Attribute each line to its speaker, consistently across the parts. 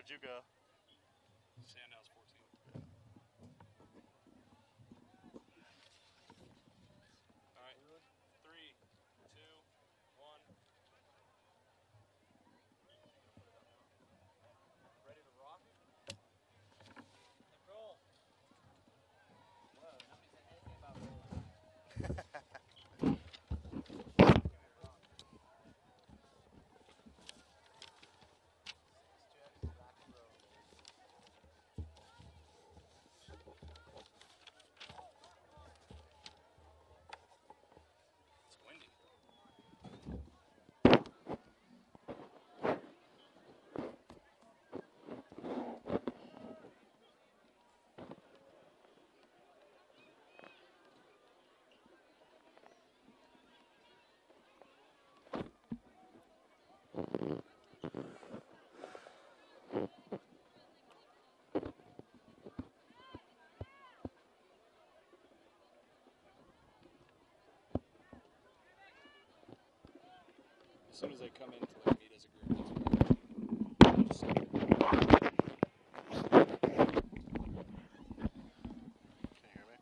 Speaker 1: Where'd you go?
Speaker 2: Sandow's 14. All right. 3, 2, 1. Ready to rock? And roll. Whoa, nobody said anything about rolling. It's windy. As soon as they come in to like meet as a group, that's when
Speaker 1: Can you hear me?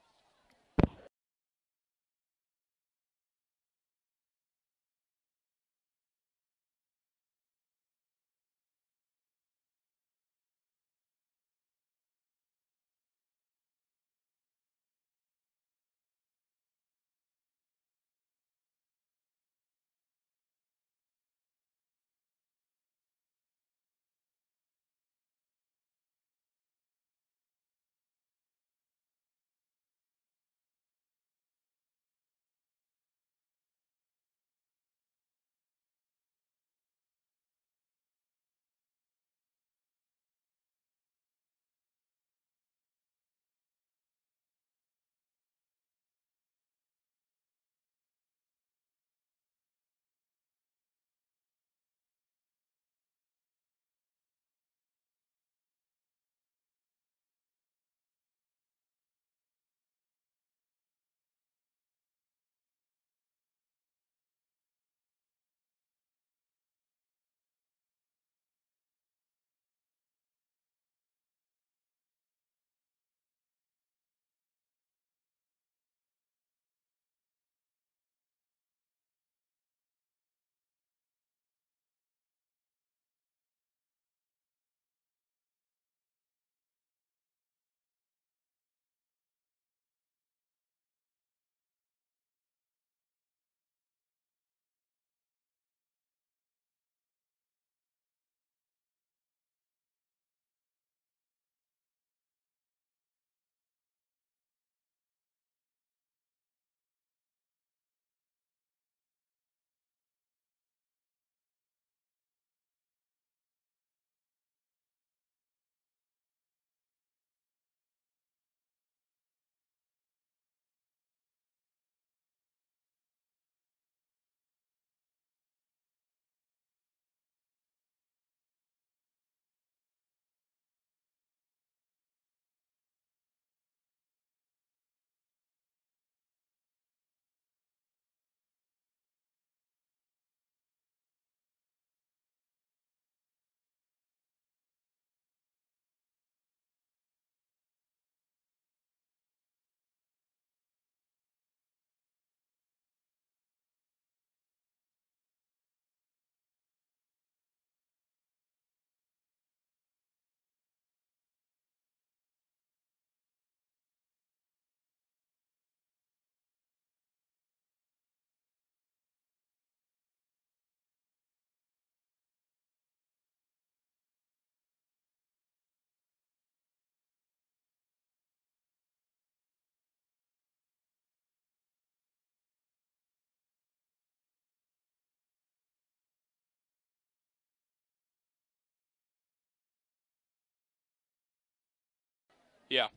Speaker 2: Yeah.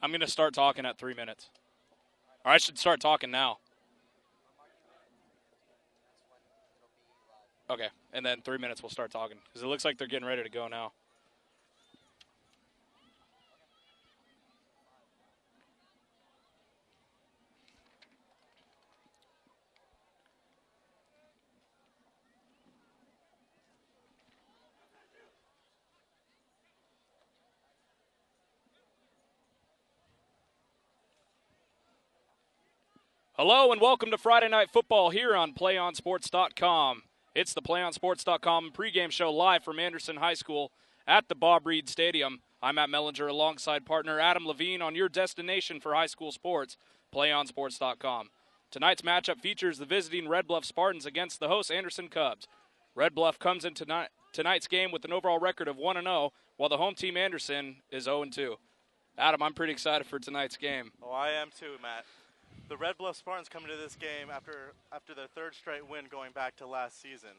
Speaker 2: I'm going to start talking at 3 minutes. Or I should start talking now. Okay. And then 3 minutes we'll start talking. Because it looks like they're getting ready to go now.
Speaker 1: Hello and welcome to Friday Night Football here on PlayOnSports.com. It's the PlayOnSports.com pregame show live from Anderson High School at the Bob Reed Stadium. I'm Matt Mellinger alongside partner Adam Levine on your destination for high school sports, PlayOnSports.com. Tonight's matchup features the visiting Red Bluff Spartans against the host Anderson Cubs. Red Bluff comes into tonight's game with an overall record of 1-0, while the home team Anderson is 0-2. Adam, I'm pretty excited for tonight's game.
Speaker 3: Oh, I am too, Matt. The Red Bluff Spartans come into this game after their third straight win going back to last season.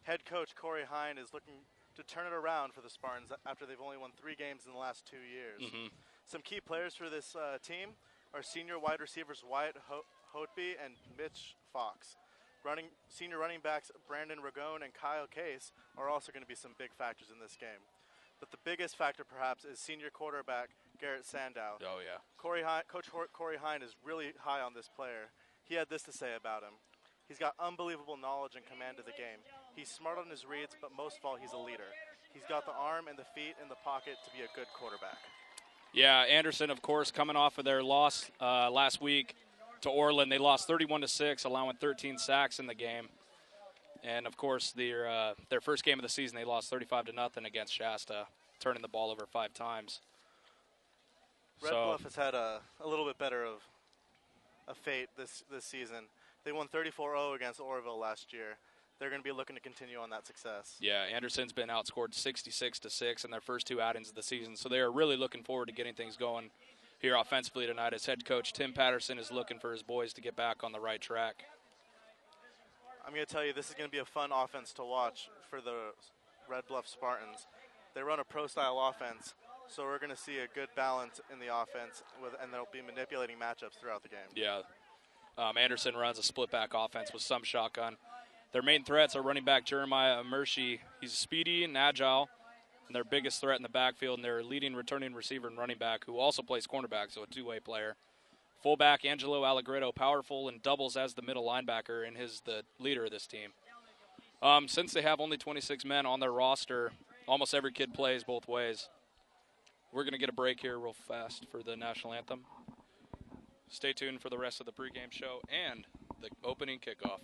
Speaker 3: Head coach Corey Hine is looking to turn it around for the Spartans after they've only won 3 games in the last 2 years. Some key players for this team are senior wide receivers Wyatt Hotby and Mitch Fox. Senior running backs Brandon Ragone and Kyle Case are also going to be some big factors in this game. But the biggest factor, perhaps, is senior quarterback Garrett Sandow.
Speaker 1: Oh, yeah.
Speaker 3: Coach Corey Hine is really high on this player. He had this to say about him. He's got unbelievable knowledge and command of the game. He's smart on his reads, but most of all, he's a leader. He's got the arm and the feet in the pocket to be a good quarterback. Yeah,
Speaker 1: Anderson, of course, coming off of their loss last week to Orland. They lost 31-6, allowing 13 sacks in the game. And, of course, their first game of the season, they lost 35-0 against Shasta, turning the ball over 5 times.
Speaker 3: Red Bluff has had a little bit better of a fate this season. They won 34-0 against Oroville last year. They're going to be looking to continue on that success.
Speaker 1: Yeah, Anderson's been outscored 66-6 in their first 2 outings of the season, so they are really looking forward to getting things going here offensively tonight as head coach Tim Patterson is looking for his boys to get back on the right track.
Speaker 3: I'm going to tell you, this is going to be a fun offense to watch for the Red Bluff Spartans. They run a pro-style offense, so we're going to see a good balance in the offense, and they'll be manipulating matchups throughout the game.
Speaker 1: Yeah. Anderson runs a split-back offense with some shotgun. Their main threats are running back Jeremiah Mershi. He's speedy and agile, and their biggest threat in the backfield, and their leading returning receiver and running back, who also plays cornerback, so a two-way player. Fullback Angelo Allegretto, powerful and doubles as the middle linebacker, and is the leader of this team. Since they have only 26 men on their roster, almost every kid plays both ways. We're going to get a break here real fast for the national anthem. Stay tuned for the rest of the pregame show and the opening kickoff.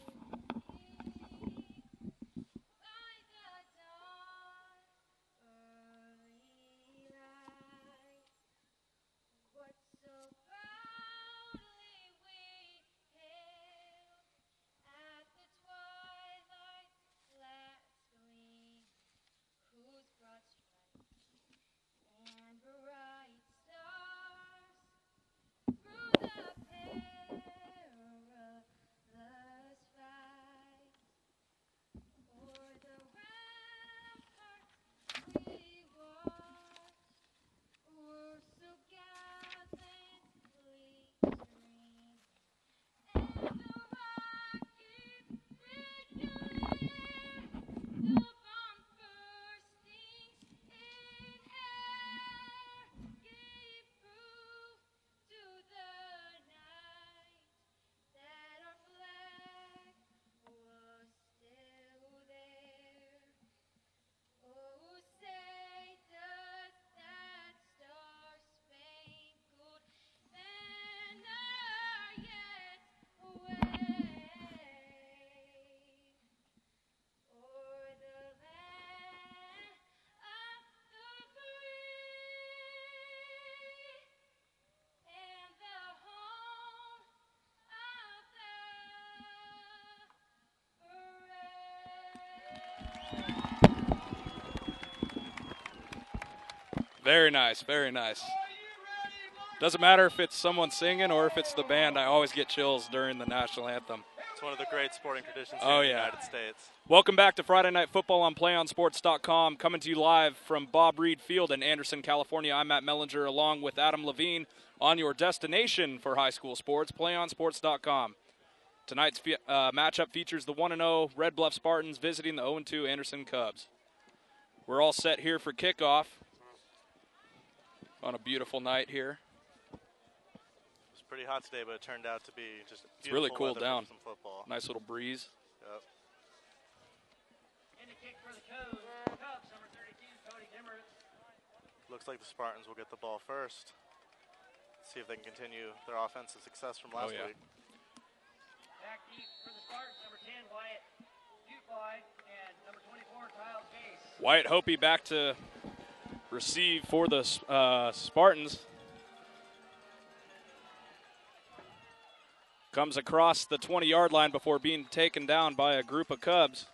Speaker 1: Very nice, very nice. Doesn't matter if it's someone singing or if it's the band, I always get chills during the national anthem.
Speaker 3: It's one of the great sporting traditions here in the United States.
Speaker 1: Welcome back to Friday Night Football on PlayOnSports.com, coming to you live from Bob Reed Field in Anderson, California. I'm Matt Mellinger, along with Adam Levine, on your destination for high school sports, PlayOnSports.com. Tonight's matchup features the 1-0 Red Bluff Spartans visiting the 0-2 Anderson Cubs. We're all set here for kickoff on a beautiful night here.
Speaker 3: It's pretty hot today, but it turned out to be just
Speaker 1: it's really cooled down.
Speaker 3: Some football.
Speaker 1: Nice little breeze.
Speaker 3: Yep.
Speaker 2: And a kick for the Cubs, number 32, Cody Dimmer.
Speaker 3: Looks like the Spartans will get the ball first. See if they can continue their offensive success from last week.
Speaker 2: For the Spartans, number 10, Wyatt Dubois, and number 24, Kyle Case.
Speaker 1: Wyatt Hopi back to receive for the Spartans. Comes across the 20-yard line before being taken down by a group of Cubs.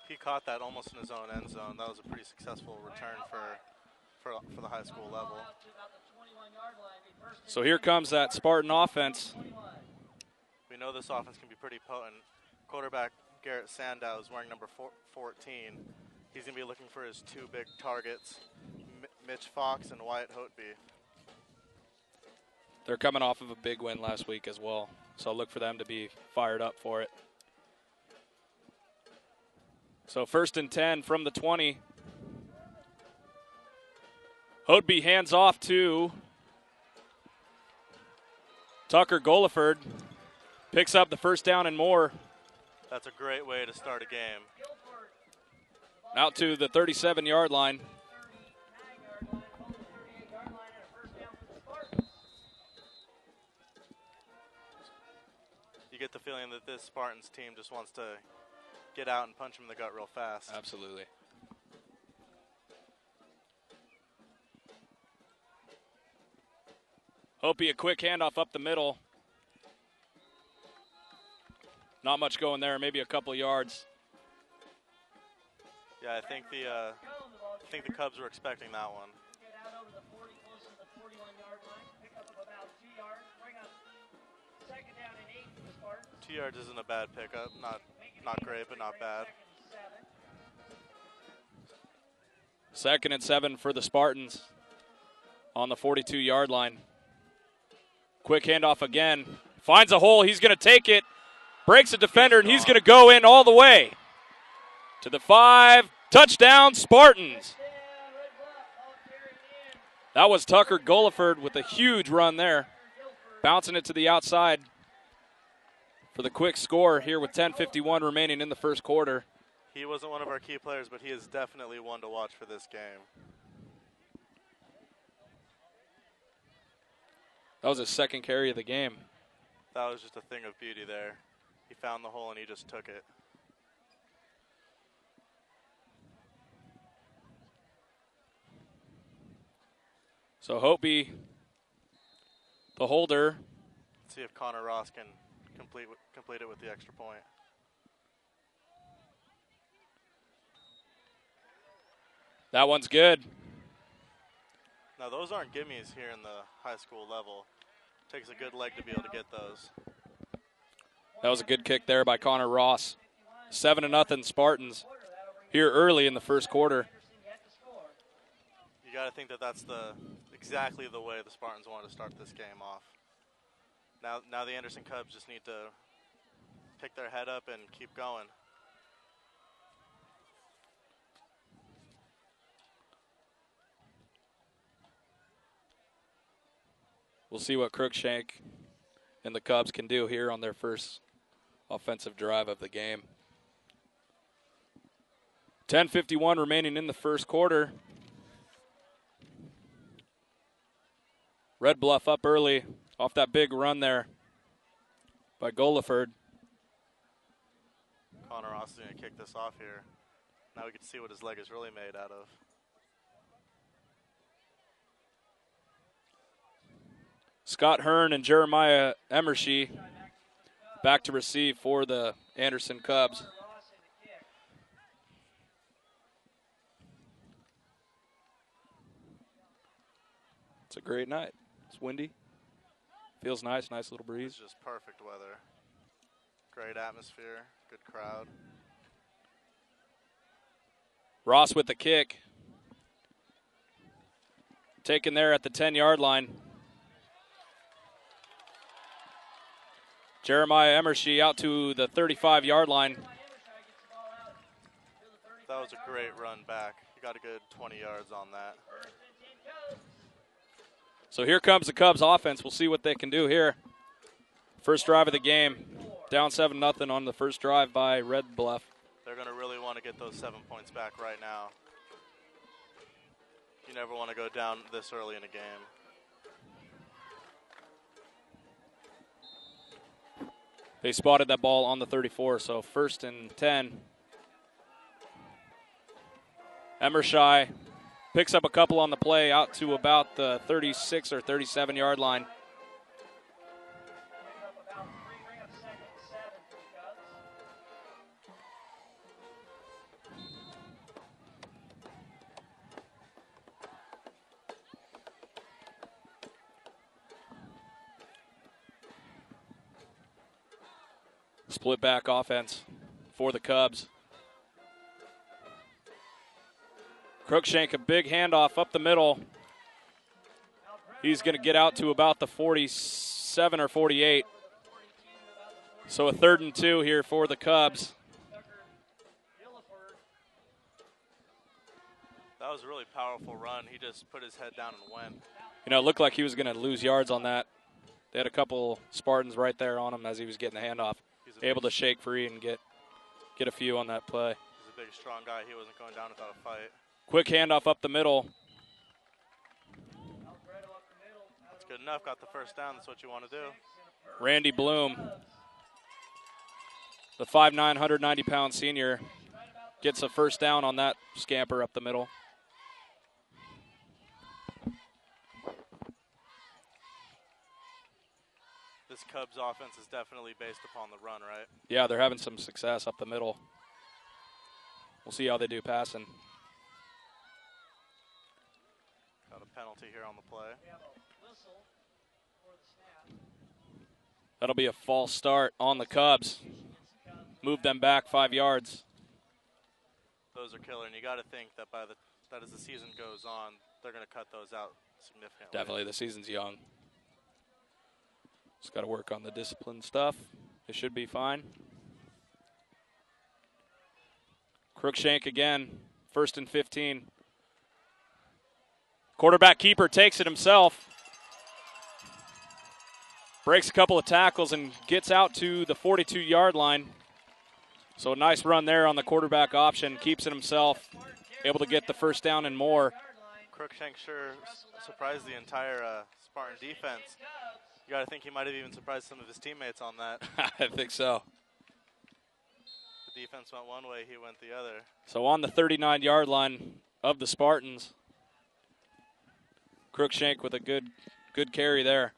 Speaker 3: He caught that almost in his own end zone. That was a pretty successful return for the high school level.
Speaker 1: So here comes that Spartan offense.
Speaker 3: We know this offense can be pretty potent. Quarterback Garrett Sandow is wearing number 14. He's going to be looking for his two big targets, Mitch Fox and Wyatt Hotby.
Speaker 1: They're coming off of a big win last week as well, so look for them to be fired up for it. So 1st and 10 from the 20. Hotby hands off to Tucker Goliford. Picks up the first down and more.
Speaker 3: That's a great way to start a game.
Speaker 1: Out to the 37-yard line.
Speaker 3: You get the feeling that this Spartans team just wants to get out and punch him in the gut real fast.
Speaker 1: Absolutely. Hopi, a quick handoff up the middle. Not much going there, maybe a couple yards.
Speaker 3: Yeah, I think the Cubs were expecting that one. 2 yards isn't a bad pickup. Not great, but not bad.
Speaker 1: 2nd and 7 for the Spartans on the 42-yard line. Quick handoff again. Finds a hole. He's going to take it. Breaks a defender, and he's going to go in all the way to the 5. Touchdown, Spartans. That was Tucker Goliford with a huge run there. Bouncing it to the outside for the quick score here with 10:51 remaining in the first quarter.
Speaker 3: He wasn't one of our key players, but he is definitely one to watch for this game.
Speaker 1: That was his second carry of the game.
Speaker 3: That was just a thing of beauty there. He found the hole and he just took it.
Speaker 1: So Hopi, the holder.
Speaker 3: Let's see if Connor Ross can complete it with the extra point.
Speaker 1: That one's good.
Speaker 3: Now those aren't gimmies here in the high school level. Takes a good leg to be able to get those.
Speaker 1: That was a good kick there by Connor Ross. 7-0 Spartans here early in the first quarter.
Speaker 3: You got to think that that's exactly the way the Spartans wanted to start this game off. Now the Anderson Cubs just need to pick their head up and keep going.
Speaker 1: We'll see what Crookshank and the Cubs can do here on their first offensive drive of the game. 10:51 remaining in the first quarter. Red Bluff up early off that big run there by Goliford.
Speaker 3: Connor Ross is going to kick this off here. Now we can see what his leg is really made out of.
Speaker 1: Scott Hearn and Jeremiah Emershy back to receive for the Anderson Cubs. It's a great night. It's windy. Feels nice little breeze.
Speaker 3: It's just perfect weather. Great atmosphere, good crowd.
Speaker 1: Ross with the kick. Taken there at the 10-yard line. Jeremiah Emershy out to the 35-yard line.
Speaker 3: That was a great run back. He got a good 20 yards on that.
Speaker 1: So here comes the Cubs offense. We'll see what they can do here. First drive of the game. Down 7-0 on the first drive by Red Bluff.
Speaker 3: They're going to really want to get those 7 points back right now. You never want to go down this early in a game.
Speaker 1: They spotted that ball on the 34, so 1st and 10. Emershai picks up a couple on the play out to about the 36 or 37-yard line. Split back offense for the Cubs. Crookshank, a big handoff up the middle. He's going to get out to about the 47 or 48. So a 3rd and 2 here for the Cubs.
Speaker 3: That was a really powerful run. He just put his head down and went.
Speaker 1: You know, it looked like he was going to lose yards on that. They had a couple Spartans right there on him as he was getting the handoff. Able to shake free and get a few on that play.
Speaker 3: He's a big, strong guy. He wasn't going down without a fight.
Speaker 1: Quick handoff up the middle.
Speaker 3: That's good enough. Got the first down. That's what you want to do.
Speaker 1: Randy Bloom, the 5'9", 190-pound senior, gets a first down on that scamper up the middle.
Speaker 3: This Cubs offense is definitely based upon the run, right?
Speaker 1: Yeah, they're having some success up the middle. We'll see how they do passing.
Speaker 3: Got a penalty here on the play.
Speaker 1: That'll be a false start on the Cubs. Move them back 5 yards.
Speaker 3: Those are killer, and you got to think that that as the season goes on, they're going to cut those out significantly.
Speaker 1: Definitely, the season's young. Just got to work on the discipline stuff. It should be fine. Crookshank again, 1st and 15. Quarterback keeper takes it himself. Breaks a couple of tackles and gets out to the 42-yard line. So a nice run there on the quarterback option. Keeps it himself. Able to get the first down and more.
Speaker 3: Crookshank sure surprised the entire Spartan defense. You got to think he might have even surprised some of his teammates on that.
Speaker 1: I think so.
Speaker 3: The defense went one way, he went the other.
Speaker 1: So on the 39-yard line of the Spartans, Crookshank with a good carry there.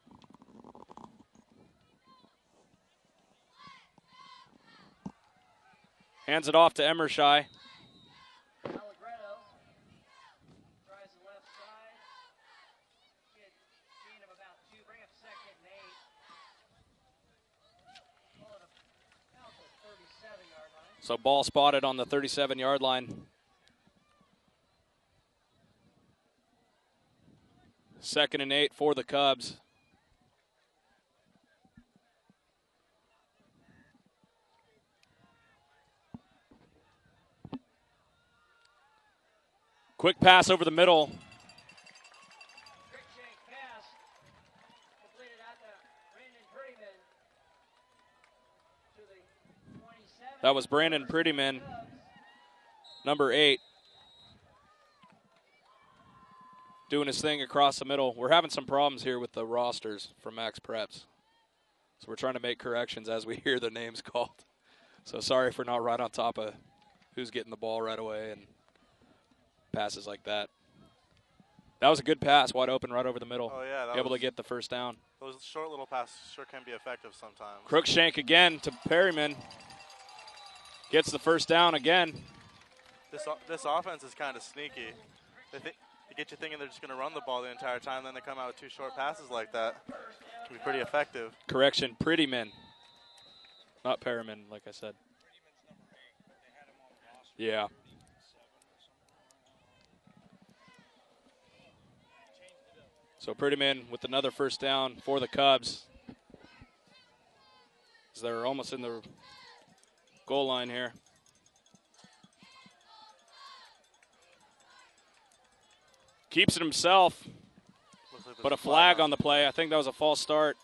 Speaker 1: Hands it off to Emershai. So ball spotted on the 37-yard line. 2nd and 8 for the Cubs. Quick pass over the middle. That was Brandon Prettyman, number 8, doing his thing across the middle. We're having some problems here with the rosters for Max Preps. So we're trying to make corrections as we hear the names called. So sorry if we're not right on top of who's getting the ball right away and passes like that. That was a good pass, wide open right over the middle.
Speaker 3: Oh, yeah.
Speaker 1: Able to get the first down.
Speaker 3: Those short little passes sure can be effective sometimes.
Speaker 1: Crookshank again to Perryman. Gets the first down again.
Speaker 3: This offense is kind of sneaky. They get you thinking they're just going to run the ball the entire time, then they come out with 2 short passes like that. It can be pretty effective.
Speaker 1: Correction, Prettyman. Not Perryman, like I said. Yeah. So Prettyman with another first down for the Cubs. As they're almost in the goal line here. Keeps it himself,
Speaker 3: Like
Speaker 1: but a flag on the play. I think that was a false start.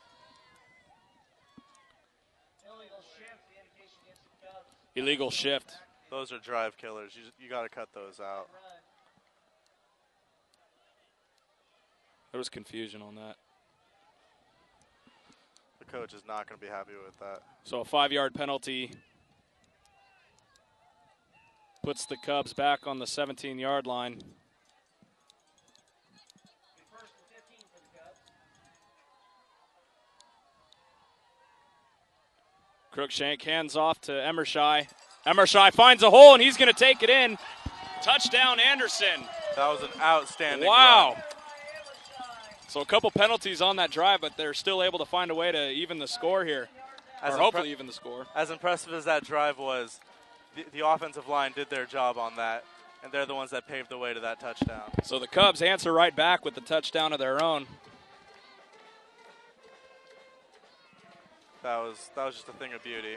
Speaker 1: Illegal shift.
Speaker 3: Those are drive killers. You got to cut those out.
Speaker 1: There was confusion on that.
Speaker 3: The coach is not going to be happy with that.
Speaker 1: So a 5-yard penalty puts the Cubs back on the 17-yard line. Crookshank hands off to Emershai. Emershai finds a hole, and he's going to take it in. Touchdown, Anderson.
Speaker 3: That was an outstanding
Speaker 1: Wow.
Speaker 3: run.
Speaker 1: So a couple penalties on that drive, but they're still able to find a way to even the score here, or hopefully even the score.
Speaker 3: As impressive as that drive was, the offensive line did their job on that, and they're the ones that paved the way to that touchdown.
Speaker 1: So the Cubs answer right back with the touchdown of their own.
Speaker 3: That was just a thing of beauty.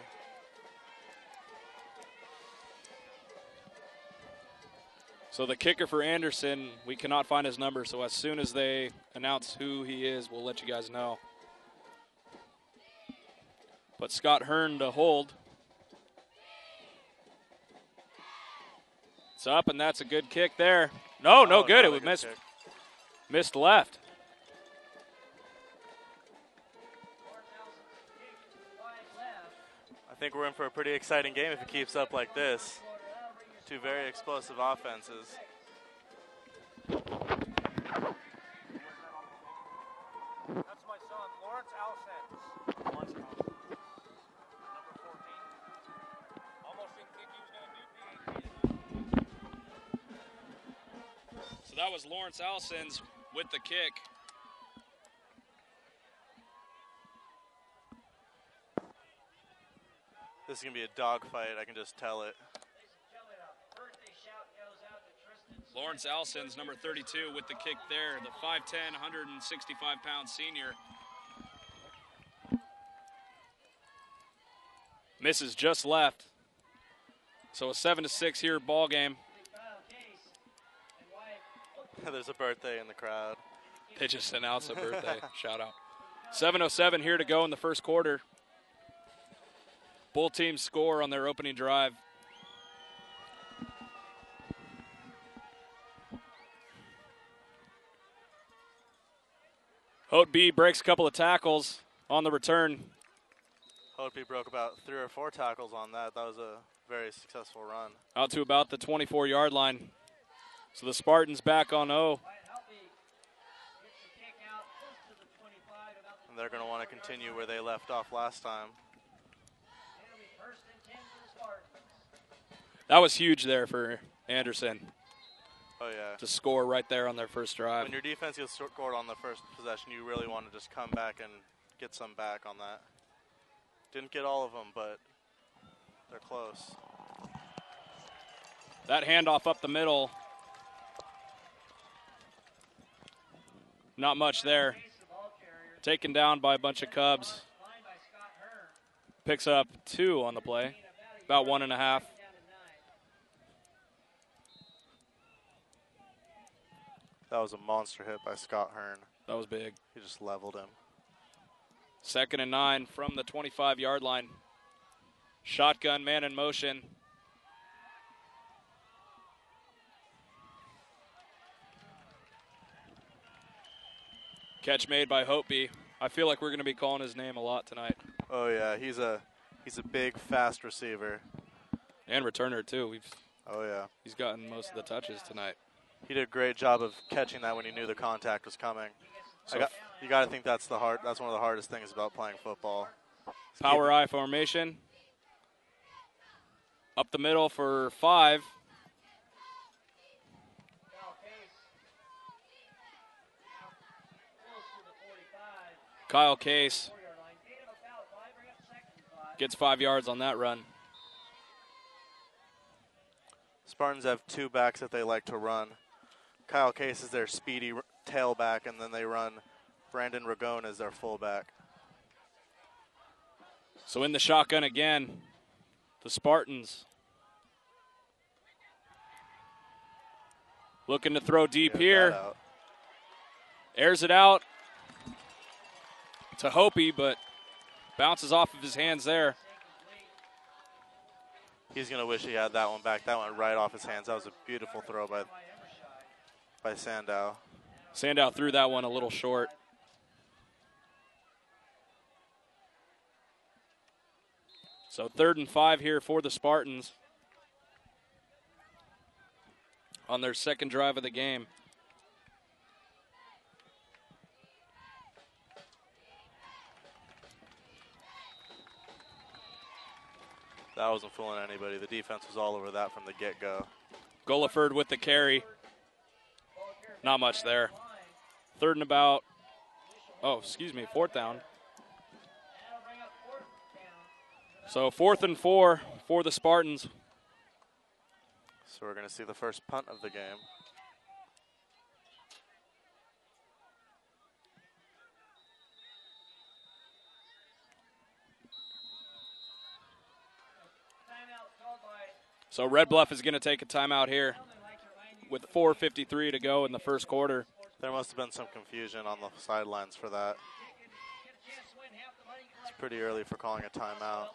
Speaker 1: So the kicker for Anderson, we cannot find his number, so as soon as they announce who he is, we'll let you guys know. But Scott Hearn to hold. It's up, and that's a good kick there. No good. It was missed left.
Speaker 3: I think we're in for a pretty exciting game if it keeps up like this. Two very explosive offenses.
Speaker 2: That's my son, Lawrence Alcens. Number 14. Almost didn't think he was going to do PhD.
Speaker 1: So that was Lawrence Alcens with the kick.
Speaker 3: This is going to be a dogfight, I can just tell it.
Speaker 1: Lawrence Alcens, number 32, with the kick there. The 5'10", 165-pound senior. Misses just left. So a 7-6 here ball game.
Speaker 3: There's a birthday in the crowd.
Speaker 1: They just announced a birthday. Shout out. 7:07 here to go in the first quarter. Both teams score on their opening drive. Hotby breaks a couple of tackles on the return.
Speaker 3: Hotby broke about 3 or 4 tackles on that. That was a very successful run.
Speaker 1: Out to about the 24-yard line. So the Spartans back on O.
Speaker 3: And they're going to want to continue where they left off last time.
Speaker 1: That was huge there for Anderson
Speaker 3: Oh, yeah.
Speaker 1: to score right there on their first drive.
Speaker 3: When your defense gets scored on the first possession, you really want to just come back and get some back on that. Didn't get all of them, but they're close.
Speaker 1: That handoff up the middle. Not much there. Taken down by a bunch of Cubs. Picks up 2 on the play. About 1.5.
Speaker 3: That was a monster hit by Scott Hearn.
Speaker 1: That was big.
Speaker 3: He just leveled him.
Speaker 1: 2nd and 9 from the 25-yard line. Shotgun, man in motion. Catch made by Hopeby. I feel like we're going to be calling his name a lot tonight.
Speaker 3: Oh, yeah. He's a big, fast receiver.
Speaker 1: And returner, too.
Speaker 3: Oh, yeah.
Speaker 1: He's gotten most of the touches tonight.
Speaker 3: He did a great job of catching that when he knew the contact was coming.
Speaker 1: So
Speaker 3: You got to think that's one of the hardest things about playing football.
Speaker 1: Power I formation. Up the middle for 5. Kyle Case gets 5 yards on that run.
Speaker 3: Spartans have 2 backs that they like to run. Kyle Case is their speedy tailback, and then they run Brandon Ragone as their fullback.
Speaker 1: So in the shotgun again, the Spartans. Looking to throw deep here. Airs it out to Hopey, but bounces off of his hands there.
Speaker 3: He's going to wish he had that one back. That went right off his hands. That was a beautiful throw by Sandow.
Speaker 1: Sandow threw that one a little short. So 3rd and 5 here for the Spartans on their second drive of the game.
Speaker 3: That wasn't fooling anybody. The defense was all over that from the get-go.
Speaker 1: Gulliford with the carry. Not much there. 3rd and about, 4th down. So 4th and 4 for the Spartans.
Speaker 3: So we're going to see the first punt of the game.
Speaker 1: So Red Bluff is going to take a timeout here with 4:53 to go in the first quarter.
Speaker 3: There must have been some confusion on the sidelines for that. It's pretty early for calling a timeout.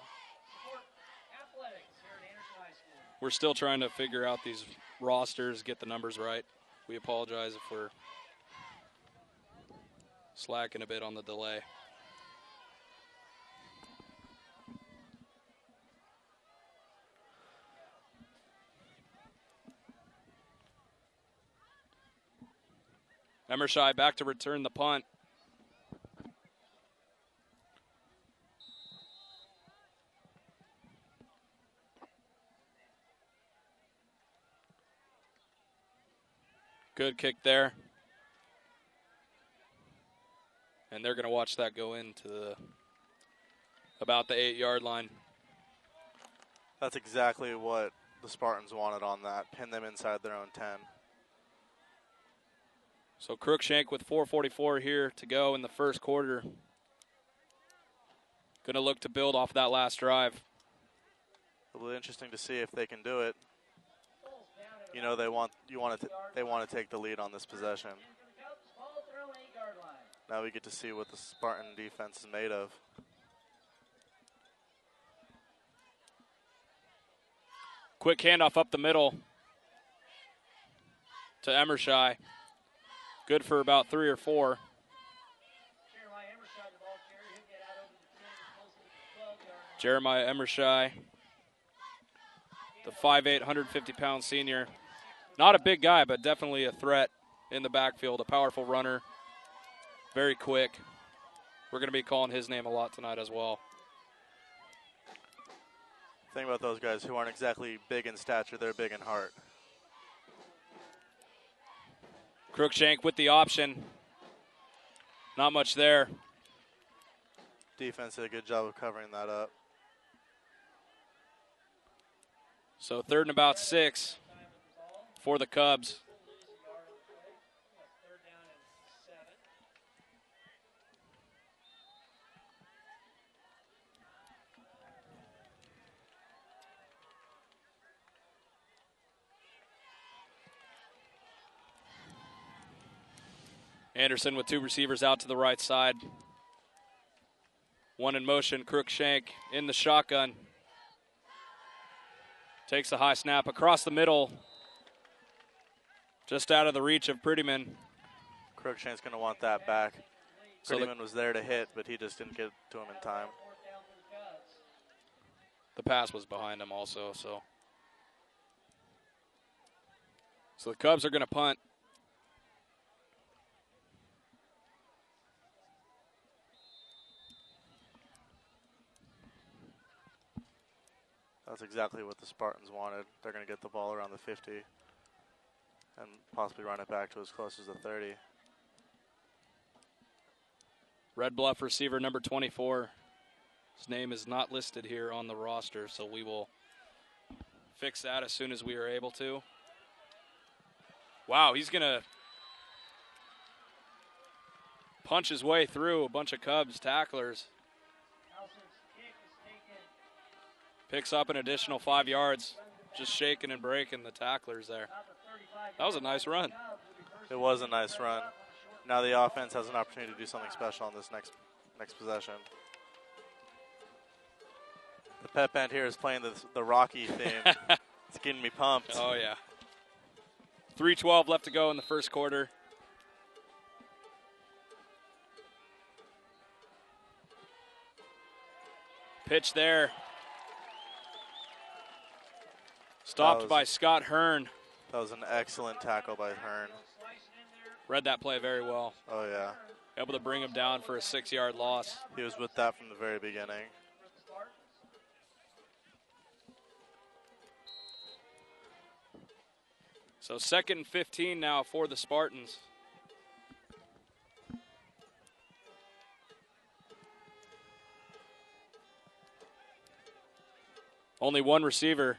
Speaker 1: We're still trying to figure out these rosters, get the numbers right. We apologize if we're slacking a bit on the delay. Emershai back to return the punt. Good kick there. And they're going to watch that go into about the 8-yard line.
Speaker 3: That's exactly what the Spartans wanted on that. Pin them inside their own 10.
Speaker 1: So Crookshank with 4:44 here to go in the first quarter. Going to look to build off that last drive.
Speaker 3: It'll be interesting to see if they can do it. You know, they want to take the lead on this possession. Now we get to see what the Spartan defense is made of.
Speaker 1: Quick handoff up the middle to Emershai. Good for about 3 or 4. Jeremiah Emershai, the 5'8", 150-pound senior. Not a big guy, but definitely a threat in the backfield, a powerful runner, very quick. We're going to be calling his name a lot tonight as well.
Speaker 3: The thing about those guys who aren't exactly big in stature, they're big in heart.
Speaker 1: Crookshank with the option. Not much there.
Speaker 3: Defense did a good job of covering that up.
Speaker 1: So 3rd and about 6 for the Cubs. Anderson with 2 receivers out to the right side. One in motion, Crookshank in the shotgun. Takes a high snap across the middle. Just out of the reach of Prettyman.
Speaker 3: Crookshank's going to want that back.
Speaker 1: So
Speaker 3: Prettyman was there to hit, but he just didn't get to him in time.
Speaker 1: The pass was behind him also, so the Cubs are going to punt.
Speaker 3: That's exactly what the Spartans wanted. They're going to get the ball around the 50 and possibly run it back to as close as the 30.
Speaker 1: Red Bluff receiver number 24. His name is not listed here on the roster, so we will fix that as soon as we are able to. Wow, he's going to punch his way through a bunch of Cubs tacklers. Picks up an additional 5 yards, just shaking and breaking the tacklers there. That was a nice run.
Speaker 3: It was a nice run. Now the offense has an opportunity to do something special on this next possession. The pep band here is playing the Rocky theme. It's getting me pumped.
Speaker 1: Oh, yeah. 3:12 left to go in the first quarter. Pitch there. Stopped by Scott Hearn.
Speaker 3: That was an excellent tackle by Hearn.
Speaker 1: Read that play very well.
Speaker 3: Oh, yeah.
Speaker 1: Able to bring him down for a 6-yard loss.
Speaker 3: He was with that from the very beginning.
Speaker 1: So 2nd and 15 now for the Spartans. Only one receiver.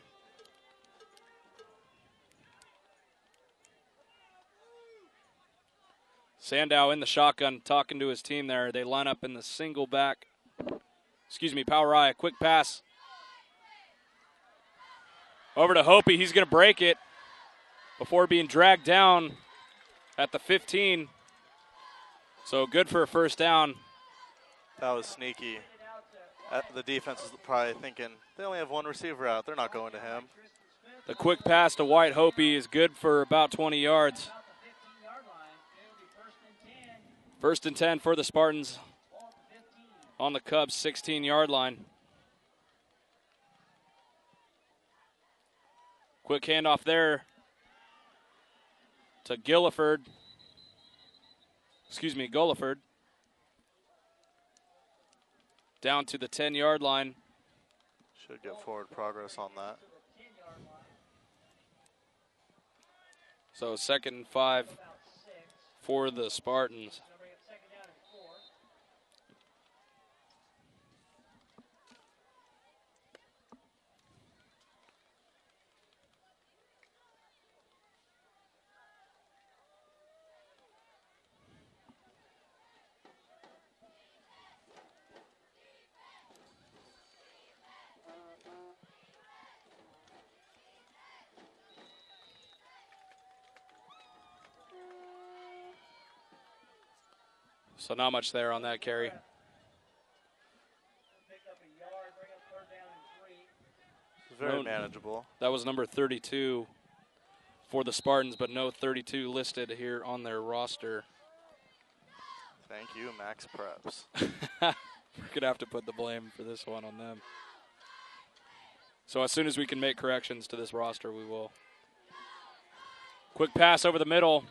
Speaker 1: Sandow in the shotgun talking to his team there. They line up in the single back. Power I. Quick pass. Over to Hopi. He's going to break it before being dragged down at the 15. So good for a first down.
Speaker 3: That was sneaky. The defense is probably thinking, they only have one receiver out. They're not going to him.
Speaker 1: The quick pass to White Hopi is good for about 20 yards. 1st and 10 for the Spartans on the Cubs' 16-yard line. Quick handoff there to Gulliford. Down to the 10-yard line.
Speaker 3: Should get forward progress on that.
Speaker 1: So 2nd and 5 for the Spartans. So not much there on that carry.
Speaker 3: Very manageable.
Speaker 1: That was number 32 for the Spartans, but no 32 listed here on their roster.
Speaker 3: Thank you, Max Preps.
Speaker 1: We're going to have to put the blame for this one on them. So as soon as we can make corrections to this roster, we will. Quick pass over the middle.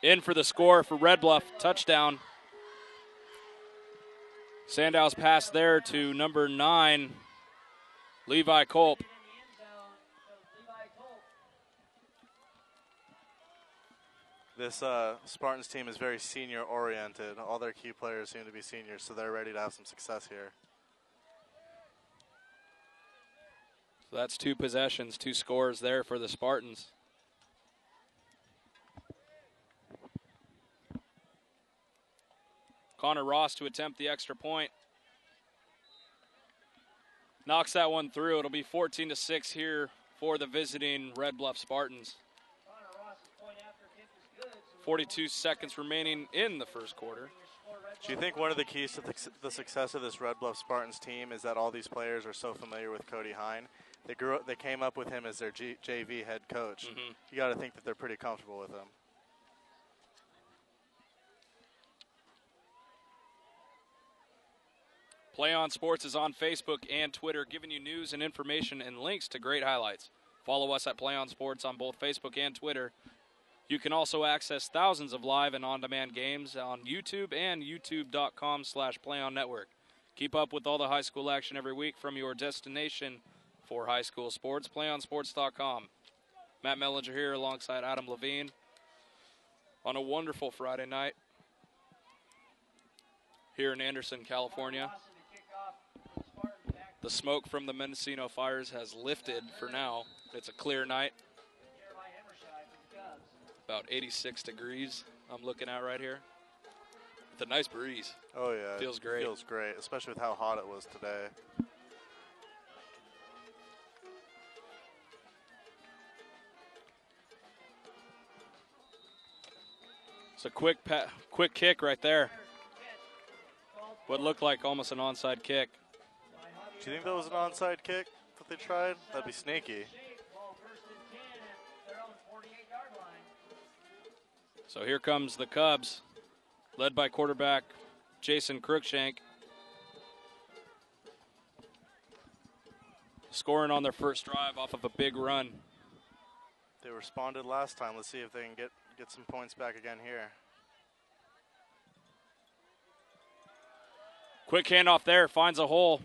Speaker 1: In for the score for Red Bluff. Touchdown. Sandow's pass there to number 9, Levi Culp.
Speaker 3: This Spartans team is very senior-oriented. All their key players seem to be seniors, so they're ready to have some success here.
Speaker 1: So that's 2 possessions, 2 scores there for the Spartans. Connor Ross to attempt the extra point. Knocks that one through. It'll be 14-6 here for the visiting Red Bluff Spartans. 42 seconds remaining in the first quarter.
Speaker 3: Do you think one of the keys to the success of this Red Bluff Spartans team is that all these players are so familiar with Cody Hine? They came up with him as their JV head coach.
Speaker 1: Mm-hmm.
Speaker 3: You got to think that they're pretty comfortable with him.
Speaker 1: PlayOn Sports is on Facebook and Twitter, giving you news and information and links to great highlights. Follow us at PlayOn Sports on both Facebook and Twitter. You can also access thousands of live and on-demand games on YouTube and youtube.com/PlayOnNetwork. Keep up with all the high school action every week from your destination for high school sports, PlayOnSports.com. Matt Mellinger here alongside Adam Levine on a wonderful Friday night here in Anderson, California. The smoke from the Mendocino fires has lifted for now. It's a clear night. About 86 degrees I'm looking at right here. With a nice breeze.
Speaker 3: Oh, yeah.
Speaker 1: Feels great.
Speaker 3: Feels great, especially with how hot it was today.
Speaker 1: It's a quick kick right there. What looked like almost an onside kick.
Speaker 3: Do you think that was an onside kick that they tried? That'd be sneaky.
Speaker 1: So here comes the Cubs, led by quarterback Jason Cruikshank. Scoring on their first drive off of a big run
Speaker 3: They responded last time. Let's see if they can get some points back again here.
Speaker 1: Quick handoff there, finds a hole.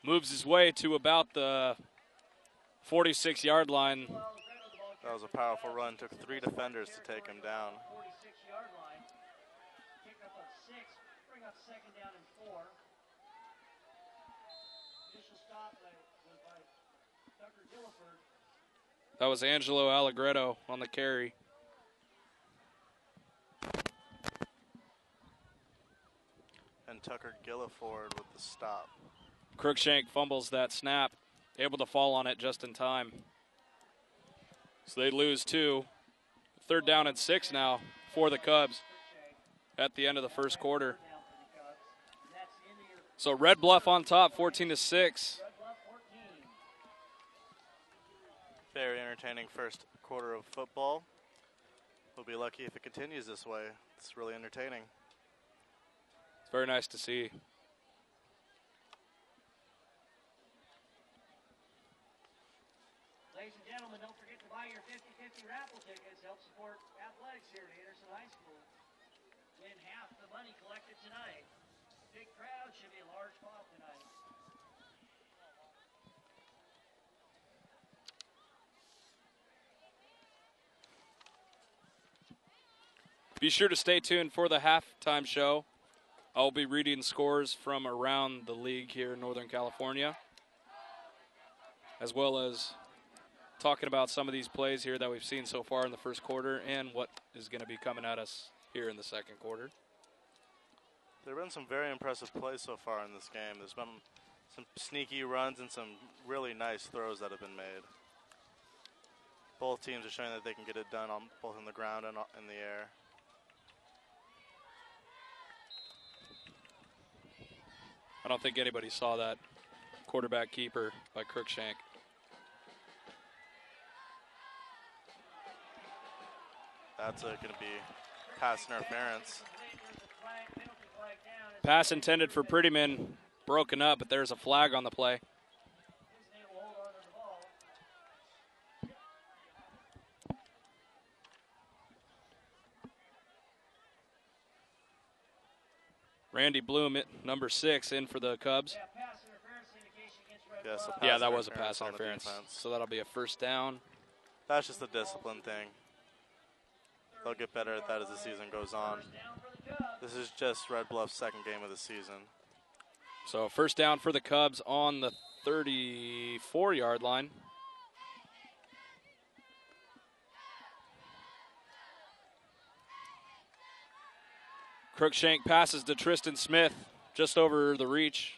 Speaker 1: Moves his way to about the 46-yard line.
Speaker 3: That was a powerful run. Took 3 defenders to take him down.
Speaker 2: 46-yard line. Pick up a 6. Bring up second down and 4. Initial stop was by Tucker Gilliford.
Speaker 1: That was Angelo Allegretto on the carry.
Speaker 3: And Tucker Gilliford with the stop.
Speaker 1: Crookshank fumbles that snap, able to fall on it just in time. So they lose 2. 3rd down and 6 now for the Cubs at the end of the first quarter. So Red Bluff on top, 14-6.
Speaker 3: Very entertaining first quarter of football. We'll be lucky if it continues this way. It's really entertaining.
Speaker 1: It's very nice to see.
Speaker 2: Ladies and gentlemen, don't forget to buy your 50-50 raffle tickets. Help support athletics here at Anderson High School. Win half the money collected tonight. Big crowd, should be a large pop tonight.
Speaker 1: Be sure to stay tuned for the halftime show. I'll be reading scores from around the league here in Northern California, as well as talking about some of these plays here that we've seen so far in the first quarter and what is going to be coming at us here in the second quarter.
Speaker 3: There have been some very impressive plays so far in this game. There's been some sneaky runs and some really nice throws that have been made. Both teams are showing that they can get it done on both in the ground and in the air.
Speaker 1: I don't think anybody saw that quarterback keeper by Crookshank.
Speaker 3: That's going to be pass interference.
Speaker 1: Pass intended for Prettyman, broken up, but there's a flag on the play. Randy Bloom, number 6, in for the Cubs.
Speaker 3: Yes,
Speaker 1: yeah, that was a pass interference. So that'll be a first down.
Speaker 3: That's just a discipline thing. They'll get better at that as the season goes on. This is just Red Bluff's second game of the season.
Speaker 1: So first down for the Cubs on the 34-yard line. Crookshank passes to Tristan Smith just over the reach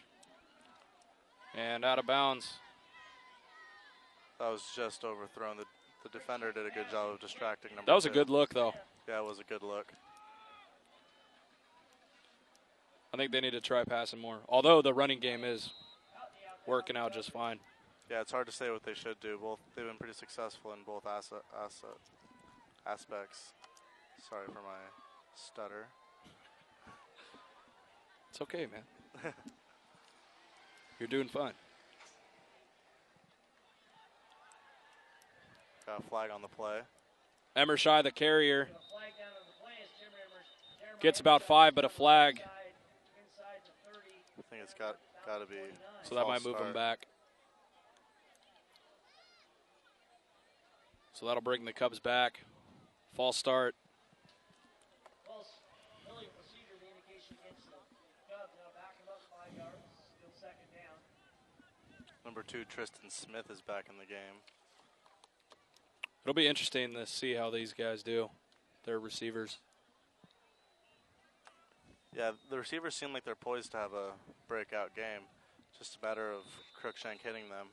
Speaker 1: and out of bounds.
Speaker 3: That was just overthrown. The defender did a good job of distracting number 2.
Speaker 1: That was a good look, though.
Speaker 3: Yeah, it was a good look.
Speaker 1: I think they need to try passing more, although the running game is working out just fine.
Speaker 3: Yeah, it's hard to say what they should do. They've been pretty successful in both aspects. Sorry for my stutter.
Speaker 1: It's okay, man. You're doing fine.
Speaker 3: Got a flag on the play.
Speaker 1: Emershai, the carrier, gets about 5, but a flag.
Speaker 3: I think it's got to be.
Speaker 1: So that might move him back. So that'll bring the Cubs back. False start.
Speaker 3: Number 2, Tristan Smith, is back in the game.
Speaker 1: It'll be interesting to see how these guys do, their receivers.
Speaker 3: Yeah, the receivers seem like they're poised to have a breakout game. Just a matter of Crookshank hitting them.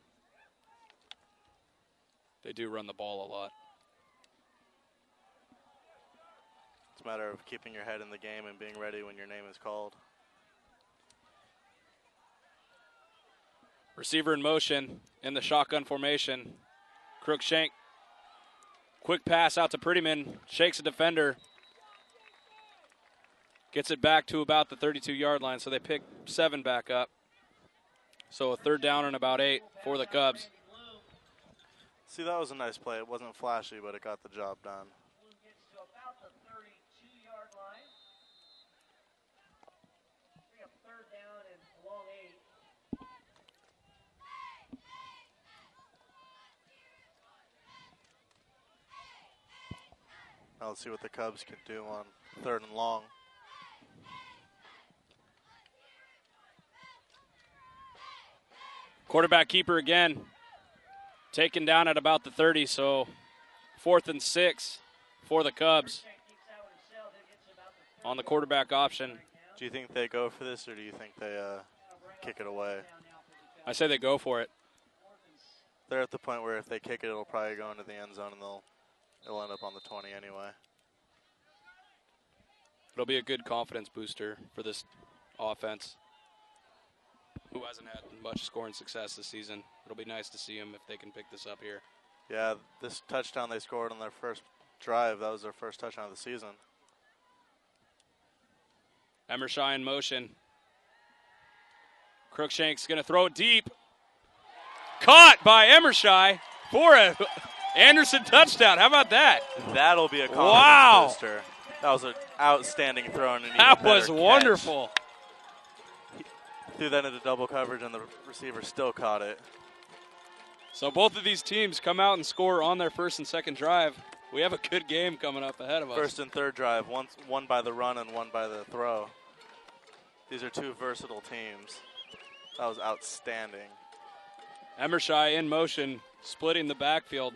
Speaker 1: They do run the ball a lot.
Speaker 3: It's a matter of keeping your head in the game and being ready when your name is called.
Speaker 1: Receiver in motion in the shotgun formation. Crookshank, quick pass out to Prettyman, shakes a defender. Gets it back to about the 32-yard line, so they pick 7 back up. So a third down and about 8 for the Cubs.
Speaker 3: See, that was a nice play. It wasn't flashy, but it got the job done.
Speaker 2: Blue gets to about the 32-yard line. Bring up third down and a long 8.
Speaker 3: Now let's see what the Cubs can do on 3rd and long.
Speaker 1: Quarterback keeper again. Taken down at about the 30, so 4th and 6 for the Cubs on the quarterback option.
Speaker 3: Do you think they go for this, or do you think they kick it away?
Speaker 1: I say they go for it.
Speaker 3: They're at the point where if they kick it, it'll probably go into the end zone, and it'll end up on the 20 anyway.
Speaker 1: It'll be a good confidence booster for this offense, who hasn't had much scoring success this season. It'll be nice to see them if they can pick this up here.
Speaker 3: Yeah, this touchdown they scored on their first drive, that was their first touchdown of the season.
Speaker 1: Emershai in motion. Crookshank's going to throw it deep. Caught by Emershai for a Anderson touchdown. How about that?
Speaker 3: That'll be a confidence booster. That was an outstanding throw. And
Speaker 1: that was wonderful.
Speaker 3: Threw that into double coverage, and the receiver still caught it.
Speaker 1: So both of these teams come out and score on their first and second drive. We have a good game coming up ahead of us.
Speaker 3: First and third drive, one by the run and one by the throw. These are two versatile teams. That was outstanding.
Speaker 1: Emershai in motion, splitting the backfield,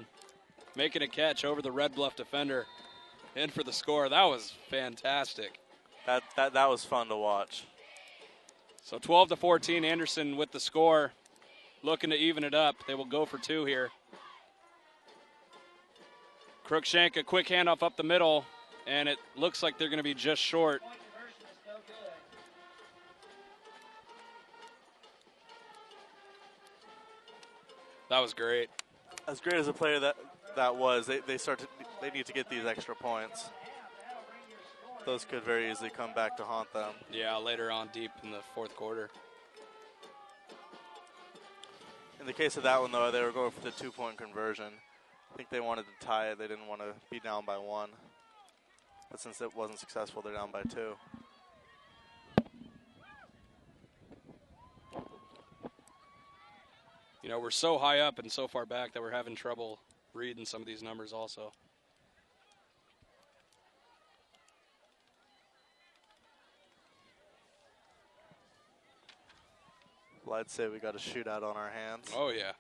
Speaker 1: making a catch over the Red Bluff defender. In for the score. That was fantastic.
Speaker 3: That was fun to watch.
Speaker 1: So 12-14, Anderson with the score, looking to even it up. They will go for 2 here. Crookshank, a quick handoff up the middle, and it looks like they're going to be just short. That was great.
Speaker 3: As great as a player that was, they need to get these extra points. Those could very easily come back to haunt them.
Speaker 1: Yeah, later on deep in the 4th quarter.
Speaker 3: In the case of that one, though, they were going for the 2-point conversion. I think they wanted to tie it. They didn't want to be down by 1. But since it wasn't successful, they're down by 2.
Speaker 1: You know, we're so high up and so far back that we're having trouble reading some of these numbers also.
Speaker 3: Well, I'd say we got a shootout on our hands.
Speaker 1: Oh, yeah.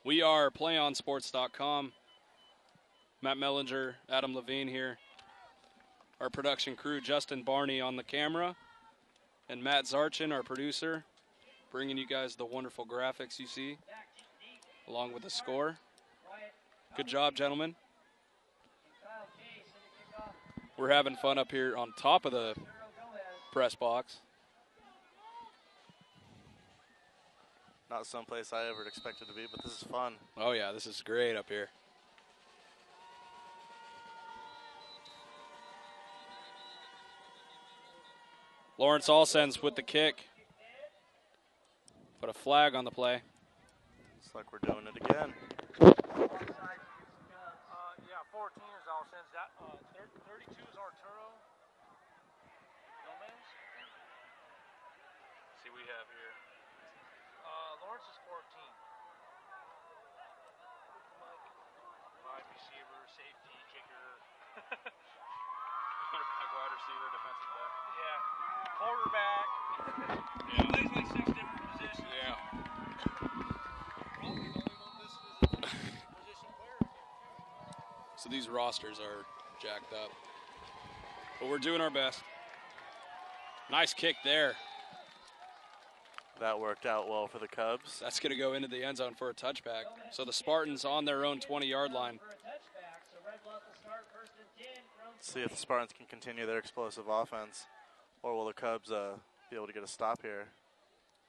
Speaker 1: We are PlayOnSports.com. Matt Mellinger, Adam Levine here. Our production crew, Justin Barney on the camera. And Matt Zarchin, our producer, bringing you guys the wonderful graphics you see, along with the score. Good job, gentlemen. We're having fun up here on top of the press box.
Speaker 3: Not someplace I ever expected to be, but this is fun.
Speaker 1: Oh, yeah, this is great up here. Lawrence Allsens with the kick. Put a flag on the play.
Speaker 3: Looks like we're doing it again.
Speaker 4: Yeah, 14 is Allsens. 32 is Arturo. Gomez.
Speaker 1: See, we have here.
Speaker 4: Lawrence is 14. Wide receiver, safety, kicker.
Speaker 1: Quarterback, wide receiver, defensive back.
Speaker 4: Yeah. Quarterback. He plays like 6 different positions.
Speaker 1: Yeah.
Speaker 4: Probably the only one listed as a position player.
Speaker 1: So these rosters are jacked up. But we're doing our best. Nice kick there.
Speaker 3: That worked out well for the Cubs.
Speaker 1: That's going to go into the end zone for a touchback. So the Spartans on their own 20-yard line.
Speaker 3: See if the Spartans can continue their explosive offense, or will the Cubs be able to get a stop here?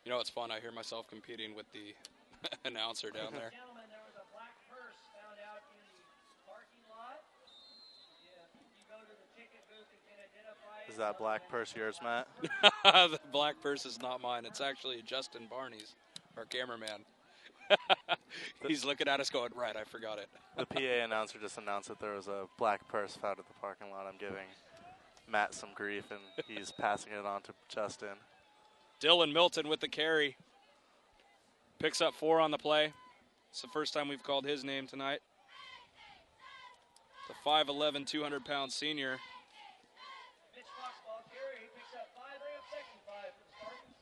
Speaker 1: You know, it's fun. I hear myself competing with the announcer down there.
Speaker 2: Gentlemen, there was a black purse found out in the parking lot. You go to the ticket booth and can identify it.
Speaker 3: Is that black purse yours, Matt?
Speaker 1: The black purse is not mine. It's actually Justin Barney's, our cameraman. He's looking at us going, right, I forgot it.
Speaker 3: The PA announcer just announced that there was a black purse found at the parking lot. I'm giving Matt some grief, and he's passing it on to Justin.
Speaker 1: Dylan Milton with the carry. Picks up 4 on the play. It's the first time we've called his name tonight. The 5'11", 200-pound senior.
Speaker 2: Mitch Fox ball carry. He picks up 5, bring up second 5 for the Spartans.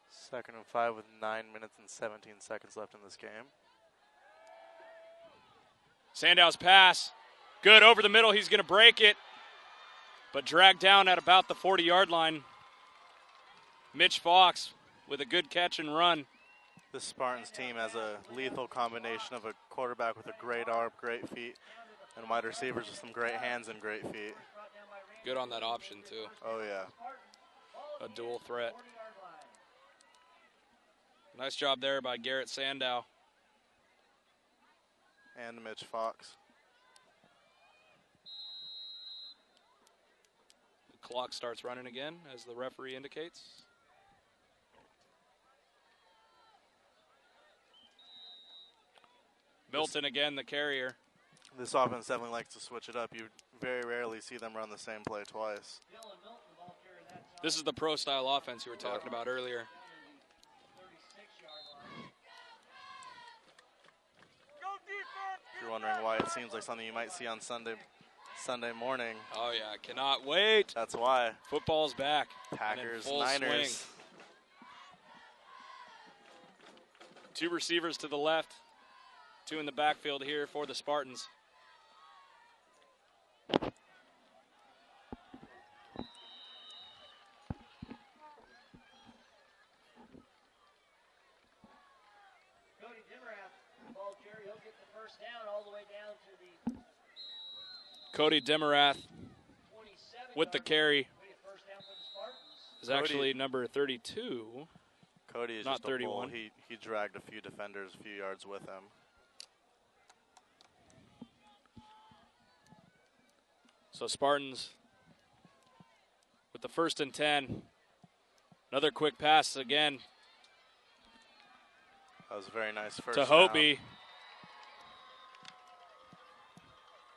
Speaker 3: Second and 5 with 9 minutes and 17 seconds left in this game.
Speaker 1: Sandow's pass. Good over the middle. He's going to break it. But dragged down at about the 40-yard line. Mitch Fox with a good catch and run.
Speaker 3: This Spartans team has a lethal combination of a quarterback with a great arm, great feet, and wide receivers with some great hands and great feet.
Speaker 1: Good on that option, too.
Speaker 3: Oh, yeah.
Speaker 1: A dual threat. Nice job there by Garrett Sandow.
Speaker 3: And Mitch Fox.
Speaker 1: The clock starts running again, as the referee indicates. Milton again, the carrier.
Speaker 3: This offense definitely likes to switch it up. You very rarely see them run the same play twice.
Speaker 1: This is the pro-style offense you were talking about earlier.
Speaker 3: If you're wondering why it seems like something you might see on Sunday morning,
Speaker 1: Oh, yeah, cannot wait.
Speaker 3: that's why.
Speaker 1: Football's back. And in
Speaker 3: Packers,
Speaker 1: full
Speaker 3: Niners.
Speaker 1: swing. 2 receivers to the left. 2 in the backfield here for the Spartans.
Speaker 2: Cody Dimrath, ball carry. He'll get the first down all the way down to the
Speaker 1: Cody Demarath
Speaker 2: 27.
Speaker 1: with the carry
Speaker 2: First down for the Spartans.
Speaker 1: is actually number 32.
Speaker 3: Cody is
Speaker 1: Not
Speaker 3: just a bull.
Speaker 1: 31.
Speaker 3: He dragged a few defenders a few yards with him.
Speaker 1: So Spartans with the 1st and 10. Another quick pass again
Speaker 3: That was a very nice first
Speaker 1: to
Speaker 3: down.
Speaker 1: Hobie.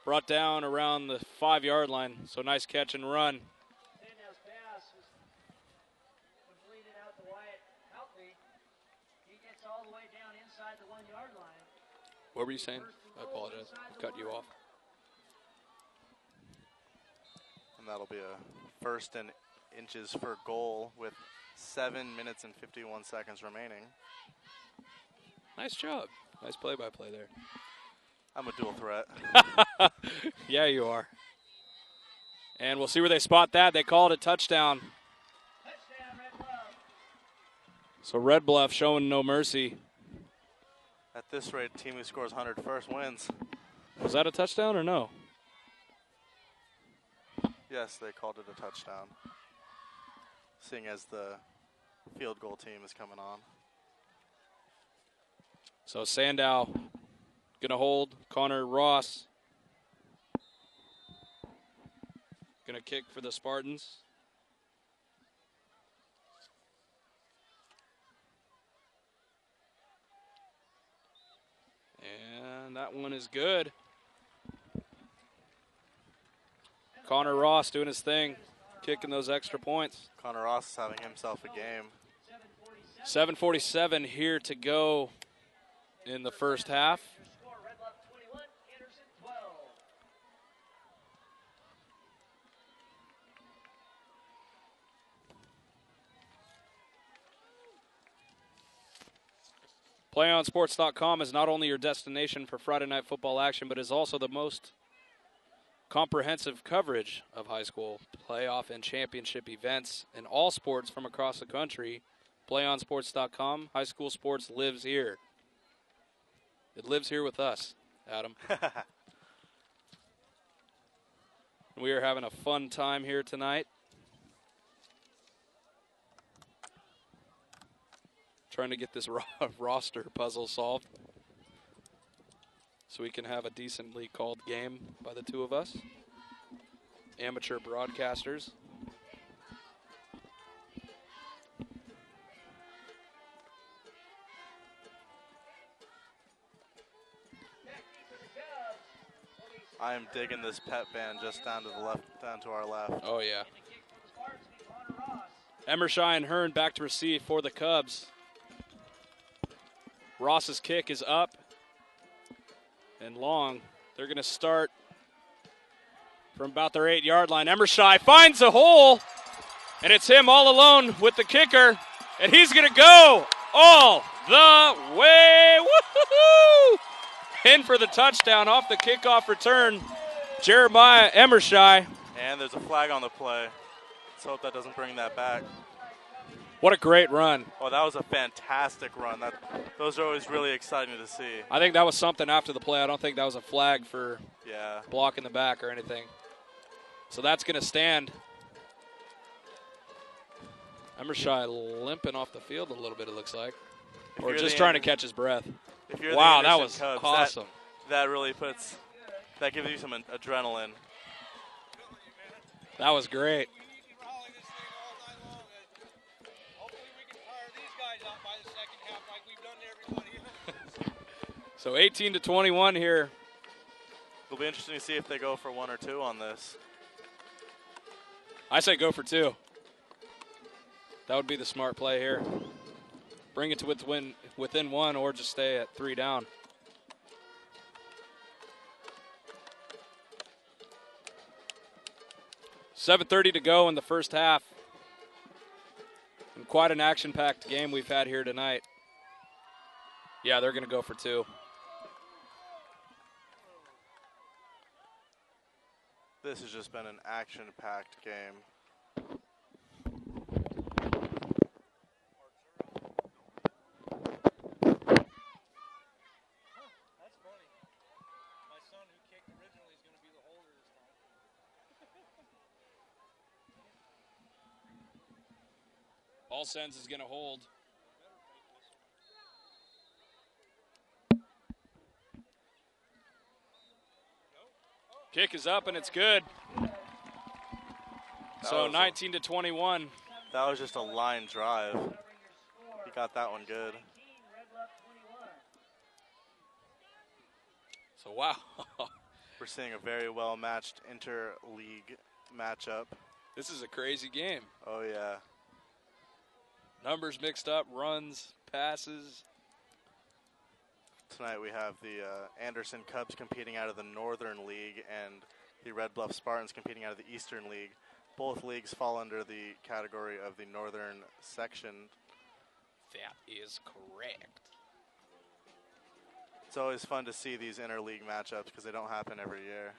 Speaker 1: Brought down around the 5-yard line. So nice catch and run.
Speaker 2: Sandow's pass was completed out to Wyatt Houtley. He gets all the way down inside the 1-yard line.
Speaker 1: What were you saying? I apologize. Cut you off.
Speaker 3: And that'll be a 1st and inches for goal with 7 minutes and 51 seconds remaining.
Speaker 1: Nice job. Nice play-by-play there.
Speaker 3: I'm a dual threat.
Speaker 1: Yeah, you are. And we'll see where they spot that. They call it a touchdown.
Speaker 2: Touchdown, Red Bluff.
Speaker 1: So Red Bluff showing no mercy.
Speaker 3: At this rate, the team who scores 100 first wins.
Speaker 1: Was that a touchdown or no?
Speaker 3: Yes, they called it a touchdown. Seeing as the field goal team is coming on.
Speaker 1: So Sandow going to hold. Connor Ross going to kick for the Spartans. And that one is good. Connor Ross doing his thing, kicking those extra points.
Speaker 3: Connor Ross is having himself a game.
Speaker 1: 7:47 here to go in the first half.
Speaker 2: Score, Red Bluff 21, Anderson 12.
Speaker 1: PlayOnSports.com is not only your destination for Friday night football action, but is also the most comprehensive coverage of high school playoff and championship events in all sports from across the country. PlayOnSports.com, high school sports lives here. It lives here with us, Adam. We are having a fun time here tonight. Trying to get this roster puzzle solved. so we can have a decently called game by the two of us. Amateur broadcasters.
Speaker 3: I'm digging this pep band just down to the left, down to our left.
Speaker 1: Oh, yeah. Emershai and Hearn back to receive for the Cubs. Ross's kick is up and long. They're going to start from about their 8-yard line. Emershai finds a hole, and it's him all alone with the kicker, and he's going to go all the way. Woo-hoo-hoo! In for the touchdown off the kickoff return, Jeremiah Emershai.
Speaker 3: And there's a flag on the play. Let's hope that doesn't bring that back.
Speaker 1: What a great run.
Speaker 3: Oh, that was a fantastic run. Those are always really exciting to see.
Speaker 1: I think that was something after the play. I don't think that was a flag for blocking the back or anything. So that's going to stand. Emershai limping off the field a little bit, it looks like. Or just trying to catch his breath. Wow, that was
Speaker 3: Cubs,
Speaker 1: awesome.
Speaker 3: That really gives you some adrenaline.
Speaker 1: That was great. So 18-21 here.
Speaker 3: It'll be interesting to see if they go for 1 or 2 on this.
Speaker 1: I say go for 2. That would be the smart play here. Bring it to within 1 or just stay at 3 down. $7:30 to go in the first half. And quite an action-packed game we've had here tonight. Yeah, they're going to go for 2.
Speaker 3: This has just been an action-packed game.
Speaker 4: That's funny. My son who kicked originally is going to be the holder this time.
Speaker 1: Paulsens is going to hold. Kick is up and it's good. So 19-21.
Speaker 3: That was just a line drive. He got that one good.
Speaker 1: So wow.
Speaker 3: We're seeing a very well-matched inter-league matchup.
Speaker 1: This is a crazy game.
Speaker 3: Oh, yeah.
Speaker 1: Numbers mixed up, runs, passes.
Speaker 3: Tonight we have the Anderson Cubs competing out of the Northern League and the Red Bluff Spartans competing out of the Eastern League. Both leagues fall under the category of the Northern Section.
Speaker 1: That is correct.
Speaker 3: It's always fun to see these interleague matchups because they don't happen every year.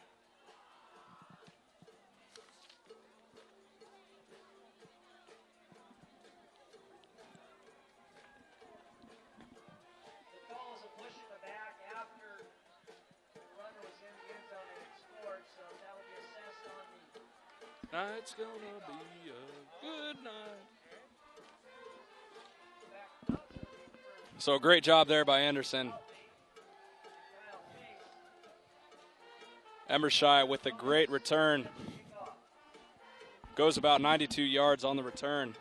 Speaker 1: Tonight's gonna be a good night. So great job there by Anderson. Emershai with a great return. Goes about 92 yards on the return.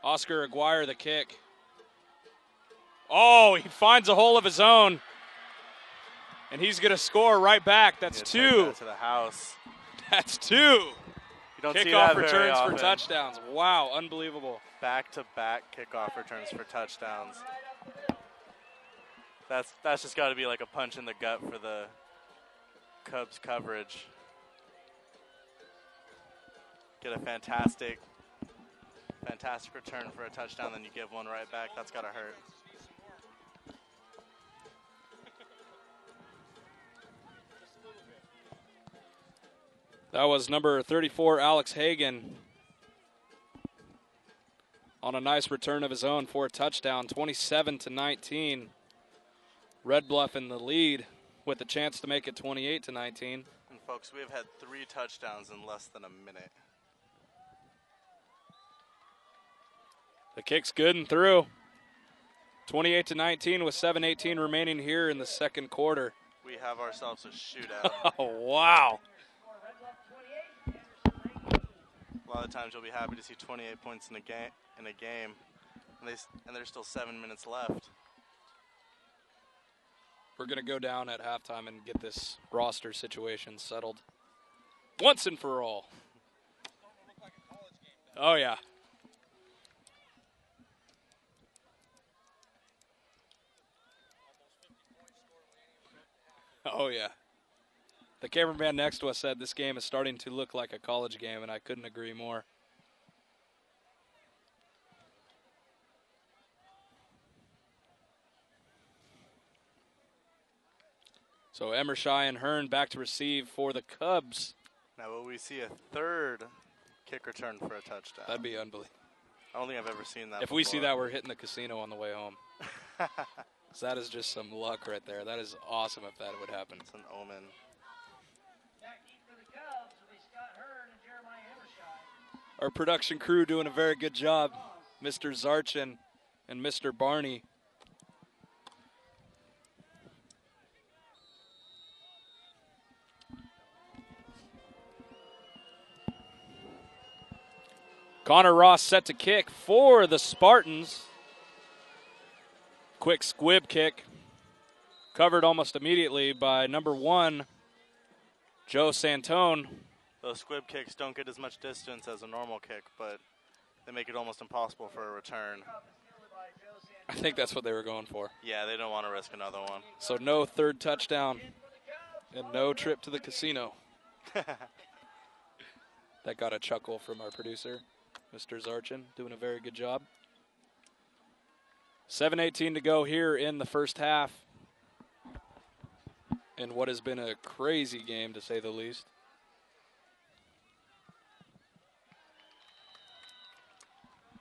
Speaker 1: Oscar Aguirre, the kick. Oh, he finds a hole of his own. And he's going to score right back. That's 2.
Speaker 3: That to the house.
Speaker 1: That's 2.
Speaker 3: You don't see
Speaker 1: Kickoff
Speaker 3: that very
Speaker 1: returns
Speaker 3: often.
Speaker 1: for touchdowns. Wow, unbelievable.
Speaker 3: Back-to-back kickoff returns for touchdowns. That's just got to be like a punch in the gut for the Cubs coverage. Get a fantastic return for a touchdown, then you give one right back. That's got to hurt.
Speaker 1: That was number 34, Alex Hagan, on a nice return of his own for a touchdown, 27-19. Red Bluff in the lead with a chance to make it 28-19.
Speaker 3: And Folks, we have had 3 touchdowns in less than a minute.
Speaker 1: The kick's good and through. 28-19 with 7:18 remaining here in the second quarter.
Speaker 3: We have ourselves a shootout.
Speaker 1: Oh, wow.
Speaker 3: A lot of times you'll be happy to see 28 points in a game, and there's still 7 minutes left.
Speaker 1: We're going to go down at halftime and get this roster situation settled once and for all. Oh, yeah. Oh, yeah. The cameraman next to us said this game is starting to look like a college game, and I couldn't agree more. So Emershai and Hearn back to receive for the Cubs.
Speaker 3: Now will we see a third kick return for a touchdown?
Speaker 1: That'd be unbelievable.
Speaker 3: I don't think I've ever seen that
Speaker 1: If
Speaker 3: before.
Speaker 1: we see that, we're hitting the casino on the way home. So that is just some luck right there. That is awesome if that would happen.
Speaker 3: It's an omen.
Speaker 2: Back deep for the Cubs will be Scott Hearn and Jeremiah Emershai.
Speaker 1: Our production crew doing a very good job. Mr. Zarchin and Mr. Barney. Connor Ross set to kick for the Spartans. Quick squib kick. Covered almost immediately by number 1, Joe Santone.
Speaker 3: Those squib kicks don't get as much distance as a normal kick, but they make it almost impossible for a return.
Speaker 1: I think that's what they were going for.
Speaker 3: Yeah, they don't want to risk another one.
Speaker 1: So no third touchdown and no trip to the casino. That got a chuckle from our producer, Mr. Zarchin, doing a very good job. 7:18 to go here in the first half. In what has been a crazy game, to say the least.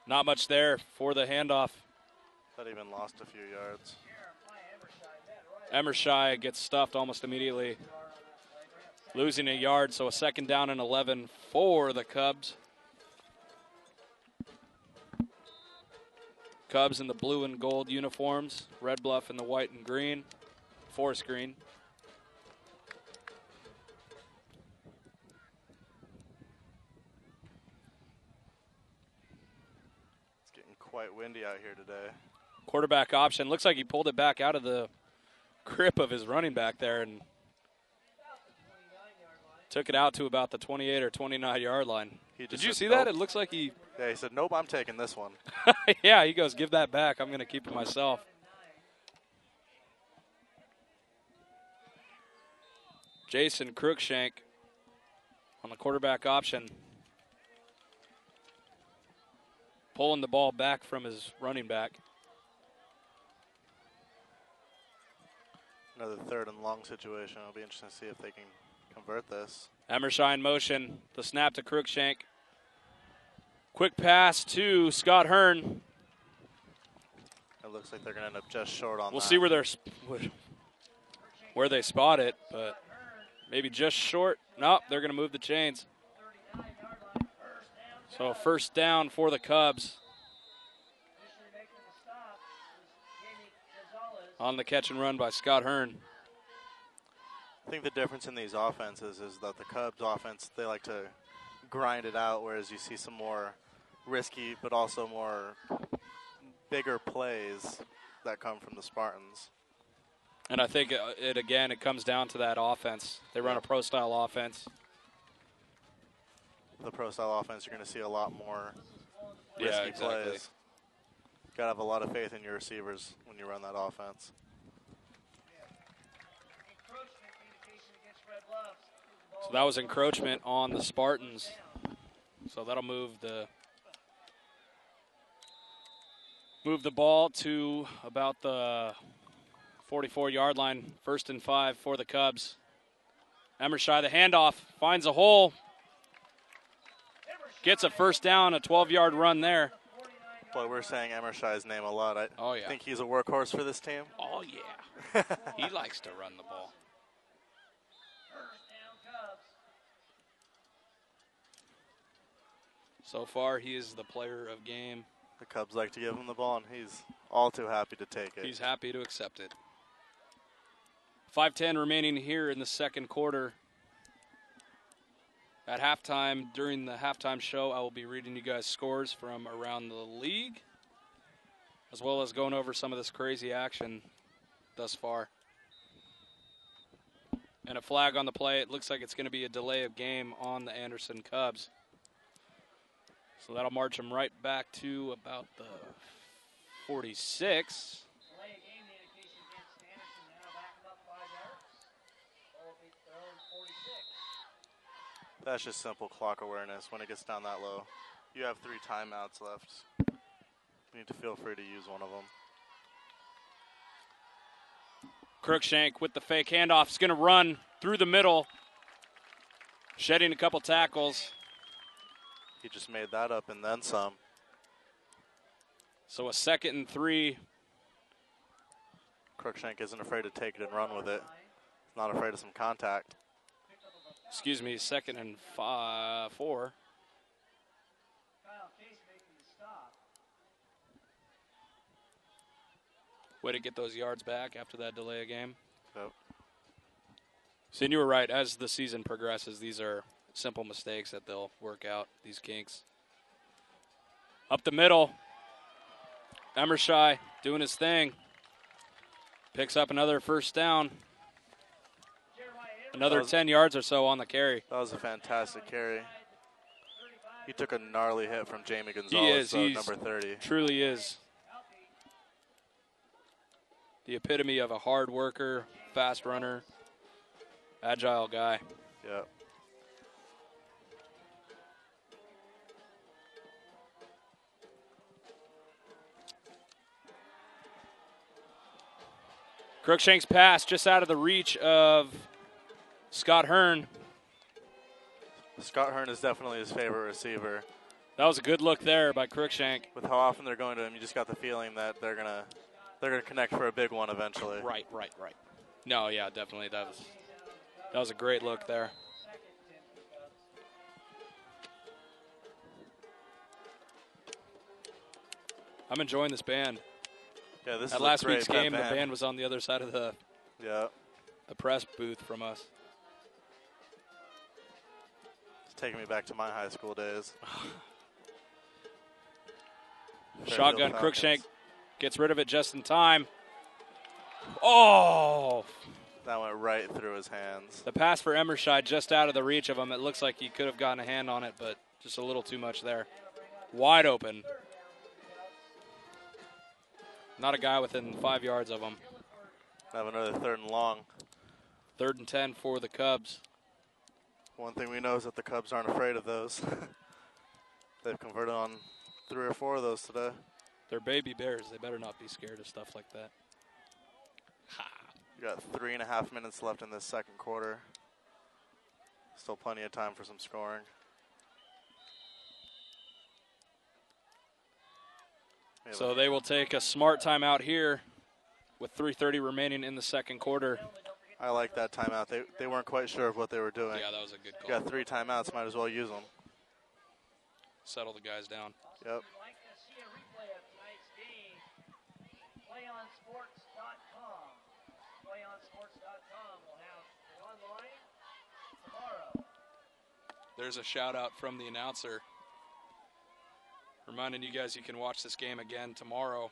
Speaker 1: Not much there for the handoff.
Speaker 3: That even lost a few yards.
Speaker 1: Emershai gets stuffed almost immediately, losing a yard, so a 2nd down and 11 for the Cubs. Cubs in the blue and gold uniforms, Red Bluff in the white and green, forest green.
Speaker 3: It's getting quite windy out here today.
Speaker 1: Quarterback option. Looks like he pulled it back out of the grip of his running back there and took it out to about the 28 or 29 yard line. Did you see that? It looks like he...
Speaker 3: Yeah, he said, nope, I'm taking this one.
Speaker 1: Yeah, he goes, give that back. I'm going to keep it myself. Jason Crookshank on the quarterback option. Pulling the ball back from his running back.
Speaker 3: Another 3rd and long situation. It'll be interesting to see if they can convert this.
Speaker 1: Emershai in motion. The snap to Crookshank. Quick pass to Scott Hearn.
Speaker 3: It looks like they're going to end up just short on that.
Speaker 1: We'll see where they spot it, but maybe just short. Nope, they're going to move the chains. So 1st down for the Cubs. On the catch and run by Scott Hearn.
Speaker 3: I think the difference in these offenses is that the Cubs offense, they like to grind it out, whereas you see some more risky but also more bigger plays that come from the Spartans.
Speaker 1: And I think it comes down to that offense. They run a pro-style offense.
Speaker 3: The pro-style offense, you're going to see a lot more risky plays. Got to have a lot of faith in your receivers when you run that offense.
Speaker 1: So that was encroachment on the Spartans. So that'll move the ball to about the 44-yard line. 1st and 5 for the Cubs. Emershai, the handoff, finds a hole. Gets a 1st down, a 12-yard run there.
Speaker 3: Boy, we're saying Emershai's name a lot. I think he's a workhorse for this team.
Speaker 1: Oh, yeah. He likes to run the ball.
Speaker 2: 1st down Cubs.
Speaker 1: So far, he is the player of game.
Speaker 3: The Cubs like to give him the ball, and he's all too happy to take it.
Speaker 1: He's happy to accept it. 5:10 remaining here in the second quarter. At halftime, during the halftime show, I will be reading you guys scores from around the league, as well as going over some of this crazy action thus far. And a flag on the play. It looks like it's going to be a delay of game on the Anderson Cubs. So that'll march them right back to about the 46.
Speaker 2: Delay of game, the indication against Anderson. Now back them up 5 yards. Ball beat their own 46.
Speaker 3: That's just simple clock awareness when it gets down that low. You have 3 timeouts left. You need to feel free to use one of them.
Speaker 1: Crookshank with the fake handoff is going to run through the middle, shedding a couple tackles.
Speaker 3: He just made that up and then some.
Speaker 1: So a 2nd and 3.
Speaker 3: Crookshank isn't afraid to take it and run with it. He's not afraid of some contact.
Speaker 1: Excuse me, 2nd and 4.
Speaker 2: Kyle Case making the stop.
Speaker 1: Way to get those yards back after that delay of game.
Speaker 3: Yep.
Speaker 1: So you were right. As the season progresses, these are simple mistakes that they'll work out, these kinks. Up the middle. Emershai doing his thing. Picks up another first down. Another 10 yards or so on the carry.
Speaker 3: That was a fantastic carry. He took a gnarly hit from Jamie Gonzalez,
Speaker 1: He's
Speaker 3: number 30.
Speaker 1: Truly is. The epitome of a hard worker, fast runner, agile guy.
Speaker 3: Yep.
Speaker 1: Crookshank's pass just out of the reach of Scott Hearn.
Speaker 3: Scott Hearn is definitely his favorite receiver.
Speaker 1: That was a good look there by Crookshank.
Speaker 3: With how often they're going to him, you just got the feeling that they're gonna connect for a big one eventually.
Speaker 1: Right. No, yeah, definitely. That was a great look there. I'm enjoying this band.
Speaker 3: Yeah, this
Speaker 1: At
Speaker 3: is
Speaker 1: last
Speaker 3: a great
Speaker 1: week's game, the
Speaker 3: band.
Speaker 1: band was on the other side of the press booth from us.
Speaker 3: It's taking me back to my high school days.
Speaker 1: Shotgun,
Speaker 3: Fairfield
Speaker 1: Crookshank
Speaker 3: Falcons.
Speaker 1: gets rid of it just in time. Oh!
Speaker 3: That went right through his hands.
Speaker 1: The pass for Emershai just out of the reach of him. It looks like he could have gotten a hand on it, but just a little too much there. Wide open. Not a guy within 5 yards of him.
Speaker 3: Have another 3rd and long.
Speaker 1: 3rd and 10 for the Cubs.
Speaker 3: One thing we know is that the Cubs aren't afraid of those. They've converted on 3 or 4 of those today.
Speaker 1: They're baby bears. They better not be scared of stuff like that.
Speaker 3: You got 3.5 minutes left in this second quarter. Still plenty of time for some scoring.
Speaker 1: So they will take a smart timeout here with 3:30 remaining in the second quarter.
Speaker 3: I like that timeout. They weren't quite sure of what they were doing.
Speaker 1: Yeah, that was a good call.
Speaker 3: You got 3 timeouts, might as well use them.
Speaker 1: Settle the guys down.
Speaker 3: Yep.
Speaker 2: If you'd like to see a replay of tonight's game, PlayOnSports.com. PlayOnSports.com will have it online tomorrow.
Speaker 1: There's a shout out from the announcer. Reminding you guys you can watch this game again tomorrow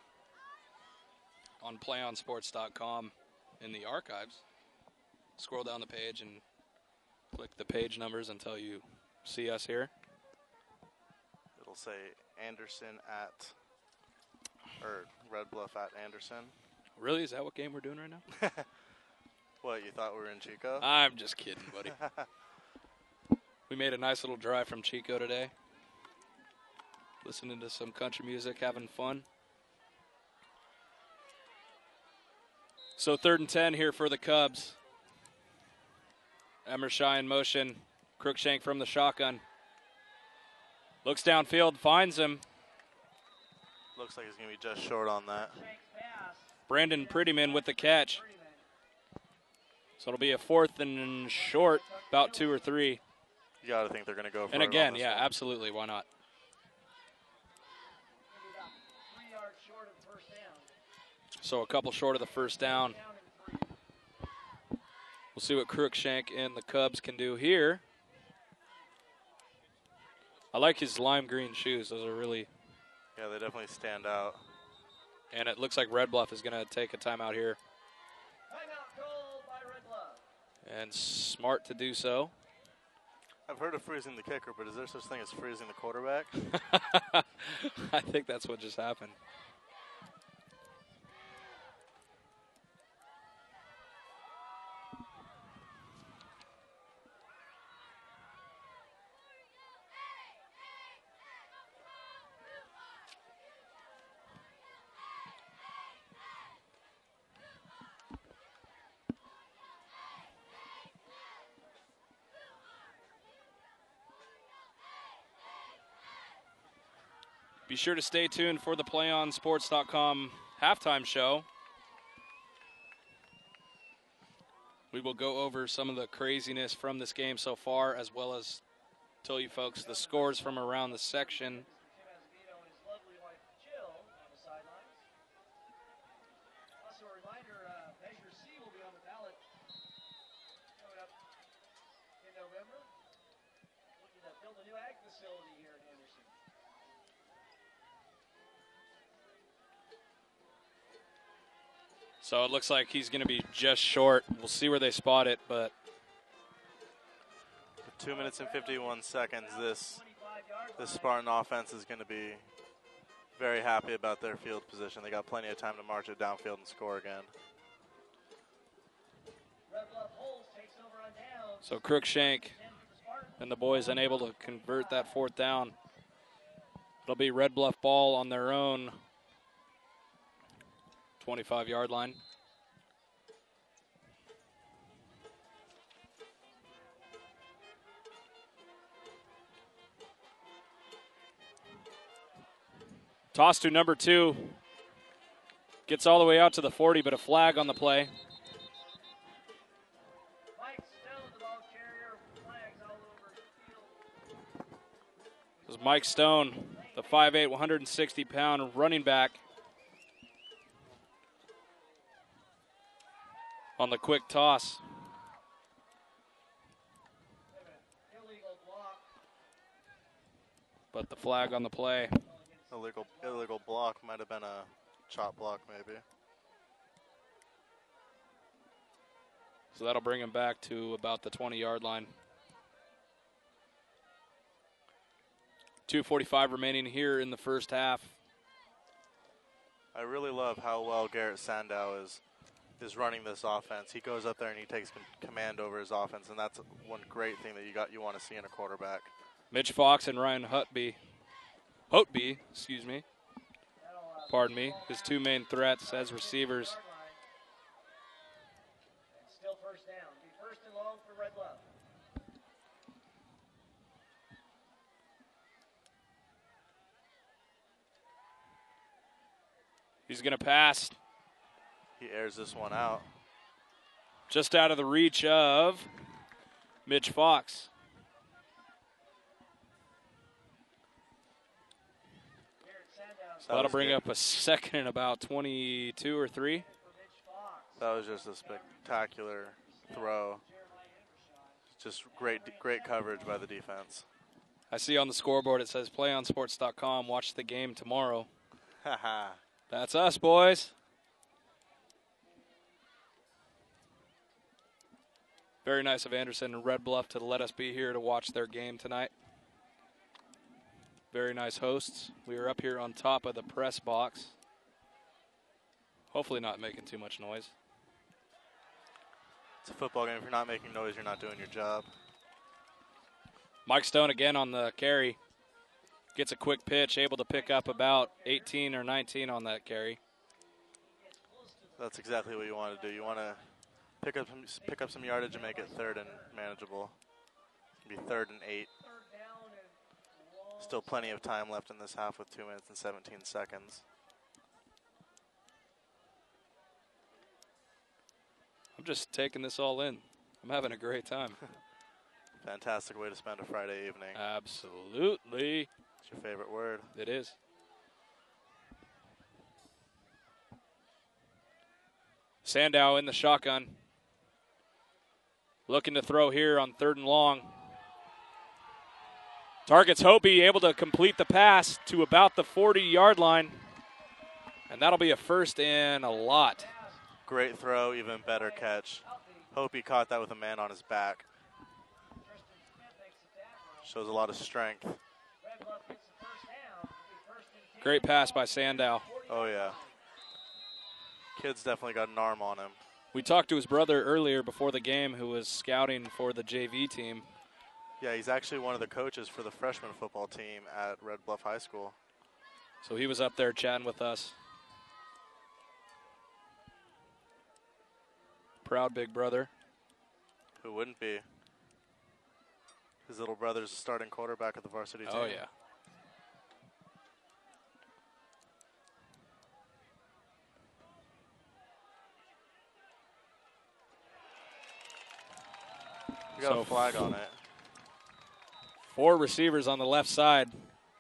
Speaker 1: on PlayOnSports.com in the archives. Scroll down the page and click the page numbers until you see us here.
Speaker 3: It'll say Anderson or Red Bluff at Anderson.
Speaker 1: Really? Is that what game we're doing right now?
Speaker 3: What, you thought we were in Chico?
Speaker 1: I'm just kidding, buddy. We made a nice little drive from Chico today. Listening to some country music, having fun. So 3rd and 10 here for the Cubs. Emershai in motion. Crookshank from the shotgun. Looks downfield, finds him.
Speaker 3: Looks like he's going to be just short on that.
Speaker 1: Brandon Prettyman with the catch. So it'll be a 4th and short, about 2 or 3.
Speaker 3: You got to think they're going to go for
Speaker 1: And
Speaker 3: it on
Speaker 1: again,
Speaker 3: this
Speaker 1: yeah,
Speaker 3: one.
Speaker 1: absolutely, why not? So a couple short of the first down. We'll see what Crookshank and the Cubs can do here. I like his lime green shoes. Those are really...
Speaker 3: Yeah, they definitely stand out.
Speaker 1: And it looks like Red Bluff is going to take a timeout here.
Speaker 2: Timeout called by Red Bluff.
Speaker 1: And smart to do so.
Speaker 3: I've heard of freezing the kicker, but is there such thing as freezing the quarterback?
Speaker 1: I think that's what just happened. Be sure to stay tuned for the PlayOnSports.com halftime show. We will go over some of the craziness from this game so far, as well as tell you folks the scores from around the section.
Speaker 2: Tim Azevedo and his lovely wife Jill on the sidelines. Also a reminder, Measure C will be on the ballot coming up in November. Looking to build a new ag facility here in Anderson.
Speaker 1: So it looks like he's going to be just short. We'll see where they spot it, but
Speaker 3: 2 minutes and 51 seconds. This Spartan offense is going to be very happy about their field position. They got plenty of time to march it downfield and score again.
Speaker 2: Red Bluff Holes takes over on downs.
Speaker 1: so Crookshank
Speaker 2: 10 for the Spartans.
Speaker 1: and the boys unable to convert that fourth down. It'll be Red Bluff ball on their own 25-yard line. Toss to number 2. Gets all the way out to the 40, but a flag on the play.
Speaker 2: Mike Stone, the ball carrier, flags all over the field.
Speaker 1: This is Mike Stone, the 5'8", 160-pound running back. On the quick toss.
Speaker 2: Illegal block.
Speaker 1: But the flag on the play.
Speaker 3: Illegal block might have been a chop block maybe.
Speaker 1: So that'll bring him back to about the 20-yard line. 2:45 remaining here in the first half.
Speaker 3: I really love how well Garrett Sandow is running this offense. He goes up there and he takes command over his offense, and that's one great thing that you want to see in a quarterback.
Speaker 1: Mitch Fox and Ryan Hotby, excuse me. Pardon me. His two main threats as receivers.
Speaker 2: And still first down. Be first and long for Red Bluff.
Speaker 1: He's going to pass.
Speaker 3: He airs this one out.
Speaker 1: Just out of the reach of Mitch Fox. So that'll bring up a second and about 22 or 3.
Speaker 3: That was just a spectacular throw. Just great coverage by the defense.
Speaker 1: I see on the scoreboard it says PlayOnSports.com. Watch the game tomorrow.
Speaker 3: Haha.
Speaker 1: That's us, boys. Very nice of Anderson and Red Bluff to let us be here to watch their game tonight. Very nice hosts. We are up here on top of the press box. Hopefully not making too much noise.
Speaker 3: It's a football game. If you're not making noise, you're not doing your job.
Speaker 1: Mike Stone again on the carry. Gets a quick pitch, able to pick up about 18 or 19 on that carry.
Speaker 3: That's exactly what you want to do. You want to pick up some yardage and make it third and manageable. It'll be 3rd and 8. Still plenty of time left in this half with 2 minutes and 17 seconds.
Speaker 1: I'm just taking this all in. I'm having a great time.
Speaker 3: Fantastic way to spend a Friday evening.
Speaker 1: Absolutely.
Speaker 3: It's your favorite word.
Speaker 1: It is. Sandow in the shotgun. Looking to throw here on 3rd and long. Targets Hopi, able to complete the pass to about the 40-yard line. And that'll be a 1st and a lot.
Speaker 3: Great throw, even better catch. Hope he caught that with a man on his back. Shows a lot of strength.
Speaker 1: Great pass by Sandow.
Speaker 3: Oh, yeah. Kid's definitely got an arm on him.
Speaker 1: We talked to his brother earlier before the game who was scouting for the JV team.
Speaker 3: Yeah, he's actually one of the coaches for the freshman football team at Red Bluff High School.
Speaker 1: So he was up there chatting with us. Proud big brother.
Speaker 3: Who wouldn't be? His little brother's the starting quarterback of the varsity team.
Speaker 1: Oh, yeah.
Speaker 3: We got a flag on it.
Speaker 1: 4 receivers on the left side.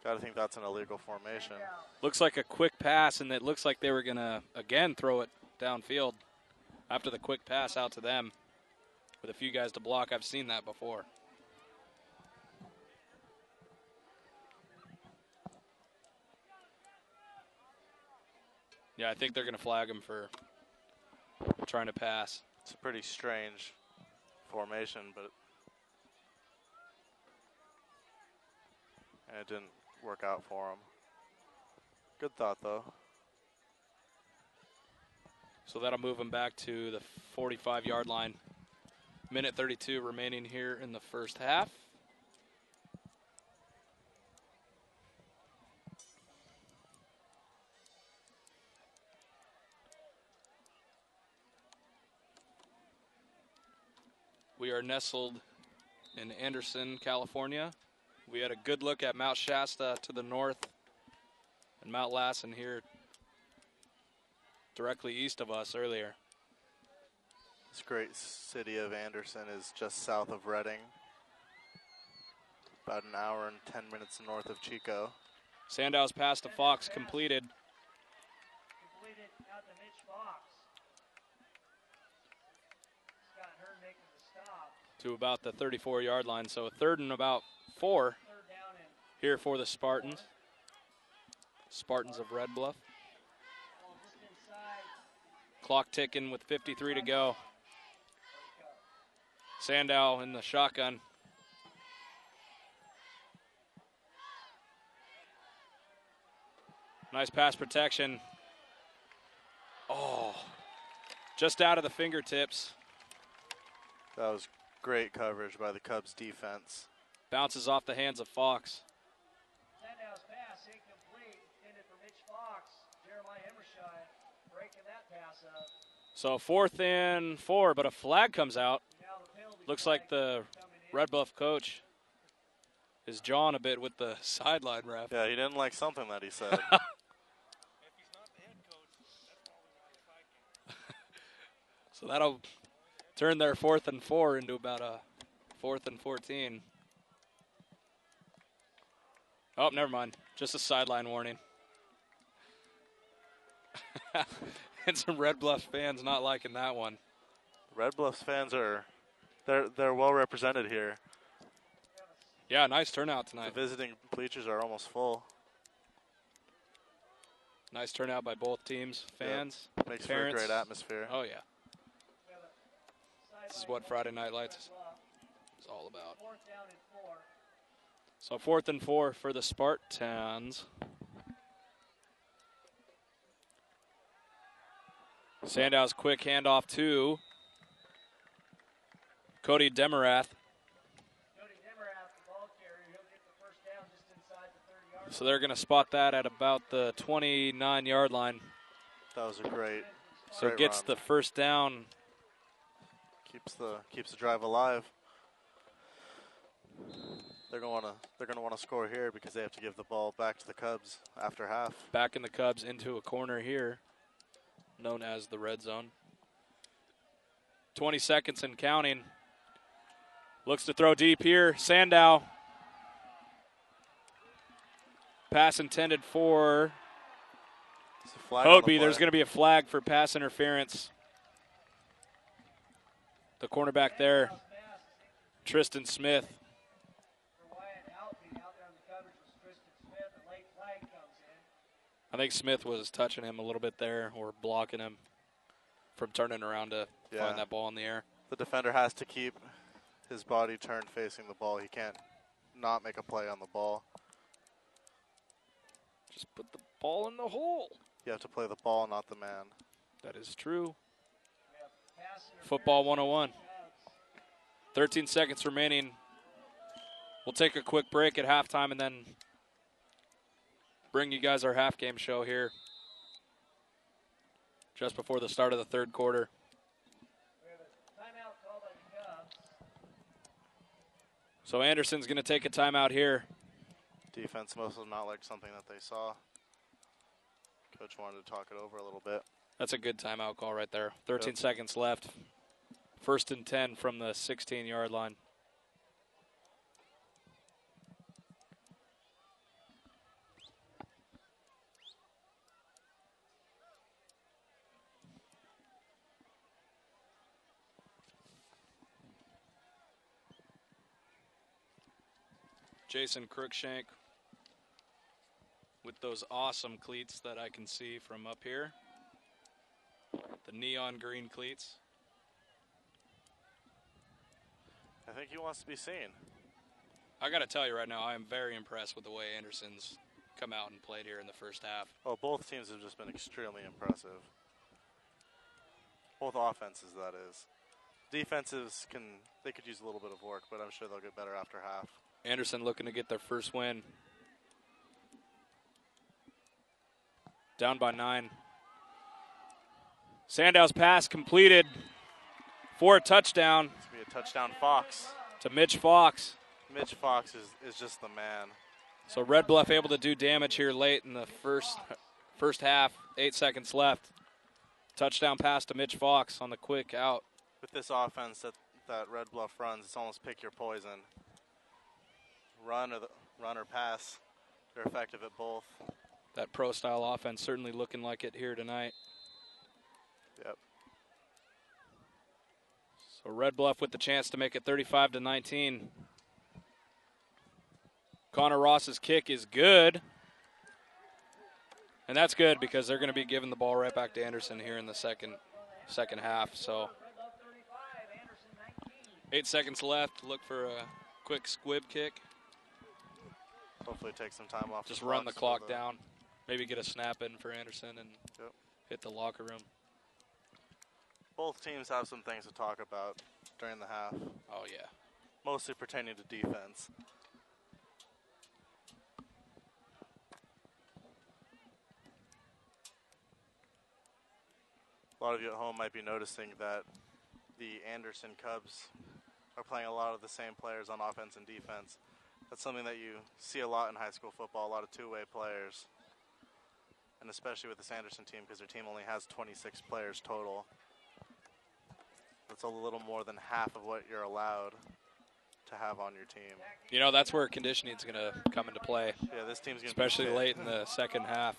Speaker 3: Gotta think that's an illegal formation.
Speaker 1: Looks like a quick pass, and it looks like they were going to, again, throw it downfield after the quick pass out to them with a few guys to block. I've seen that before. Yeah, I think they're going to flag him for trying to pass.
Speaker 3: It's a pretty strange formation, but it didn't work out for him. Good thought, though.
Speaker 1: So that'll move him back to the 45-yard line. Minute 32 remaining here in the first half. We are nestled in Anderson, California. We had a good look at Mount Shasta to the north and Mount Lassen here directly east of us earlier.
Speaker 3: This great city of Anderson is just south of Reading, about an hour and 10 minutes north of Chico.
Speaker 1: Sandow's pass to Fox completed.
Speaker 2: Completed out to Mitch Fox. Scott Hearn making the stop.
Speaker 1: To about the 34-yard line, so a 3rd and about 4
Speaker 2: Third down and
Speaker 1: here for the Spartans. Spartans of Red Bluff.
Speaker 2: ball just inside.
Speaker 1: Clock ticking with 53 to go. Sandow in the shotgun. Nice pass protection. Oh, just out of the fingertips.
Speaker 3: That was great coverage by the Cubs defense.
Speaker 1: Bounces off the hands of Fox.
Speaker 2: Sandow's pass incomplete. Intended for Mitch Fox. Jeremiah Hemmershine breaking that pass up.
Speaker 1: So 4th and 4, but a flag comes out.
Speaker 2: Now the penalty
Speaker 1: Looks
Speaker 2: flag
Speaker 1: like the
Speaker 2: coming in.
Speaker 1: Red Bluff coach is jawing a bit with the sideline ref.
Speaker 3: Yeah, he didn't like something that he said.
Speaker 4: If he's not the head coach, that's why we want to fight him.
Speaker 1: So that'll turn their 4th and 4 into about a 4th and 14. Oh, never mind. Just a sideline warning. And some Red Bluff fans not liking that one.
Speaker 3: Red Bluffs fans are, they're well represented here.
Speaker 1: Yeah, nice turnout
Speaker 3: The
Speaker 1: tonight.
Speaker 3: visiting bleachers are almost full.
Speaker 1: Nice turnout by both teams. Fans,
Speaker 3: Makes
Speaker 1: parents.
Speaker 3: for a great atmosphere.
Speaker 1: Oh, yeah. This is what Friday Night Lights is all about.
Speaker 2: Fourth down and 4.
Speaker 1: So 4th and 4 for the Spartans. Sandow's quick handoff to Cody Demarath.
Speaker 2: Cody Demerath, the ball carrier. He'll get the first down just inside the 30-yard.
Speaker 1: So they're going to spot that at about the 29-yard line.
Speaker 3: That was a great,
Speaker 1: So
Speaker 3: great
Speaker 1: gets
Speaker 3: run.
Speaker 1: the first down.
Speaker 3: keeps the drive alive. They're gonna want to score here because they have to give the ball back to the Cubs after half.
Speaker 1: Back in the Cubs into a corner here, known as the red zone. 20 seconds and counting. Looks to throw deep here. Sandow. Pass intended for
Speaker 3: It's a flag on the
Speaker 1: Hopi. There's
Speaker 3: play.
Speaker 1: going to be a flag for pass interference. the cornerback there, Tristan Smith.
Speaker 2: For Wyatt Halpy, out there on the coverage was Tristan Smith. A late flag comes in.
Speaker 1: I think Smith was touching him a little bit there or blocking him from turning around to find that ball in the air.
Speaker 3: The defender has to keep his body turned facing the ball. He can't not make a play on the ball.
Speaker 1: Just put the ball in the hole.
Speaker 3: You have to play the ball, not the man.
Speaker 1: That is true. Football 101. 13 seconds remaining. We'll take a quick break at halftime and then bring you guys our half game show here just before the start of the third quarter.
Speaker 2: Timeout called by the Cubs.
Speaker 1: So Anderson's going to take a timeout here.
Speaker 3: Defense must have not liked something that they saw. Coach wanted to talk it over a little bit.
Speaker 1: That's a good timeout call right there. 13 seconds left. 1st and 10 from the 16-yard line. Jason Crookshank with those awesome cleats that I can see from up here. The neon green cleats.
Speaker 3: I think he wants to be seen.
Speaker 1: I got to tell you right now, I am very impressed with the way Anderson's come out and played here in the first half.
Speaker 3: Oh, both teams have just been extremely impressive. Both offenses, that is. Defensives they could use a little bit of work, but I'm sure they'll get better after half.
Speaker 1: Anderson looking to get their first win. Down by 9. Sandow's pass completed for a touchdown.
Speaker 3: It's going to be a touchdown Fox.
Speaker 1: To Mitch Fox.
Speaker 3: Mitch Fox is just the man.
Speaker 1: So Red Bluff able to do damage here late in the first half. 8 seconds left. Touchdown pass to Mitch Fox on the quick out.
Speaker 3: With this offense that Red Bluff runs, it's almost pick your poison. Run or pass. They're effective at both.
Speaker 1: That pro-style offense certainly looking like it here tonight.
Speaker 3: Yep.
Speaker 1: So Red Bluff with the chance to make it 35-19. Connor Ross's kick is good. And that's good because they're going to be giving the ball right back to Anderson here in the second half. So 8 seconds left. Look for a quick squib kick.
Speaker 3: Hopefully take some time off.
Speaker 1: Just run the clock down. Maybe get a snap in for Anderson and hit the locker room.
Speaker 3: Both teams have some things to talk about during the half.
Speaker 1: Oh, yeah.
Speaker 3: Mostly pertaining to defense. A lot of you at home might be noticing that the Anderson Cubs are playing a lot of the same players on offense and defense. That's something that you see a lot in high school football, a lot of two-way players. And especially with this Anderson team, because their team only has 26 players total. That's a little more than half of what you're allowed to have on your team.
Speaker 1: You know, that's where conditioning is going to come into play.
Speaker 3: Yeah, this team's going to
Speaker 1: especially late in the second half.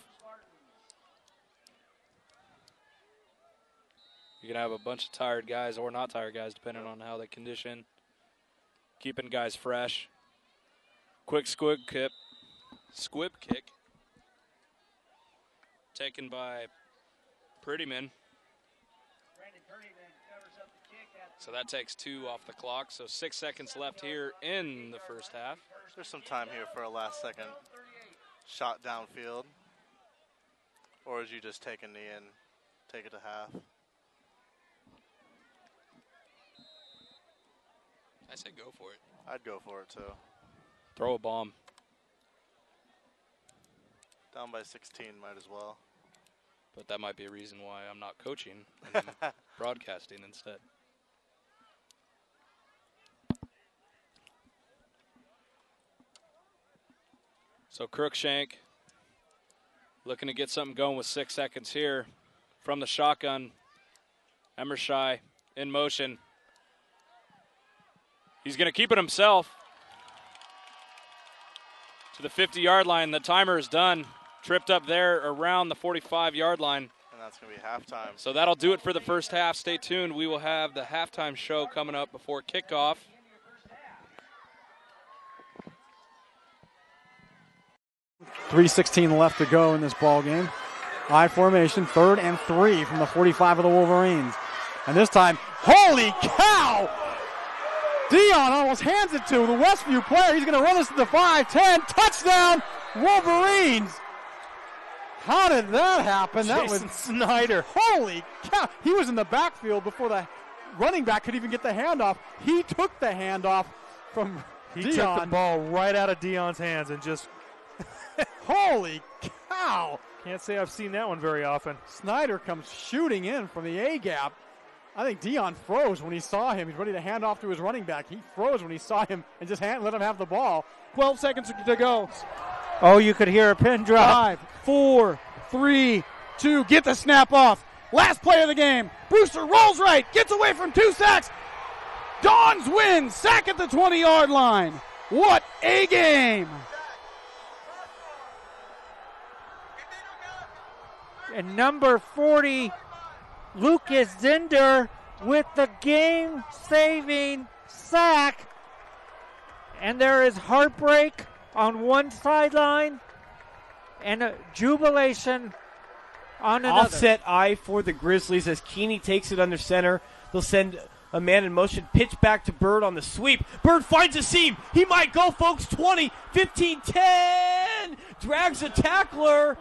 Speaker 1: You're going to have a bunch of tired guys or not tired guys, depending on how they condition. Keeping guys fresh. Quick squib kick. Taken by Prettyman. So that takes 2 off the clock. So 6 seconds left here in the first half.
Speaker 3: There's some time here for a last second shot downfield. Or would you just take a knee and take it to half?
Speaker 1: I say go for it.
Speaker 3: I'd go for it too.
Speaker 1: Throw a bomb.
Speaker 3: Down by 16, might as well.
Speaker 1: But that might be a reason why I'm not coaching and I'm broadcasting instead. So Crookshank looking to get something going with 6 seconds here from the shotgun. Emershai in motion. He's going to keep it himself to the 50-yard line. The timer is done. Tripped up there around the 45-yard line.
Speaker 3: And that's going to be halftime.
Speaker 1: So that'll do it for the first half. Stay tuned. We will have the halftime show coming up before kickoff.
Speaker 5: .3:16 left to go in this ball game. I formation, 3rd and 3 from the 45 of the Wolverines. And this time, holy cow! Dion almost hands it to the Westview player. He's going to run this to the 5-10. Touchdown, Wolverines! How did that happen? That was
Speaker 6: Snyder.
Speaker 5: Holy cow! He was in the backfield before the running back could even get the handoff. He took the handoff from Dion.
Speaker 6: He took the ball right out of Dion's hands and just...
Speaker 5: Holy cow!
Speaker 6: Can't say I've seen that one very often.
Speaker 5: Snyder comes shooting in from the A-gap. I think Dion froze when he saw him. He's ready to hand off to his running back. He froze when he saw him and just let him have the ball. 12 seconds to go.
Speaker 6: Oh, you could hear a pin drop.
Speaker 5: 5, 4, 3, 2. Get the snap off. Last play of the game. Brewster rolls right. Gets away from 2 sacks. Dons win. Sack at the 20-yard line. What a game.
Speaker 6: And number 40, Lucas Zinder with the game-saving sack. And there is heartbreak on one sideline and a jubilation on another.
Speaker 7: Offset eye for the Grizzlies as Keeney takes it under center. They'll send a man in motion, pitch back to Bird on the sweep. Bird finds a seam. He might go, folks. 20, 15, 10. Drags a tackler.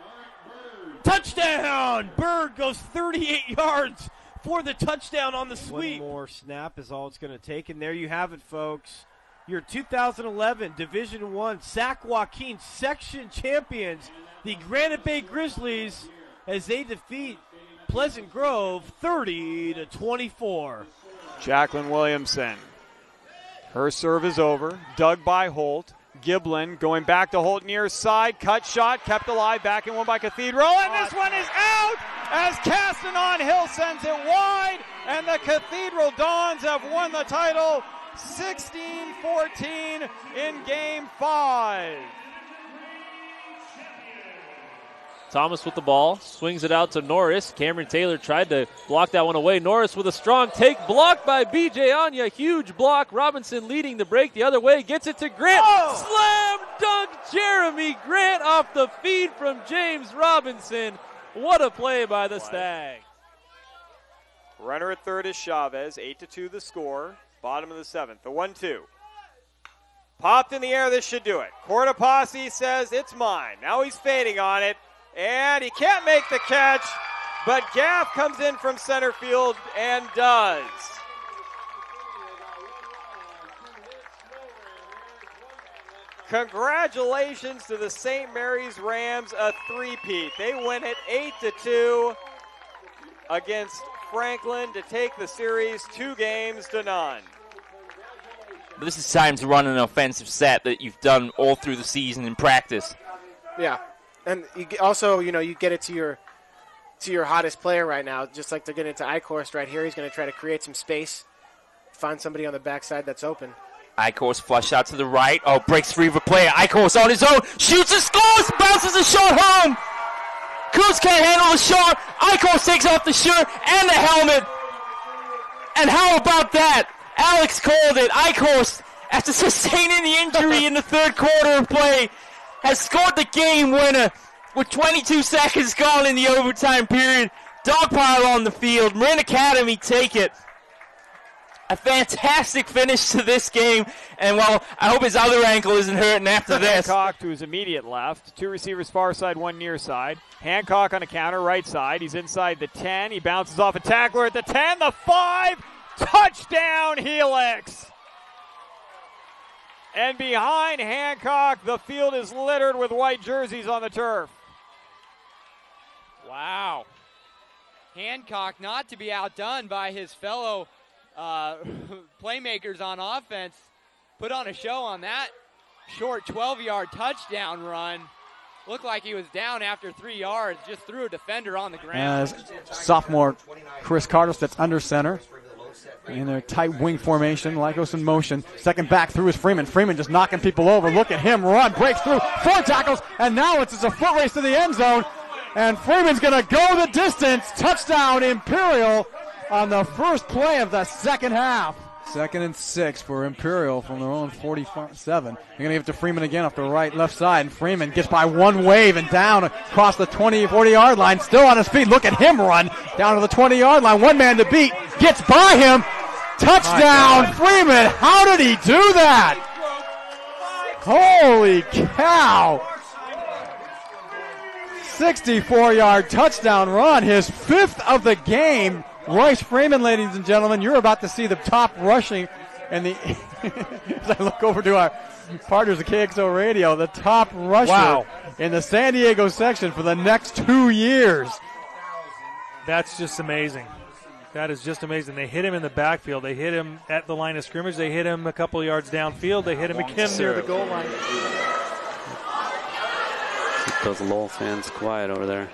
Speaker 7: Touchdown! Bird goes 38 yards for the touchdown on the sweep. One more snap is all it's going to take. And there you have it, folks. Your 2011 Division I Sac Joaquin Section champions, the Granite Bay Grizzlies, as they defeat Pleasant Grove 30-24.
Speaker 8: Jacqueline Williamson. Her serve is over. Dug by Holt. Giblin going back to Holt near side. Cut shot. Kept alive. Back in one by Cathedral. And this one is out as Castanon Hill sends it wide. And the Cathedral Dons have won the title 16-14 in Game 5.
Speaker 9: Thomas with the ball, swings it out to Norris. Cameron Taylor tried to block that one away. Norris with a strong take, blocked by B.J. Anya. Huge block. Robinson leading the break the other way, gets it to Grant. Slam dunk Jeremy Grant off the feed from James Robinson. What a play by the Stag.
Speaker 8: Runner at third is Chavez. 8-2 the score. Bottom of the 7th. The 1-2. Popped in the air. This should do it. Cortopassi says it's mine. Now he's fading on it. And he can't make the catch, but Gaff comes in from center field and does. Congratulations to the St. Mary's Rams, a three-peat. They win it 8-2 against Franklin to take the series 2-0.
Speaker 10: But this is time to run an offensive set that you've done all through the season in practice.
Speaker 11: Yeah. And you also, you get it to your hottest player right now. Just like they're getting into Eichhorst right here. He's going to try to create some space, find somebody on the backside that's open.
Speaker 10: Eichhorst flush out to the right. Oh, breaks free of a player. Eichhorst on his own. Shoots and scores. Bounces a shot home. Coos can't handle the shot. Eichhorst takes off the shirt and the helmet. And how about that? Alex called it. Eichhorst, after sustaining the injury in the third quarter of play, has scored the game winner with 22 seconds gone in the overtime period. Dogpile on the field. Marin Academy take it. A fantastic finish to this game. And, well, I hope his other ankle isn't hurting after this.
Speaker 8: Hancock to his immediate left. 2 receivers far side, 1 near side. Hancock on a counter right side. He's inside the 10. He bounces off a tackler at the 10. The 5. Touchdown, Helix. And behind Hancock, the field is littered with white jerseys on the turf.
Speaker 12: Wow. Hancock not to be outdone by his fellow playmakers on offense. Put on a show on that short 12-yard touchdown run. Looked like he was down after 3 yards. Just threw a defender on the ground.
Speaker 5: Sophomore Chris Cardos that's under center. In their tight wing formation, Lycos in motion. Second back through is Freeman. Freeman just knocking people over. Look at him run, breaks through, 4 tackles, and now it's just a foot race to the end zone. And Freeman's going to go the distance. Touchdown, Imperial, on the first play of the second half. 2nd and 6 for Imperial from their own 47. They're going to give it to Freeman again off the left side. And Freeman gets by one wave and down across the 40-yard line. Still on his feet. Look at him run down to the 20-yard line. One man to beat. Gets by him. Touchdown, Freeman. How did he do that? Holy cow. 64-yard touchdown run. His 5th of the game. Royce Freeman, ladies and gentlemen, you're about to see the top rushing, and as I look over to our partners at KXO Radio, the top rusher in the San Diego section for the next 2 years.
Speaker 4: That's just amazing. That is just amazing. They hit him in the backfield. They hit him at the line of scrimmage. They hit him a couple of yards downfield. They hit him again near the goal line.
Speaker 13: Keep those Lowell fans quiet over there.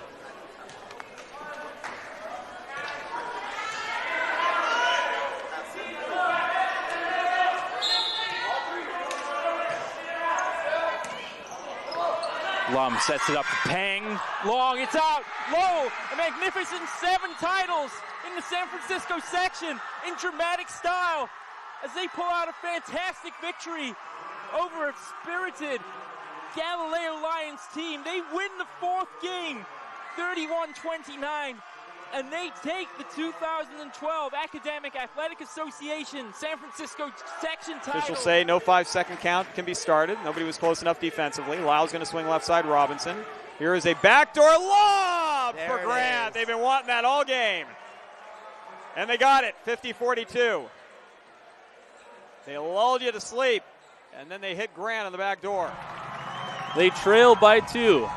Speaker 10: Lum sets it up to Pang. Long, it's out. Low, a magnificent 7 titles in the San Francisco section in dramatic style as they pull out a fantastic victory over a spirited Galileo Lions team. They win the 4th game, 31-29, and they take the 2012 Academic Athletic Association San Francisco section title.
Speaker 8: Officials say no 5-second count can be started. Nobody was close enough defensively. Lyle's going to swing left side. Robinson. Here is a backdoor lob for Grant. They've been wanting that all game. And they got it, 50-42. They lulled you to sleep, and then they hit Grant on the back door.
Speaker 9: They trail by 2.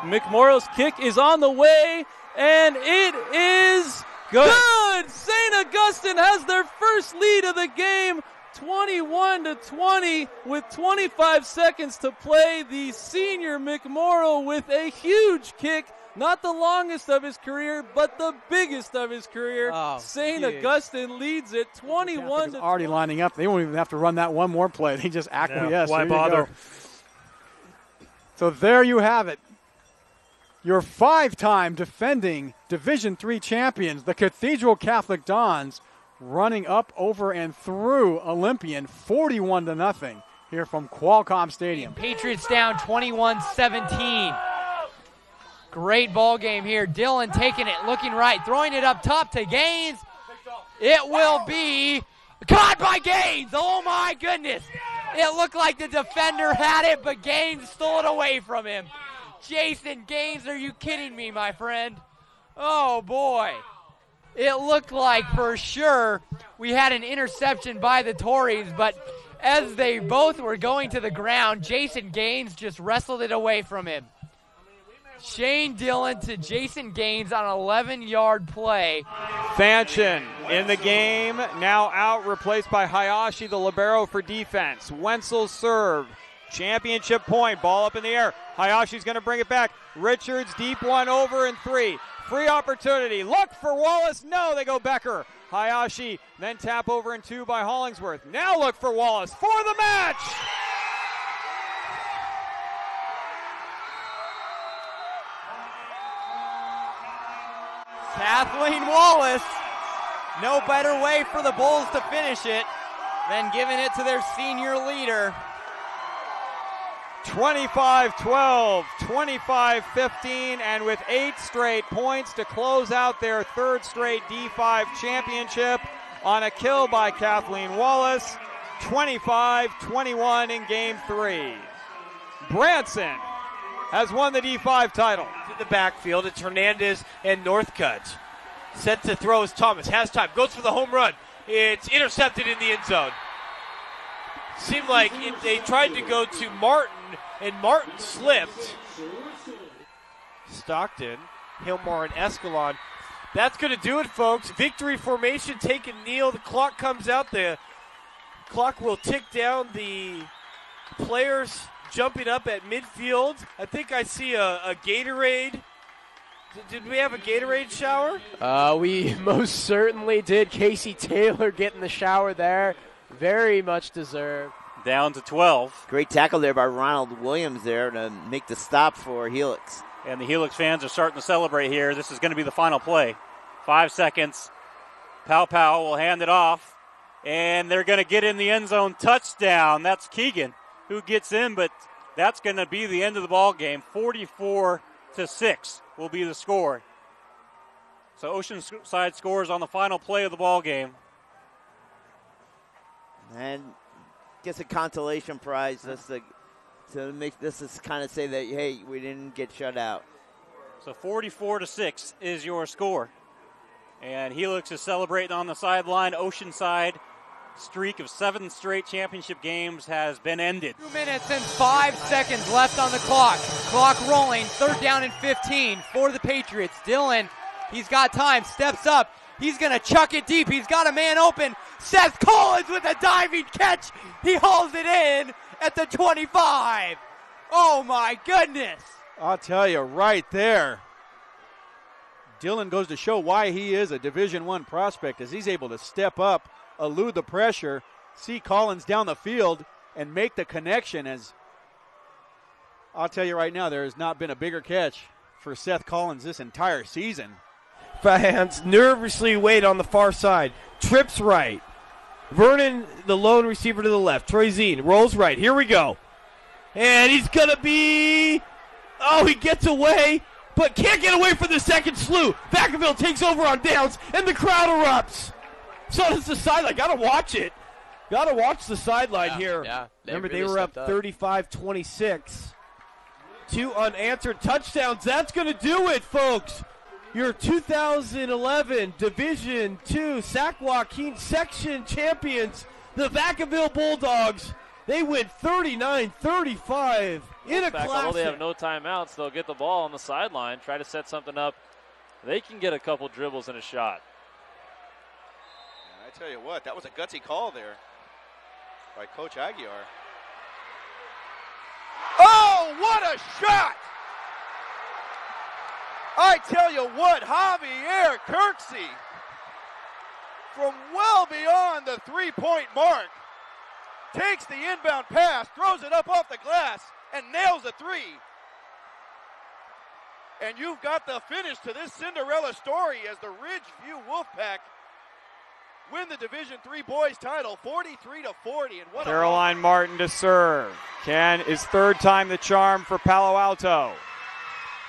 Speaker 9: McMorrow's kick is on the way, and it is good. St. Augustine has their first lead of the game, 21-20, with 25 seconds to play. The senior McMorrow with a huge kick, not the longest of his career, but the biggest of his career. St. Augustine leads it 21 to
Speaker 5: already lining up. They won't even have to run that one more play. They just acquiesce.
Speaker 4: Why bother?
Speaker 5: So there you have it. Your 5-time defending Division III champions, the Cathedral Catholic Dons, running up, over, and through Olympian 41-0 here from Qualcomm Stadium.
Speaker 12: Patriots down 21-17. Great ball game here. Dillon taking it, looking right, throwing it up top to Gaines. It will be caught by Gaines. Oh, my goodness. It looked like the defender had it, but Gaines stole it away from him. Jason Gaines, are you kidding me, my friend? Oh, boy. It looked like for sure we had an interception by the Tories, but as they both were going to the ground, Jason Gaines just wrestled it away from him. Shane Dillon to Jason Gaines on an 11-yard play.
Speaker 8: Fanchen in the game, now out, replaced by Hayashi, the libero for defense. Wenzel serve. Championship point, ball up in the air. Hayashi's going to bring it back. Richards, deep one, over and 3. Free opportunity. Look for Wallace. No, they go Becker. Hayashi, then tap over and 2 by Hollingsworth. Now look for Wallace for the match.
Speaker 12: Kathleen Wallace. No better way for the Bulls to finish it than giving it to their senior leader.
Speaker 8: 25-12, 25-15, and with 8 straight points to close out their 3rd straight D5 championship on a kill by Kathleen Wallace. 25-21 in Game 3. Branson has won the D5 title.
Speaker 7: To the backfield, it's Hernandez and Northcutt. Set to throw is Thomas. Has time. Goes for the home run. It's intercepted in the end zone. Seemed like they tried to go to Martin, and Martin slipped. Stockton, Hilmar, and Escalon. That's going to do it, folks. Victory formation, take a kneel. The clock comes out. The clock will tick down. The players jumping up at midfield. I think I see a Gatorade. Did we have a Gatorade shower?
Speaker 11: We most certainly did. Casey Taylor getting the shower there. Very much deserved.
Speaker 14: down to 12.
Speaker 15: Great tackle there by Ronald Williams there to make the stop for Helix.
Speaker 14: And the Helix fans are starting to celebrate here. This is going to be the final play. 5 seconds. Pow will hand it off. And they're going to get in the end zone. Touchdown. That's Keegan who gets in, but that's going to be the end of the ball game. 44-6 will be the score. So Oceanside scores on the final play of the ball game.
Speaker 15: And gets a consolation prize just to make this is kind of say that, hey, we didn't get shut out.
Speaker 14: So 44-6 is your score. And Helix is celebrating on the sideline. Oceanside streak of 7 straight championship games has been ended.
Speaker 12: 2 minutes and 5 seconds left on the clock. Clock rolling. 3rd down and 15 for the Patriots. Dylan, he's got time, steps up. He's going to chuck it deep. He's got a man open. Seth Collins with a diving catch. He hauls it in at the 25. Oh, my goodness.
Speaker 16: I'll tell you right there. Dylan goes to show why he is a Division I prospect, as he's able to step up, elude the pressure, see Collins down the field, and make the connection. As I'll tell you right now, there has not been a bigger catch for Seth Collins this entire season.
Speaker 7: Fans nervously wait on the far side. Trips right. Vernon, the lone receiver to the left. Troy Zine rolls right. Here we go. And he's going to be... Oh, he gets away, but can't get away from the second slew. Vacaville takes over on downs, and the crowd erupts. So does the sideline. Got to watch it. Got to watch the sideline here.
Speaker 12: Yeah,
Speaker 7: Remember,
Speaker 12: really
Speaker 7: they were up
Speaker 12: stepped
Speaker 7: 35-26. 2 unanswered touchdowns. That's going to do it, folks. Your 2011 Division II Sac Joaquin Section champions, the Vacaville Bulldogs. They win 39-35 in a classic.
Speaker 9: Although they have no timeouts, they'll get the ball on the sideline, try to set something up. They can get a couple dribbles and a shot.
Speaker 17: I tell you what, that was a gutsy call there by Coach Aguiar. Oh, what a shot! I tell you what, Javier Kirksey, from well beyond the three-point mark, takes the inbound pass, throws it up off the glass, and nails a three. And you've got the finish to this Cinderella story as the Ridgeview Wolfpack win the Division III boys title 43-40. And what
Speaker 8: Caroline Martin to serve. Is 3rd time the charm for Palo Alto.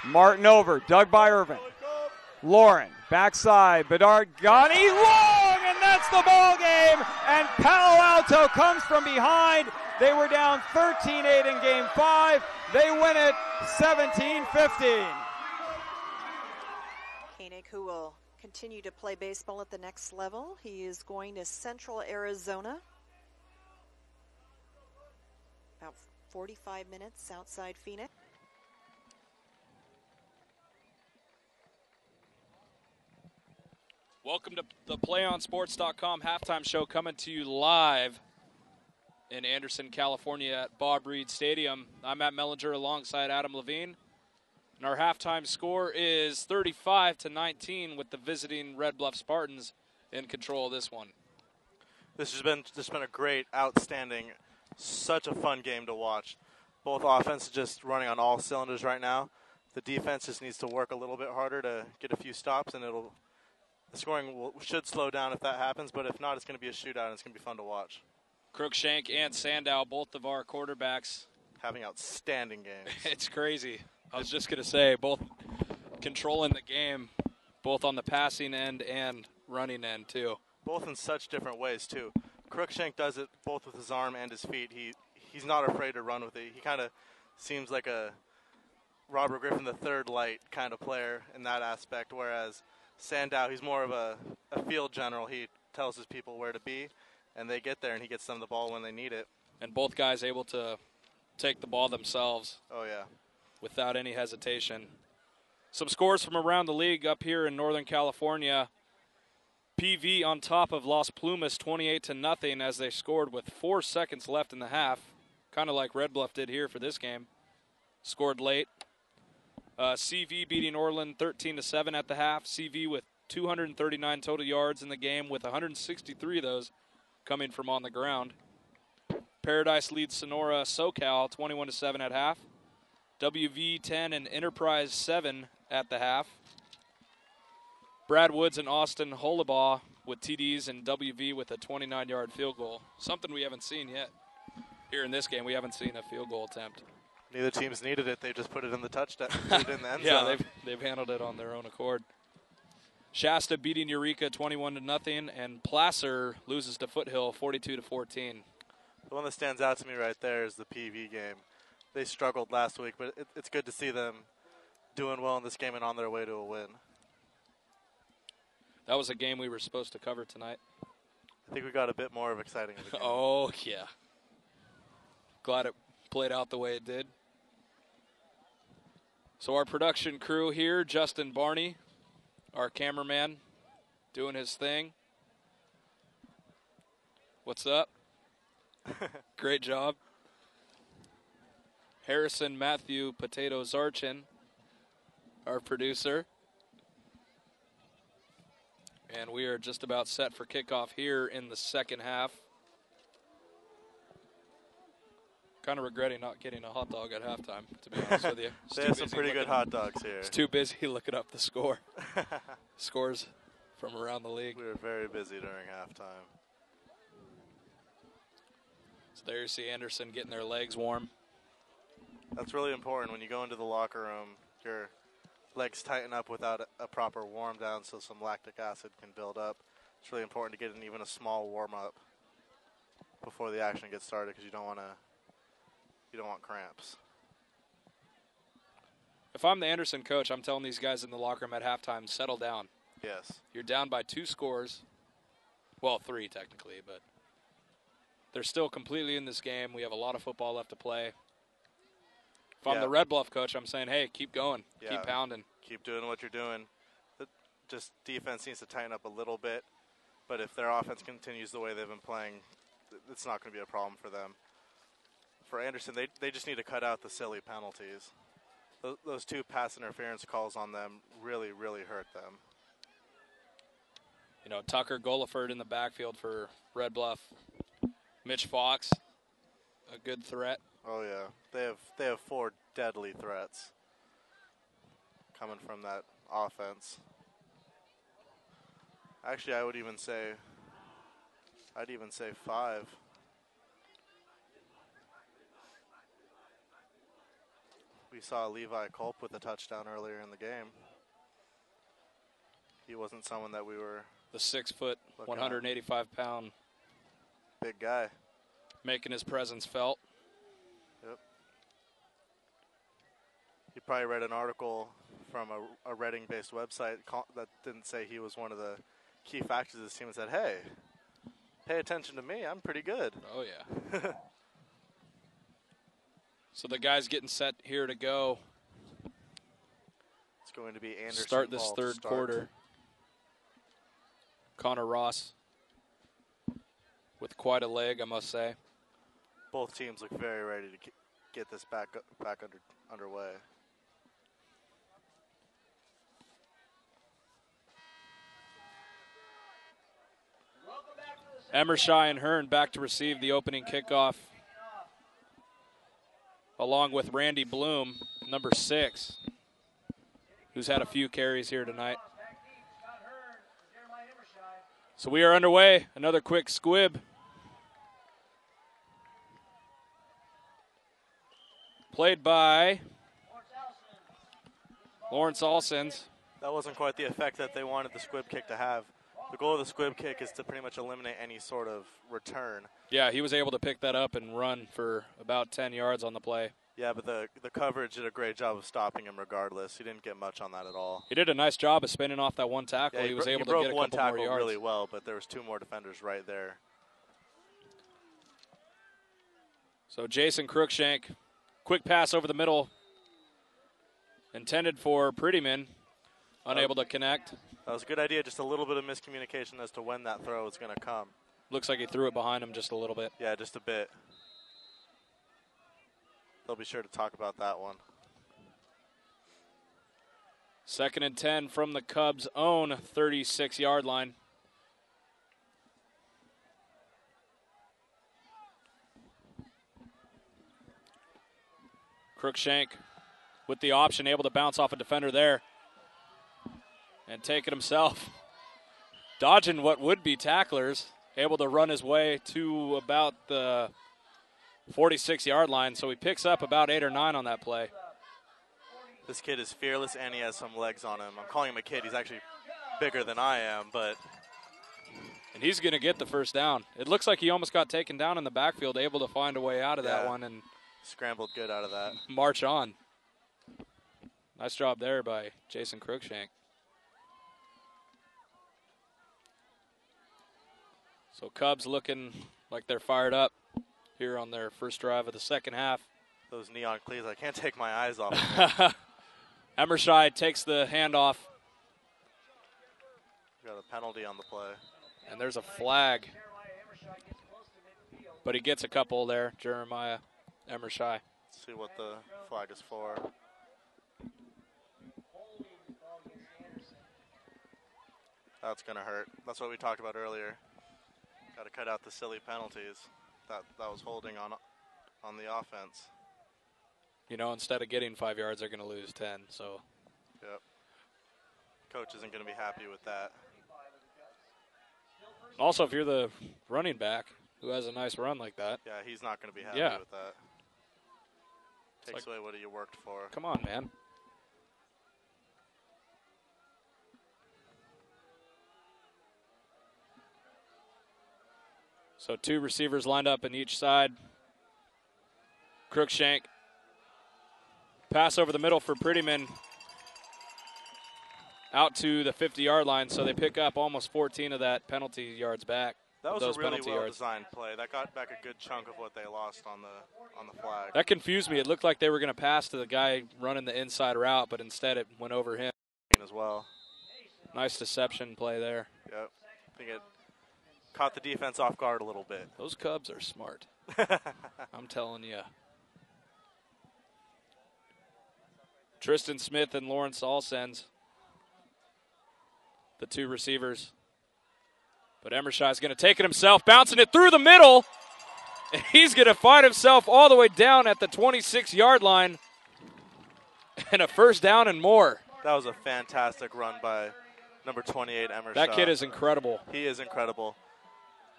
Speaker 8: Martin over, dug by Irvin. Lauren, backside, Bedard, Ghani, long, and that's the ball game. And Palo Alto comes from behind. They were down 13-8 in Game 5. They win it 17-15.
Speaker 18: Koenig, who will continue to play baseball at the next level. He is going to Central Arizona. About 45 minutes outside Phoenix.
Speaker 1: Welcome to the PlayOnSports.com halftime show, coming to you live in Anderson, California at Bob Reed Stadium. I'm Matt Mellinger alongside Adam Levine. And our halftime score is 35-19 with the visiting Red Bluff Spartans in control of this one.
Speaker 3: This has been a great, outstanding, such a fun game to watch. Both offenses just running on all cylinders right now. The defense just needs to work a little bit harder to get a few stops, and the scoring should slow down if that happens, but if not, it's going to be a shootout, and it's going to be fun to watch.
Speaker 1: Crookshank and Sandow, both of our quarterbacks,
Speaker 3: having outstanding games.
Speaker 1: It's crazy. I was just going to say, both controlling the game, both on the passing end and running end, too.
Speaker 3: Both in such different ways, too. Crookshank does it both with his arm and his feet. He's not afraid to run with it. He kind of seems like a Robert Griffin III light kind of player in that aspect, whereas Sandow, he's more of a field general. He tells his people where to be, and they get there, and he gets them the ball when they need it.
Speaker 1: And both guys able to take the ball themselves.
Speaker 3: Oh, yeah.
Speaker 1: Without any hesitation. Some scores from around the league up here in Northern California. PV on top of Las Plumas 28-0 as they scored with 4 seconds left in the half. Kind of like Red Bluff did here for this game. Scored late. CV beating Orland 13-7 at the half. CV with 239 total yards in the game, with 163 of those coming from on the ground. Paradise leads Sonora SoCal 21-7 at half. WV 10 and Enterprise 7 at the half. Brad Woods and Austin Holabaugh with TDs and WV with a 29-yard field goal. Something we haven't seen yet. Here in this game, we haven't seen a field goal attempt.
Speaker 3: Neither teams needed it. They just put it in the touchdown. Put it in the end
Speaker 1: Yeah,
Speaker 3: zone.
Speaker 1: they've handled it on their own accord. Shasta beating Eureka 21-0, and Placer loses to Foothill 42-14.
Speaker 3: The one that stands out to me right there is the PV game. They struggled last week, but it's good to see them doing well in this game and on their way to a win.
Speaker 1: That was a game we were supposed to cover tonight.
Speaker 3: I think we got a bit more of exciting in the game.
Speaker 1: Oh, yeah. Glad it played out the way it did. So our production crew here, Justin Barney, our cameraman, doing his thing. What's up? Great job. Harrison Matthew Potato Zarchin, our producer. And we are just about set for kickoff here in the second half. Kind of regretting not getting a hot dog at halftime, to be honest with you.
Speaker 3: They have some pretty good hot dogs here.
Speaker 1: It's too busy looking up the score. Scores from around the league.
Speaker 3: We were very busy during halftime.
Speaker 1: So there you see Anderson getting their legs warm.
Speaker 3: That's really important. When you go into the locker room, your legs tighten up without a proper warm down so some lactic acid can build up. It's really important to get in even a small warm up before the action gets started because you don't want cramps.
Speaker 1: If I'm the Anderson coach, I'm telling these guys in the locker room at halftime, settle down.
Speaker 3: Yes.
Speaker 1: You're down by 2 scores. Well, 3 technically, but they're still completely in this game. We have a lot of football left to play. If I'm the Red Bluff coach, I'm saying, hey, keep going.
Speaker 3: Yeah.
Speaker 1: Keep pounding.
Speaker 3: Keep doing what you're doing. Just defense needs to tighten up a little bit. But if their offense continues the way they've been playing, it's not going to be a problem for them. For Anderson, they just need to cut out the silly penalties. Those 2 pass interference calls on them really, really hurt them.
Speaker 1: You know, Tucker Goliford in the backfield for Red Bluff. Mitch Fox, a good threat.
Speaker 3: Oh, yeah. They have 4 deadly threats coming from that offense. Actually, I'd even say 5. We saw Levi Culp with a touchdown earlier in the game. He wasn't someone that we were...
Speaker 1: The 6-foot, 185-pound...
Speaker 3: big guy.
Speaker 1: Making his presence felt.
Speaker 3: Yep. You probably read an article from a Reading-based website that didn't say he was one of the key factors of this team and said, hey, pay attention to me. I'm pretty good.
Speaker 1: Oh, yeah. So the guys getting set here to go.
Speaker 3: It's going to be Anderson.
Speaker 1: Start this third quarter. Connor Ross with quite a leg, I must say.
Speaker 3: Both teams look very ready to get this back underway.
Speaker 1: Emershai and Hearn back to receive the opening kickoff, along with Randy Bloom, number 6, who's had a few carries here tonight. So we are underway. Another quick squib. Played by Lawrence Alsons.
Speaker 3: That wasn't quite the effect that they wanted the squib kick to have. The goal of the squib kick is to pretty much eliminate any sort of return.
Speaker 1: Yeah, he was able to pick that up and run for about 10 yards on the play.
Speaker 3: Yeah, but the coverage did a great job of stopping him regardless. He didn't get much on that at all.
Speaker 1: He did a nice job of spinning off that one tackle.
Speaker 3: Yeah,
Speaker 1: he was able to
Speaker 3: broke
Speaker 1: get a
Speaker 3: one
Speaker 1: couple more
Speaker 3: tackle
Speaker 1: yards.
Speaker 3: really well, but there was 2 more defenders right there.
Speaker 1: So Jason Crookshank, quick pass over the middle, intended for Prettyman, unable to connect.
Speaker 3: That was a good idea, just a little bit of miscommunication as to when that throw was going to come.
Speaker 1: Looks like he threw it behind him just a little bit.
Speaker 3: Yeah, just a bit. They'll be sure to talk about that one.
Speaker 1: 2nd and 10 from the Cubs' own 36-yard line. Crookshank with the option, able to bounce off a defender there and take it himself. Dodging what would be tacklers, able to run his way to about the 46-yard line, so he picks up about 8 or 9 on that play.
Speaker 3: This kid is fearless, and he has some legs on him. I'm calling him a kid. He's actually bigger than I am, but...
Speaker 1: And he's going to get the first down. It looks like he almost got taken down in the backfield, able to find a way out of that one and
Speaker 3: scrambled good out of that.
Speaker 1: March on. Nice job there by Jason Crookshank. So Cubs looking like they're fired up here on their first drive of the second half.
Speaker 3: Those neon cleats, I can't take my eyes off of them.
Speaker 1: Emershide takes the handoff.
Speaker 3: Got a penalty on the play.
Speaker 1: And there's a flag. But he gets a couple there, Jeremiah Emershide.
Speaker 3: Let's see what the flag is for. That's going to hurt. That's what we talked about earlier. Got to cut out the silly penalties. That was holding on the offense.
Speaker 1: You know, instead of getting 5 yards, they're going to lose 10. So,
Speaker 3: yep. Coach isn't going to be happy with that.
Speaker 1: Also, if you're the running back who has a nice run like that.
Speaker 3: Yeah, he's not going to be happy with that. Takes away what you worked for.
Speaker 1: Come on, man. So 2 receivers lined up in each side. Crookshank. Pass over the middle for Prettyman. Out to the 50-yard line, so they pick up almost 14 of that penalty yards back.
Speaker 3: That was a really well-designed play. That got back a good chunk of what they lost on the flag.
Speaker 1: That confused me. It looked like they were going to pass to the guy running the inside route, but instead it went over him.
Speaker 3: As well.
Speaker 1: Nice deception play there.
Speaker 3: Yep. I think it caught the defense off guard a little bit.
Speaker 1: Those Cubs are smart. I'm telling you. Tristan Smith and Lawrence Alsens, the 2 receivers. But Emershire's going to take it himself, bouncing it through the middle. And he's going to find himself all the way down at the 26-yard line. And a first down and more.
Speaker 3: That was a fantastic run by number 28, Emershire.
Speaker 1: That kid is incredible.
Speaker 3: He is incredible.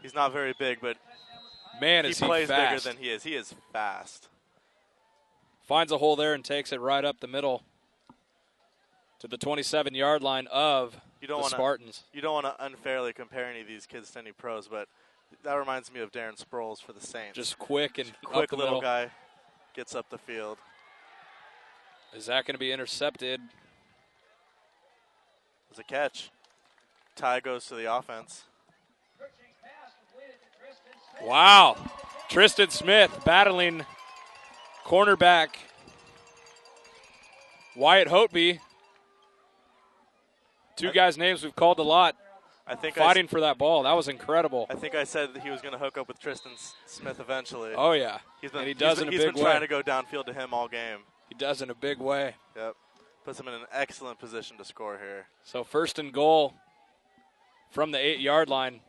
Speaker 3: He's not very big, but
Speaker 1: man, is he
Speaker 3: plays
Speaker 1: fast.
Speaker 3: bigger than he is. He is fast.
Speaker 1: Finds a hole there and takes it right up the middle to the 27-yard line of the Spartans.
Speaker 3: You don't want to unfairly compare any of these kids to any pros, but that reminds me of Darren Sproles for the Saints.
Speaker 1: Just quick and
Speaker 3: quick
Speaker 1: up the
Speaker 3: little
Speaker 1: middle.
Speaker 3: guy gets up the field.
Speaker 1: Is that going to be intercepted?
Speaker 3: There's a catch. Tie goes to the offense.
Speaker 1: Wow. Tristan Smith battling cornerback Wyatt Hotby. 2 guys' names we've called a lot.
Speaker 3: I think
Speaker 1: fighting for that ball. That was incredible.
Speaker 3: I think I said that he was going to hook up with Tristan Smith eventually.
Speaker 1: Oh, yeah.
Speaker 3: He's been,
Speaker 1: and he does in a big way.
Speaker 3: He's been trying to go downfield to him all game.
Speaker 1: He does in a big way.
Speaker 3: Yep. Puts him in an excellent position to score here.
Speaker 1: So 1st and goal from the 8-yard line.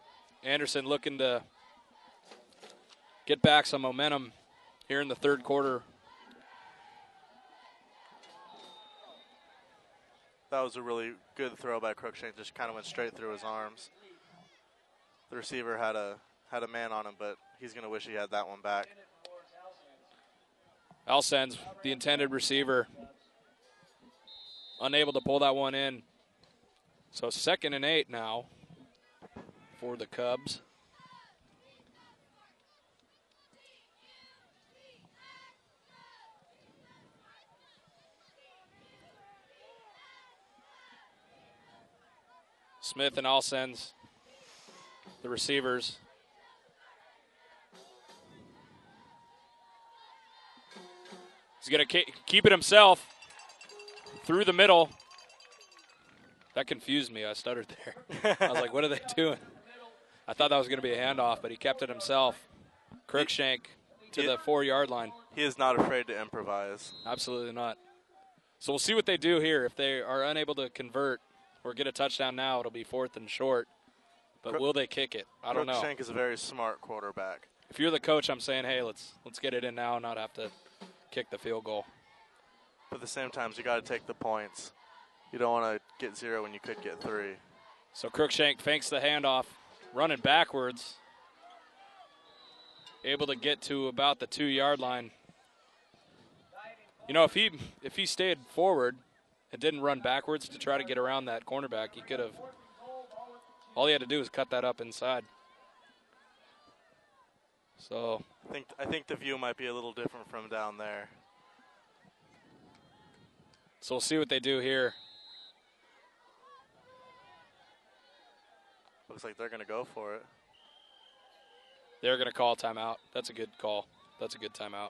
Speaker 1: Anderson looking to get back some momentum here in the third quarter.
Speaker 3: That was a really good throw by Crookshank. Just kind of went straight through his arms. The receiver had a man on him, but he's going to wish he had that one back.
Speaker 1: Alsens, the intended receiver, unable to pull that one in. So 2nd and 8 now for the Cubs. Smith and Alsens, the receivers. He's going to keep it himself through the middle. That confused me. I stuttered there. I was like, what are they doing? I thought that was going to be a handoff, but he kept it himself. Crookshank to the 4-yard line.
Speaker 3: He is not afraid to improvise.
Speaker 1: Absolutely not. So we'll see what they do here. If they are unable to convert or get a touchdown now, it'll be 4th and short. But will they kick it? I don't know.
Speaker 3: Crookshank is a very smart quarterback.
Speaker 1: If you're the coach, I'm saying, hey, let's get it in now and not have to kick the field goal.
Speaker 3: But at the same time, you got to take the points. You don't want to get 0 when you could get 3.
Speaker 1: So Crookshank fakes the handoff, running backwards. Able to get to about the 2-yard line. You know, if he stayed forward and didn't run backwards to try to get around that cornerback, he could have. All he had to do was cut that up inside. So
Speaker 3: I think the view might be a little different from down there.
Speaker 1: So we'll see what they do here.
Speaker 3: Looks like they're going to go for it.
Speaker 1: They're going to call timeout. That's a good call. That's a good timeout.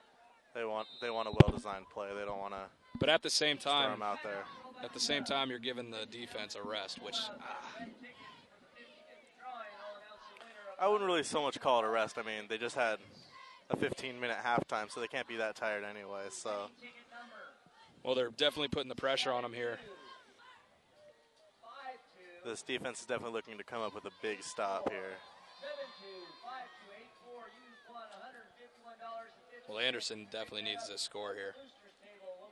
Speaker 3: They want a well-designed play. They don't want to.
Speaker 1: But at the same time,
Speaker 3: throw them out there.
Speaker 1: At the same time, you're giving the defense a rest, which.
Speaker 3: I wouldn't really so much call it a rest. I mean, they just had a 15-minute halftime, so they can't be that tired anyway. So.
Speaker 1: Well, they're definitely putting the pressure on them here.
Speaker 3: This defense is definitely looking to come up with a big stop here.
Speaker 1: Well, Anderson definitely needs this score here.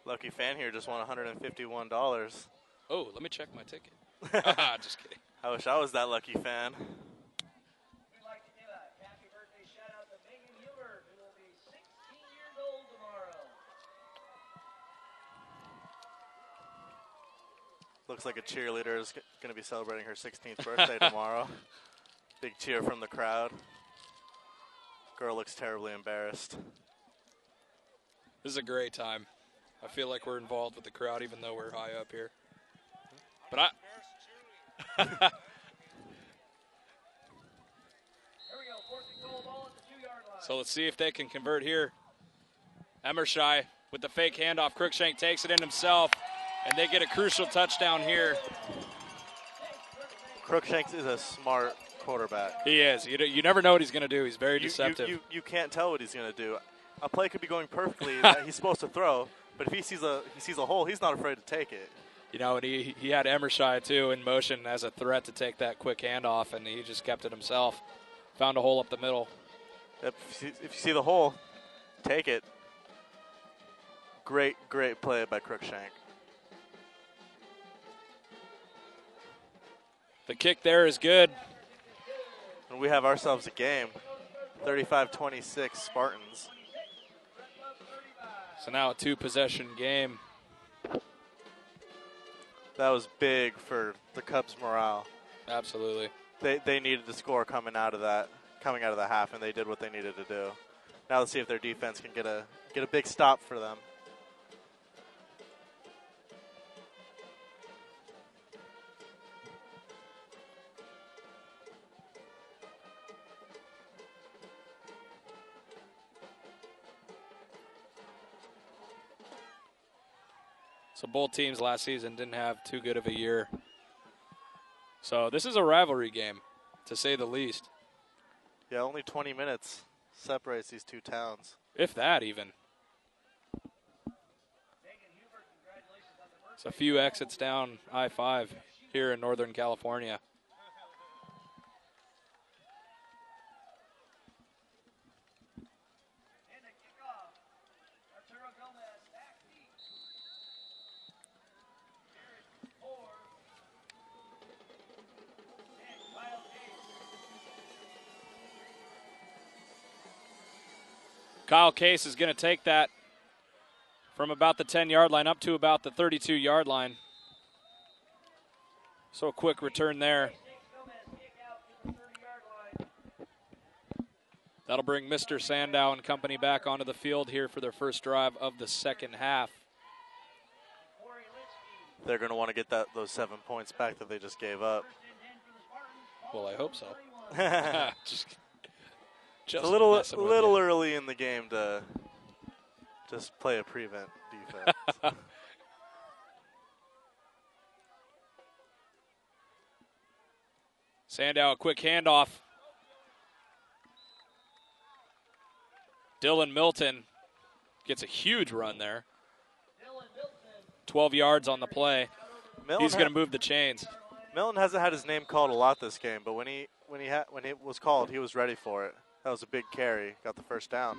Speaker 3: Lucky fan here just won $151.
Speaker 1: Oh, let me check my ticket. Just kidding.
Speaker 3: I wish I was that lucky fan. Looks like a cheerleader is going to be celebrating her 16th birthday tomorrow. Big cheer from the crowd. Girl looks terribly embarrassed.
Speaker 1: This is a great time. I feel like we're involved with the crowd even though we're high up here. But So let's see if they can convert here. Emershai with the fake handoff. Crookshank takes it in himself. And they get a crucial touchdown here.
Speaker 3: Crookshanks is a smart quarterback.
Speaker 1: He is. You never know what he's going to do. He's very deceptive.
Speaker 3: You can't tell what he's going to do. A play could be going perfectly. He's supposed to throw, but if he sees a hole, he's not afraid to take it.
Speaker 1: You know, and he had Emershai, too, in motion as a threat to take that quick handoff, and he just kept it himself. Found a hole up the middle.
Speaker 3: If you see the hole, take it. Great play by Crookshank.
Speaker 1: The kick there is good.
Speaker 3: And we have ourselves a game. 35-26 Spartans.
Speaker 1: So now a 2-possession game.
Speaker 3: That was big for the Cubs' morale.
Speaker 1: Absolutely.
Speaker 3: They needed to score coming out of the half, and they did what they needed to do. Now let's see if their defense can get a big stop for them.
Speaker 1: So both teams last season didn't have too good of a year. So this is a rivalry game, to say the least.
Speaker 3: Yeah, only 20 minutes separates these two towns.
Speaker 1: If that, even. It's a few exits down I-5 here in Northern California. Kyle Case is going to take that from about the 10-yard line up to about the 32-yard line. So a quick return there. That'll bring Mr. Sandow and company back onto the field here for their first drive of the second half.
Speaker 3: They're going to want to get those 7 points back that they just gave up.
Speaker 1: Well, I hope so.
Speaker 3: Just a little early in the game to just play a prevent defense.
Speaker 1: Sandow, a quick handoff. Dylan Milton gets a huge run there. 12 yards on the play. He's going to move the chains.
Speaker 3: Milton hasn't had his name called a lot this game, but when it was called, he was ready for it. That was a big carry. Got the first down.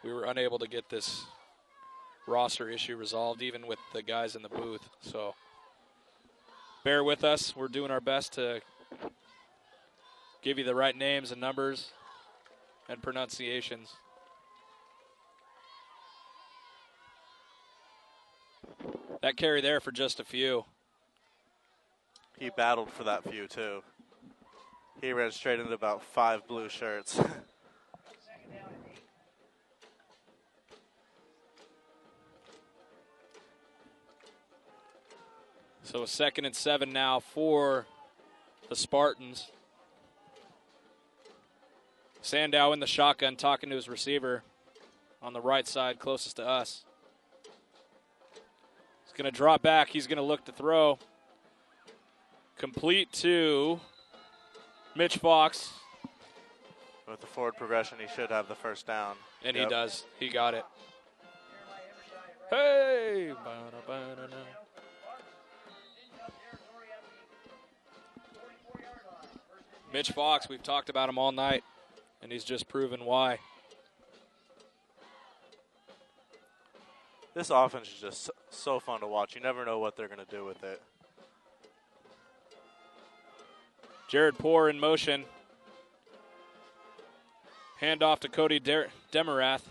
Speaker 1: we were unable to get this roster issue resolved, even with the guys in the booth. So bear with us. We're doing our best to give you the right names and numbers and pronunciations. That carry there for just a few.
Speaker 3: He battled for that few, too. He ran straight into about 5 blue shirts.
Speaker 1: So a 2nd and 7 now for the Spartans. Sandow in the shotgun talking to his receiver on the right side closest to us. He's going to drop back. He's going to look to throw. Complete to Mitch Fox.
Speaker 3: With the forward progression, he should have the first down.
Speaker 1: And he does. He got it. Hey! Mitch Fox, we've talked about him all night, and he's just proven why.
Speaker 3: This offense is just so fun to watch. You never know what they're going to do with it.
Speaker 1: Jared Poor in motion. Hand off to Cody Demarath.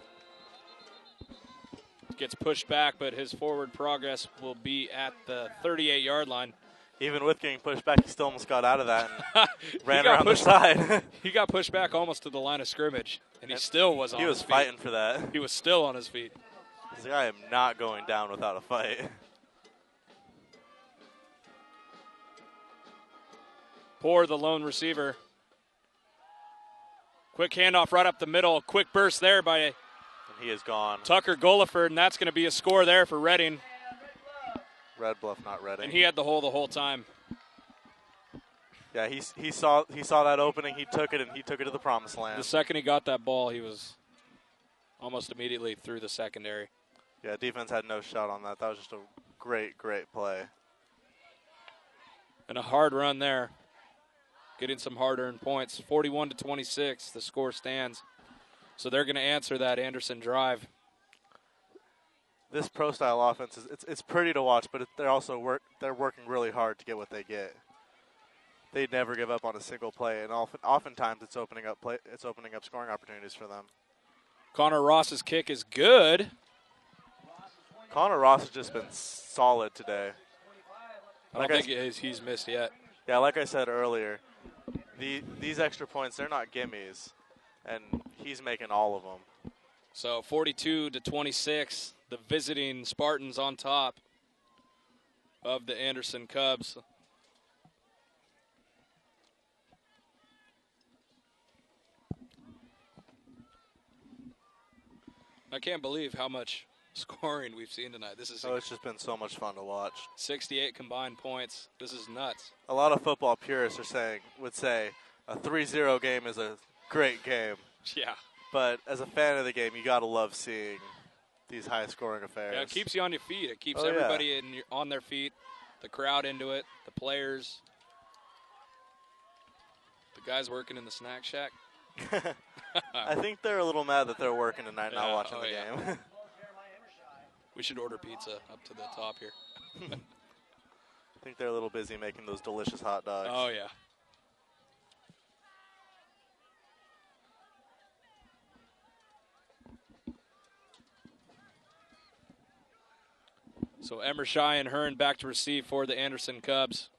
Speaker 1: Gets pushed back, but his forward progress will be at the 38-yard line.
Speaker 3: Even with getting pushed back, he still almost got out of that and ran around the
Speaker 1: pushed,
Speaker 3: side.
Speaker 1: He got pushed back almost to the line of scrimmage, and he still was on his feet.
Speaker 3: He was fighting for that.
Speaker 1: He was still on his feet.
Speaker 3: He's like, I am not going down without a fight.
Speaker 1: Poor, the lone receiver. Quick handoff right up the middle. Quick burst there by
Speaker 3: and he is gone.
Speaker 1: Tucker Goliford, and that's going to be a score there for Reading.
Speaker 3: Red Bluff, not Reading.
Speaker 1: And he had the hole the whole time.
Speaker 3: Yeah, he saw that opening. He took it, and he took it to the promised land.
Speaker 1: The second he got that ball, he was almost immediately through the secondary.
Speaker 3: Yeah, defense had no shot on that. That was just a great, great play.
Speaker 1: And a hard run there. Getting some hard-earned points. 41-26, the score stands. So they're going to answer that Anderson drive.
Speaker 3: This pro-style offense it's pretty to watch, but they're working really hard to get what they get. They never give up on a single play, and oftentimes it's opening up scoring opportunities for them.
Speaker 1: Connor Ross's kick is good.
Speaker 3: Connor Ross has just been solid today.
Speaker 1: I don't think he's missed yet.
Speaker 3: Yeah, like I said earlier, these extra points, they're not gimmies, and he's making all of them.
Speaker 1: So 42-26, the visiting Spartans on top of the Anderson Cubs. I can't believe how much scoring we've seen tonight.
Speaker 3: It's just been so much fun to watch.
Speaker 1: 68 combined points. This is nuts.
Speaker 3: A lot of football purists would say a 3-0 game is a great game.
Speaker 1: Yeah.
Speaker 3: But as a fan of the game, you got to love seeing these high-scoring affairs.
Speaker 1: Yeah, it keeps you on your feet. It keeps everybody on their feet, the crowd into it, the players, the guys working in the snack shack.
Speaker 3: I think they're a little mad that they're working tonight, not watching the game.
Speaker 1: We should order pizza up to the top here.
Speaker 3: I think they're a little busy making those delicious hot dogs.
Speaker 1: Oh, yeah. So Emershai and Hearn back to receive for the Anderson Cubs.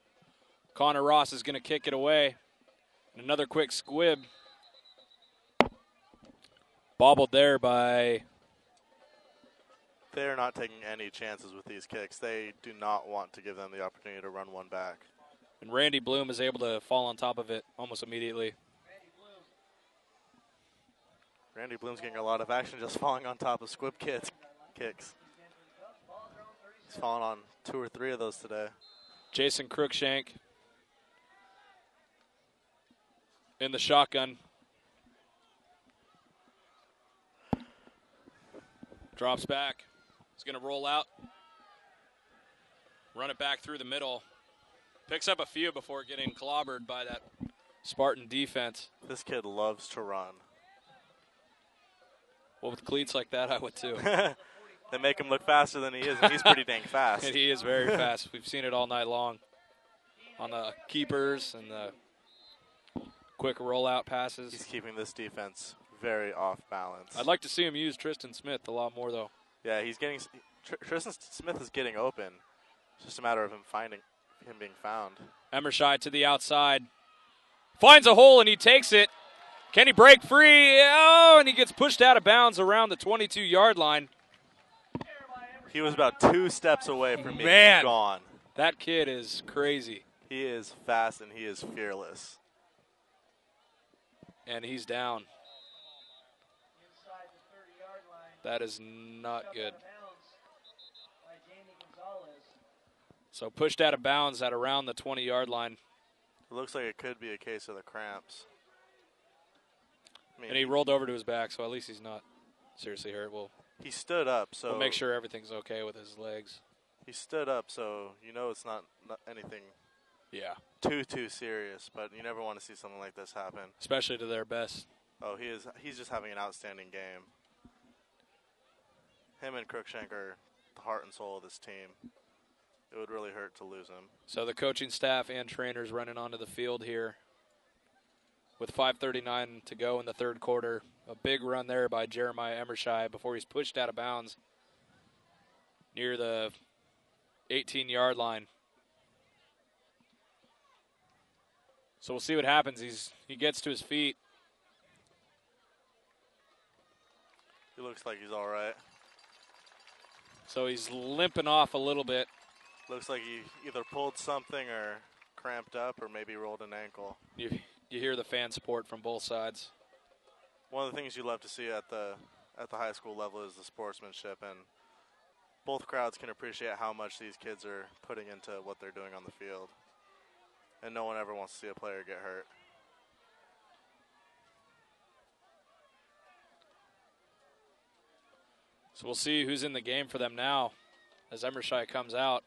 Speaker 1: Connor Ross is going to kick it away. And another quick squib. Bobbled there by...
Speaker 3: They're not taking any chances with these kicks. They do not want to give them the opportunity to run one back.
Speaker 1: And Randy Bloom is able to fall on top of it almost immediately.
Speaker 3: Randy Bloom's getting a lot of action just falling on top of squib kicks. He's fallen on 2 or 3 of those today.
Speaker 1: Jason Crookshank in the shotgun. Drops back. He's going to roll out. Run it back through the middle. Picks up a few before getting clobbered by that Spartan defense.
Speaker 3: This kid loves to run.
Speaker 1: Well, with cleats like that, I would too.
Speaker 3: They make him look faster than he is, and he's pretty dang fast.
Speaker 1: And he is very fast. We've seen it all night long on the keepers and the quick rollout passes.
Speaker 3: He's keeping this defense very off balance.
Speaker 1: I'd like to see him use Tristan Smith a lot more, though.
Speaker 3: Yeah, he's getting Tristan Smith is getting open. It's just a matter of him being found.
Speaker 1: Emershai to the outside. Finds a hole, and he takes it. Can he break free? Oh, and he gets pushed out of bounds around the 22-yard line.
Speaker 3: He was about 2 steps away from being gone.
Speaker 1: That kid is crazy.
Speaker 3: He is fast, and he is fearless.
Speaker 1: And he's down. That is not good. So pushed out of bounds at around the 20-yard line.
Speaker 3: It looks like it could be a case of the cramps.
Speaker 1: And he rolled over to his back, so at least he's not seriously hurt.
Speaker 3: He stood up, so
Speaker 1: we'll make sure everything's okay with his legs.
Speaker 3: He stood up, so you know it's not anything too serious, but you never want to see something like this happen.
Speaker 1: Especially to their best.
Speaker 3: Oh, he's just having an outstanding game. Him and Crookshank are the heart and soul of this team. It would really hurt to lose him.
Speaker 1: So the coaching staff and trainers running onto the field here with 5:39 to go in the third quarter. A big run there by Jeremiah Emershai before he's pushed out of bounds near the 18-yard line. So we'll see what happens. He gets to his feet.
Speaker 3: He looks like he's all right.
Speaker 1: So he's limping off a little bit.
Speaker 3: Looks like he either pulled something or cramped up or maybe rolled an ankle.
Speaker 1: You hear the fan support from both sides.
Speaker 3: One of the things you love to see at the high school level is the sportsmanship, and both crowds can appreciate how much these kids are putting into what they're doing on the field. And no one ever wants to see a player get hurt.
Speaker 1: So we'll see who's in the game for them now as Emershai comes out.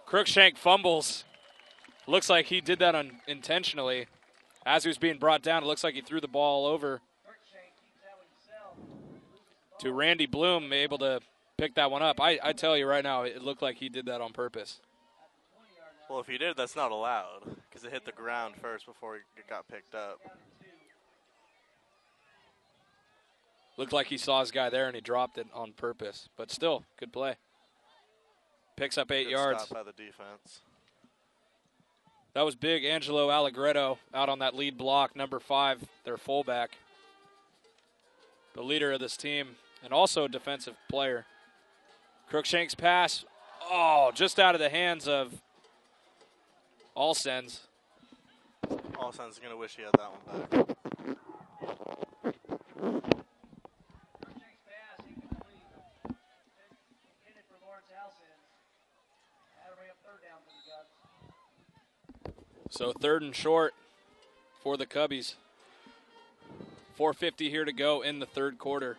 Speaker 1: Crookshank fumbles. Looks like he did that unintentionally. As he was being brought down, it looks like he threw the ball over to Randy Bloom, able to pick that one up. I tell you right now, it looked like he did that on purpose.
Speaker 3: Well, if he did, that's not allowed because it hit the ground first before it got picked up.
Speaker 1: Looked like he saw his guy there and he dropped it on purpose. But still, good play. Picks up 8
Speaker 3: Good
Speaker 1: yards.
Speaker 3: stop by the defense.
Speaker 1: That was big. Angelo Allegretto out on that lead block, number 5, their fullback. The leader of this team and also a defensive player. Crookshank's pass, just out of the hands of Alsens.
Speaker 3: Alsens going to wish he had that one back.
Speaker 1: So 3rd and short for the Cubbies. 4:50 here to go in the third quarter.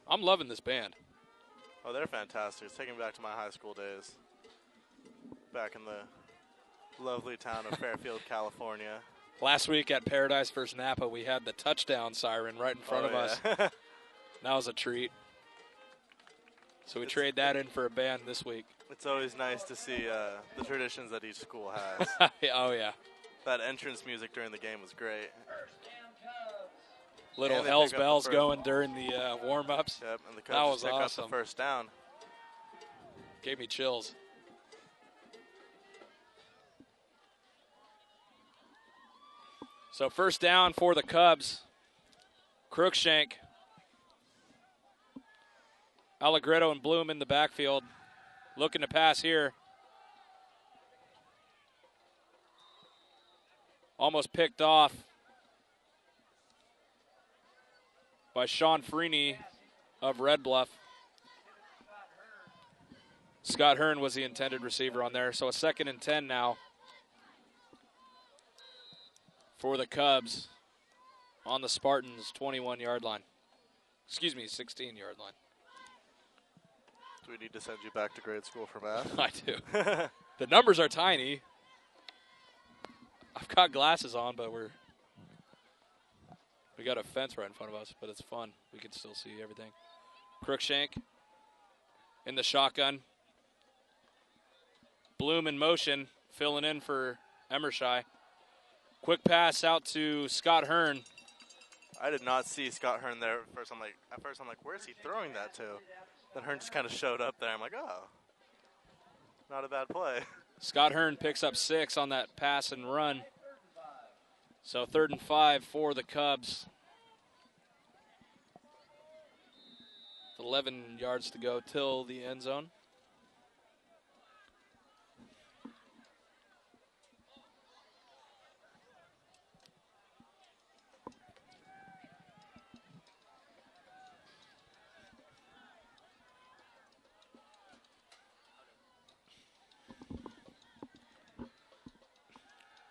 Speaker 1: I'm loving this band.
Speaker 3: Oh, they're fantastic. It's taking me back to my high school days. Back in the lovely town of Fairfield, California.
Speaker 1: Last week at Paradise vs. Napa, we had the touchdown siren right in front of us. That was a treat. So we trade that in for a band this week.
Speaker 3: It's always nice to see the traditions that each school has.
Speaker 1: Oh, yeah.
Speaker 3: That entrance music during the game was great.
Speaker 1: Little Hell's Bells going during the warm-ups.
Speaker 3: Yep, and the
Speaker 1: that
Speaker 3: Cubs
Speaker 1: was
Speaker 3: pick
Speaker 1: awesome.
Speaker 3: up the first down.
Speaker 1: Gave me chills. So first down for the Cubs. Crookshank. Allegretto and Bloom in the backfield. Looking to pass here. Almost picked off by Sean Freeney of Red Bluff. Scott Hearn was the intended receiver on there. So a 2nd and 10 now for the Cubs on the Spartans' 21-yard line. 16-yard line.
Speaker 3: Do we need to send you back to grade school for math?
Speaker 1: I do. The numbers are tiny. I've got glasses on, but we got a fence right in front of us, but it's fun. We can still see everything. Crookshank in the shotgun. Bloom in motion, filling in for Emershai. Quick pass out to Scott Hearn.
Speaker 3: I did not see Scott Hearn there at first. I'm like, where's he throwing that to? Then Hearn just kind of showed up there. I'm like, oh, not a bad play.
Speaker 1: Scott Hearn picks up 6 on that pass and run. So 3rd and 5 for the Cubs. 11 yards to go till the end zone.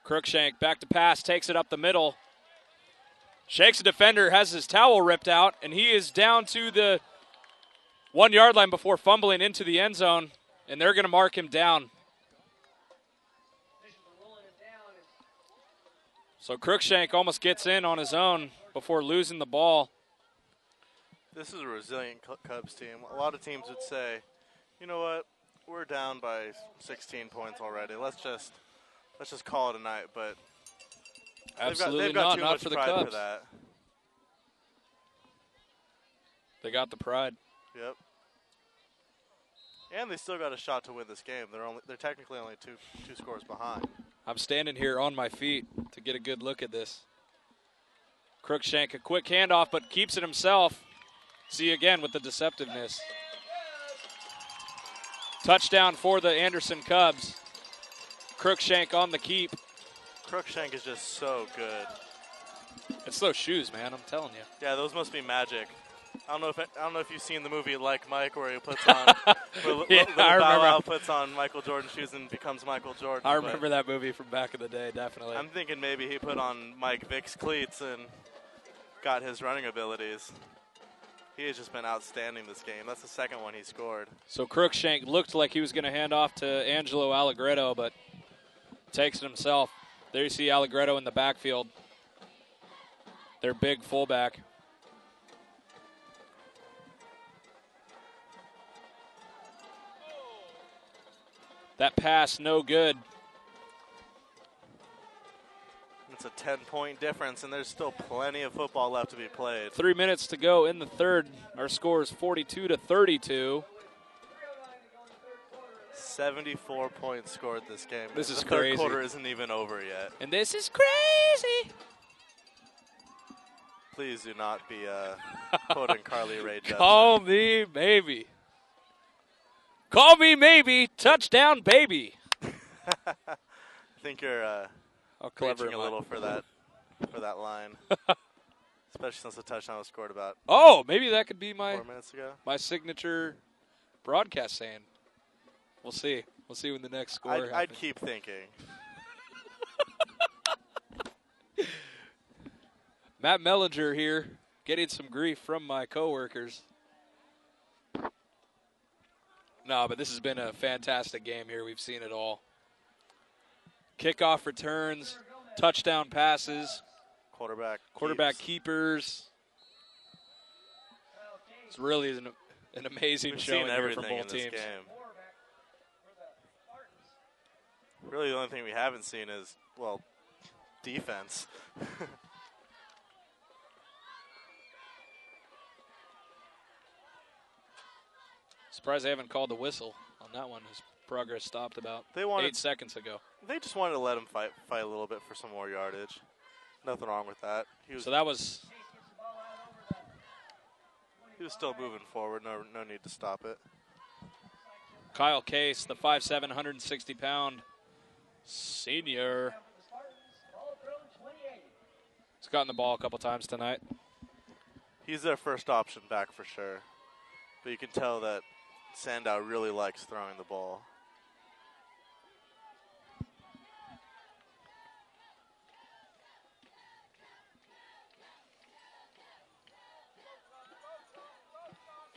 Speaker 1: Crookshank back to pass, takes it up the middle. Shakes a defender, has his towel ripped out, and he is down to the 1 yard line before fumbling into the end zone, and they're going to mark him down. So Crookshank almost gets in on his own before losing the ball.
Speaker 3: This is a resilient Cubs team. A lot of teams would say, you know what, we're down by 16 points already. Let's just call it a night. But
Speaker 1: absolutely
Speaker 3: they've got too
Speaker 1: not
Speaker 3: much
Speaker 1: for the
Speaker 3: pride
Speaker 1: Cubs.
Speaker 3: for that.
Speaker 1: They got the pride.
Speaker 3: Yep. And they still got a shot to win this game. They're technically only two scores behind.
Speaker 1: I'm standing here on my feet to get a good look at this. Crookshank, a quick handoff, but keeps it himself. See again with the deceptiveness. Touchdown for the Anderson Cubs. Crookshank on the keep.
Speaker 3: Crookshank is just so good.
Speaker 1: It's those shoes, man. I'm telling you.
Speaker 3: Yeah, those must be magic. I don't know if you've seen the movie Like Mike, where he puts on
Speaker 1: Yeah, I
Speaker 3: Bow Wow
Speaker 1: remember.
Speaker 3: puts on Michael Jordan shoes and becomes Michael Jordan.
Speaker 1: I remember that movie from back in the day, definitely.
Speaker 3: I'm thinking maybe he put on Mike Vick's cleats and got his running abilities. He has just been outstanding this game. That's the second one he scored.
Speaker 1: So Crookshank looked like he was going to hand off to Angelo Allegretto, but takes it himself. There you see Allegretto in the backfield. Their big fullback. That pass, no good.
Speaker 3: It's a 10-point difference, and there's still plenty of football left to be played.
Speaker 1: 3 minutes to go in the third. Our score is 42-32.
Speaker 3: 74 points scored this game.
Speaker 1: This is
Speaker 3: the third
Speaker 1: crazy.
Speaker 3: quarter isn't even over yet.
Speaker 1: And this is crazy.
Speaker 3: Please do not be quoting Carly Rae Jepsen.
Speaker 1: Call me maybe. Call me maybe. Touchdown, baby.
Speaker 3: I think you're
Speaker 1: clever
Speaker 3: reaching
Speaker 1: am
Speaker 3: a
Speaker 1: I?
Speaker 3: little for that line, especially since the touchdown was scored about.
Speaker 1: Oh, maybe that could be
Speaker 3: 4 minutes ago.
Speaker 1: my signature broadcast saying. We'll see. We'll see when the next score happens.
Speaker 3: I'd keep thinking.
Speaker 1: Matt Mellinger here, getting some grief from my coworkers. No, but this has been a fantastic game here. We've seen it all. Kickoff returns, touchdown passes,
Speaker 3: quarterback
Speaker 1: keepers. It's really an amazing
Speaker 3: We've
Speaker 1: showing
Speaker 3: seen
Speaker 1: here
Speaker 3: everything
Speaker 1: from
Speaker 3: in
Speaker 1: both
Speaker 3: this
Speaker 1: teams.
Speaker 3: game. Really, the only thing we haven't seen is, well, defense.
Speaker 1: Surprised they haven't called the whistle on that one. His progress stopped about
Speaker 3: They wanted-
Speaker 1: 8 seconds ago.
Speaker 3: They just wanted to let him fight a little bit for some more yardage. Nothing wrong with that.
Speaker 1: So that was
Speaker 3: He was still moving forward. No need to stop it.
Speaker 1: Kyle Case, the 5'7", 160-pound senior. He's gotten the ball a couple times tonight.
Speaker 3: He's their first option back for sure. But you can tell that Sandow really likes throwing the ball.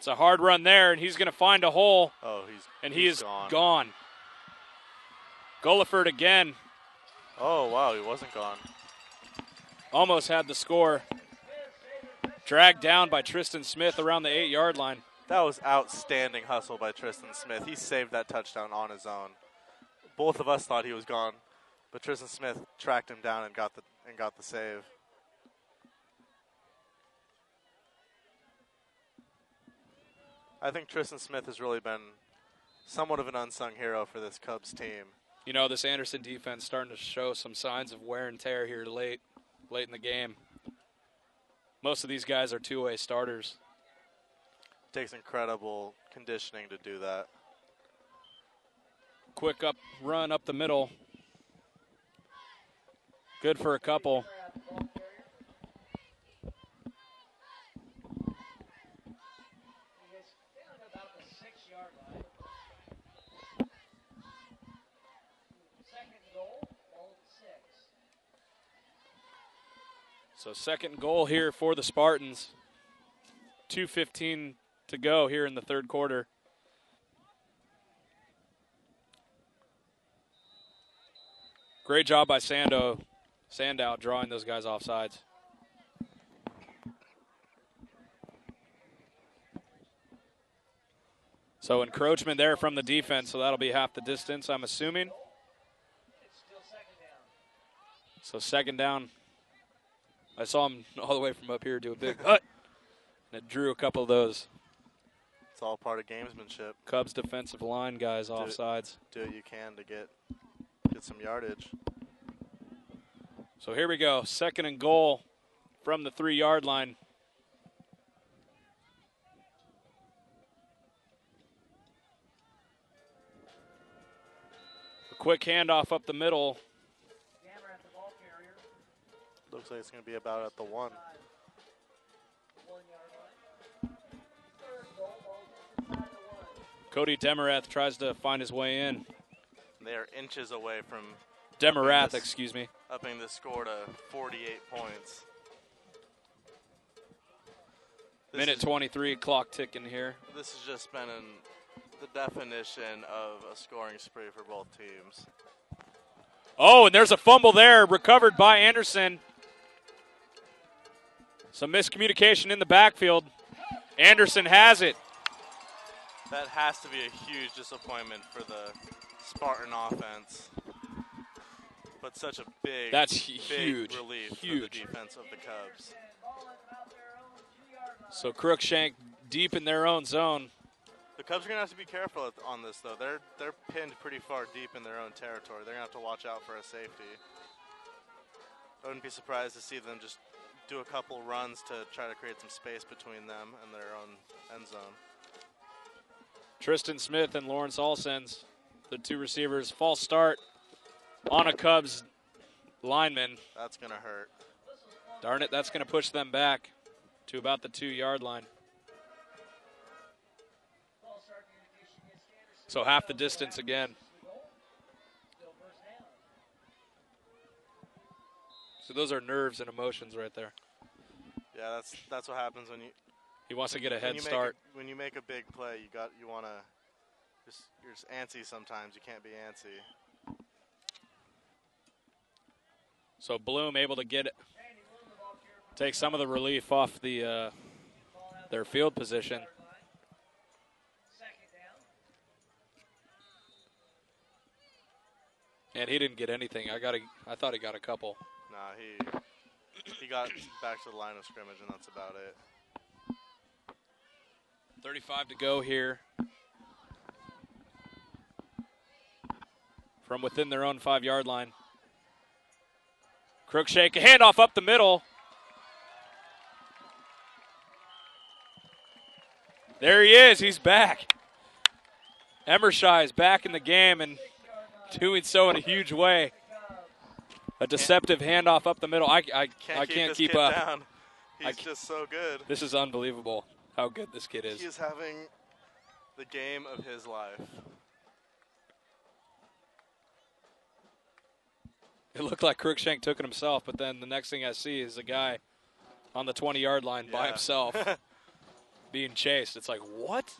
Speaker 1: It's a hard run there, and he's going to find a hole.
Speaker 3: Oh,
Speaker 1: he is gone. Gulliford again.
Speaker 3: Oh, wow, he wasn't gone.
Speaker 1: Almost had the score. Dragged down by Tristan Smith around the 8-yard line.
Speaker 3: That was outstanding hustle by Tristan Smith. He saved that touchdown on his own. Both of us thought he was gone, but Tristan Smith tracked him down and got the save. I think Tristan Smith has really been somewhat of an unsung hero for this Cubs team.
Speaker 1: You know, this Anderson defense starting to show some signs of wear and tear here late in the game. Most of these guys are two-way starters.
Speaker 3: Takes incredible conditioning to do that.
Speaker 1: Quick run up the middle. Good for a couple. So second goal here for the Spartans. 2:15 to go here in the third quarter. Great job by Sandow drawing those guys off sides. So encroachment there from the defense, so that'll be half the distance, I'm assuming. So second down. I saw him all the way from up here do a big hut, and it drew a couple of those.
Speaker 3: It's all part of gamesmanship.
Speaker 1: Cubs defensive line guys off sides.
Speaker 3: Do what you can to get some yardage.
Speaker 1: So here we go, second and goal from the 3-yard line. A quick handoff up the middle.
Speaker 3: Looks like it's going to be about at the 1.
Speaker 1: Cody Demarath tries to find his way in.
Speaker 3: They are inches away from
Speaker 1: Demarath, excuse me.
Speaker 3: Upping the score to 48 points.
Speaker 1: Minute 23, clock ticking here.
Speaker 3: This has just been the definition of a scoring spree for both teams.
Speaker 1: Oh, and there's a fumble there, recovered by Anderson. Some miscommunication in the backfield. Anderson has it.
Speaker 3: That has to be a huge disappointment for the Spartan offense. But such a big,
Speaker 1: huge
Speaker 3: relief for the defense of the Cubs.
Speaker 1: So Crookshank deep in their own zone.
Speaker 3: The Cubs are going to have to be careful on this, though. They're pinned pretty far deep in their own territory. They're going to have to watch out for a safety. I wouldn't be surprised to see them just do a couple runs to try to create some space between them and their own end zone.
Speaker 1: Tristan Smith and Lawrence Alsens, the two receivers, false start on a Cubs lineman.
Speaker 3: That's going to hurt.
Speaker 1: Darn it, that's going to push them back to about the 2-yard line. So half the distance again. So those are nerves and emotions right there.
Speaker 3: Yeah, that's what happens when you.
Speaker 1: He wants to get a head start.
Speaker 3: When you make a big play, you want to. You're just antsy sometimes. You can't be antsy.
Speaker 1: So Bloom able to get it, take some of the relief off the their field position. And he didn't get anything. I thought he got a couple.
Speaker 3: Nah, he got back to the line of scrimmage, and that's about it.
Speaker 1: 35 to go here. From within their own 5-yard line. Crookshank, a handoff up the middle. There he is. He's back. Emershai is back in the game and doing so in a huge way. A deceptive handoff up the middle. I can't keep up.
Speaker 3: Down. He's just so good.
Speaker 1: This is unbelievable how good this kid is.
Speaker 3: He is having the game of his life.
Speaker 1: It looked like Crookshank took it himself, but then the next thing I see is a guy on the 20-yard line by himself. being chased. It's like, what?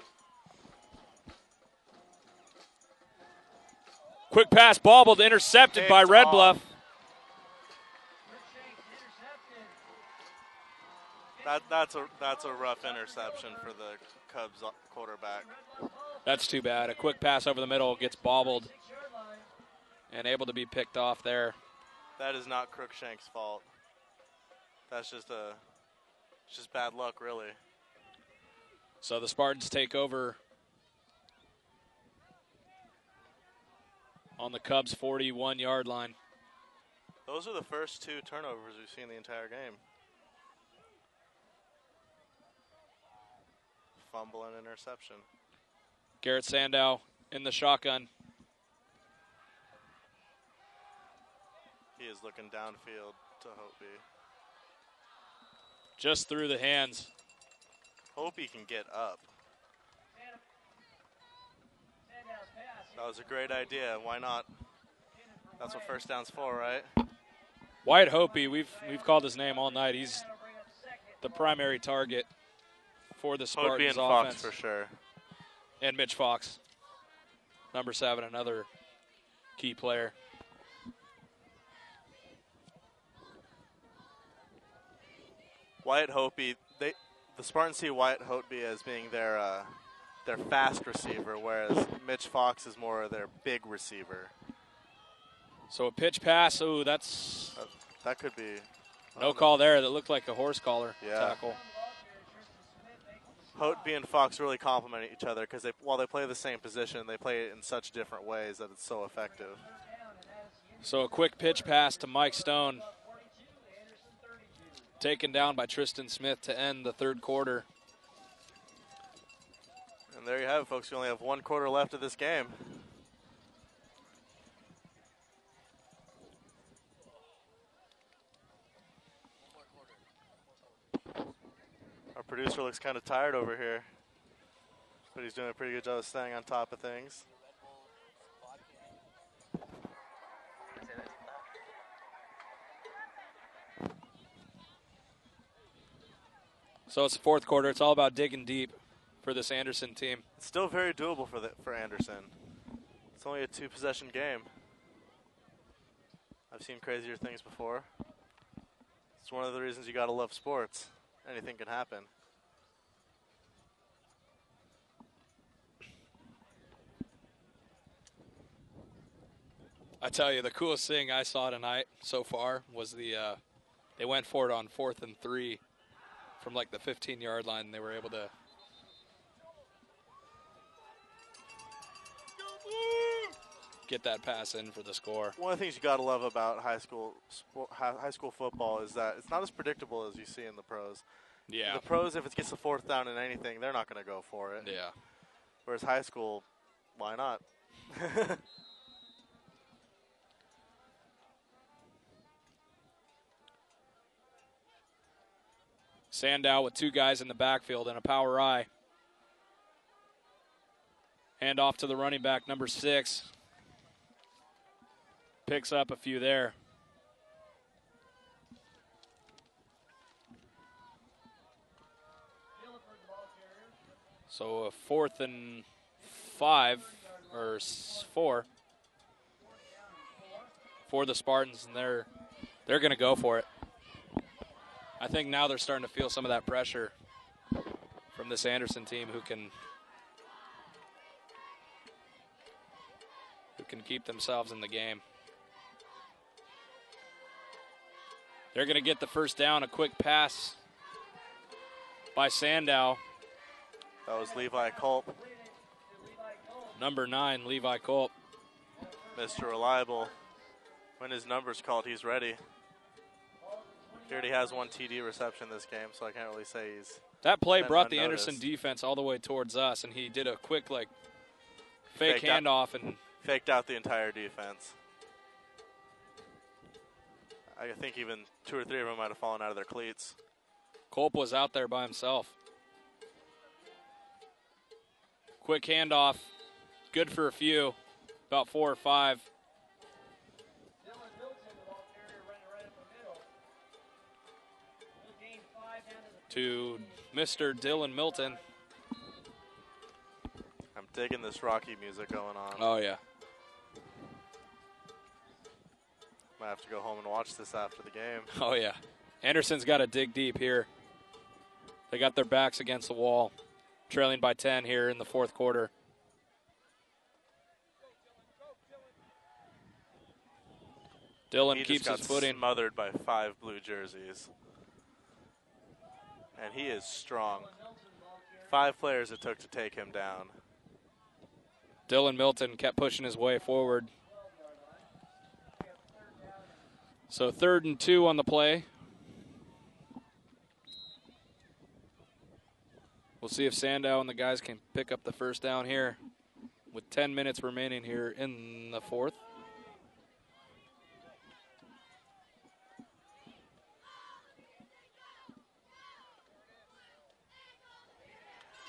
Speaker 1: Quick pass, bobbled, intercepted by Red Bluff.
Speaker 3: That's a rough interception for the Cubs quarterback.
Speaker 1: That's too bad. A quick pass over the middle gets bobbled and able to be picked off there.
Speaker 3: That is not Crookshank's fault. That's just bad luck, really.
Speaker 1: So the Spartans take over on the Cubs' 41-yard line.
Speaker 3: Those are the first 2 turnovers we've seen the entire game. Fumble and interception.
Speaker 1: Garrett Sandow in the shotgun.
Speaker 3: He is looking downfield to Hopi.
Speaker 1: Just through the hands.
Speaker 3: Hopi can get up. That was a great idea. Why not? That's what first down's for, right?
Speaker 1: Wyatt Hopi, we've called his name all night. He's the primary target for the Spartans
Speaker 3: Hopi and
Speaker 1: offense.
Speaker 3: Fox for sure.
Speaker 1: And Mitch Fox, number 7, another key player.
Speaker 3: Wyatt Hopi, the Spartans see Wyatt Hopi as being their fast receiver, whereas Mitch Fox is more of their big receiver.
Speaker 1: So a pitch pass, that's
Speaker 3: that could be
Speaker 1: no call there. That looked like a horse collar
Speaker 3: Yeah.
Speaker 1: tackle.
Speaker 3: Hopi and Fox really complement each other because while they play the same position, they play it in such different ways that it's so effective.
Speaker 1: So a quick pitch pass to Mike Stone. Taken down by Tristan Smith to end the third quarter.
Speaker 3: And there you have it, folks. We only have 1 quarter left of this game. Our producer looks kind of tired over here, but he's doing a pretty good job of staying on top of things.
Speaker 1: So it's the fourth quarter. It's all about digging deep for this Anderson team.
Speaker 3: It's still very doable for Anderson. It's only a 2-possession game. I've seen crazier things before. It's one of the reasons you got to love sports. Anything can happen.
Speaker 1: I tell you, the coolest thing I saw tonight so far was they went for it on 4th and 3 from like the 15-yard line, and they were able to get that pass in for the score.
Speaker 3: One of the things you got to love about high school football is that it's not as predictable as you see in the pros.
Speaker 1: Yeah.
Speaker 3: The pros, if it gets to 4th down in anything, they're not going to go for it.
Speaker 1: Yeah.
Speaker 3: Whereas high school, why not?
Speaker 1: Sandow with 2 guys in the backfield and a power I. Hand off to the running back, number 6. Picks up a few there. So a 4th and 5, or 4, for the Spartans, and they're going to go for it. I think now they're starting to feel some of that pressure from this Anderson team who can keep themselves in the game. They're going to get the first down, a quick pass by Sandow.
Speaker 3: That was Levi Culp.
Speaker 1: Number 9, Levi Culp.
Speaker 3: Mr. Reliable. When his number's called, he's ready. He already has 1 TD reception this game, so I can't really say he's...
Speaker 1: That play brought the
Speaker 3: unnoticed.
Speaker 1: Anderson defense all the way towards us, and he did a quick, fake handoff and
Speaker 3: faked out the entire defense. I think even 2 or 3 of them might have fallen out of their cleats.
Speaker 1: Culp was out there by himself. Quick handoff. Good for a few. About 4 or 5. To Mr. Dylan Milton.
Speaker 3: I'm digging this Rocky music going on.
Speaker 1: Oh, yeah.
Speaker 3: Might have to go home and watch this after the game.
Speaker 1: Oh, yeah. Anderson's got to dig deep here. They got their backs against the wall, trailing by 10 here in the fourth quarter. Dylan keeps his footing.
Speaker 3: Smothered by 5 blue jerseys. And he is strong. 5 players it took to take him down.
Speaker 1: Dylan Milton kept pushing his way forward. So 3rd and 2 on the play. We'll see if Sandow and the guys can pick up the first down here with 10 minutes remaining here in the fourth.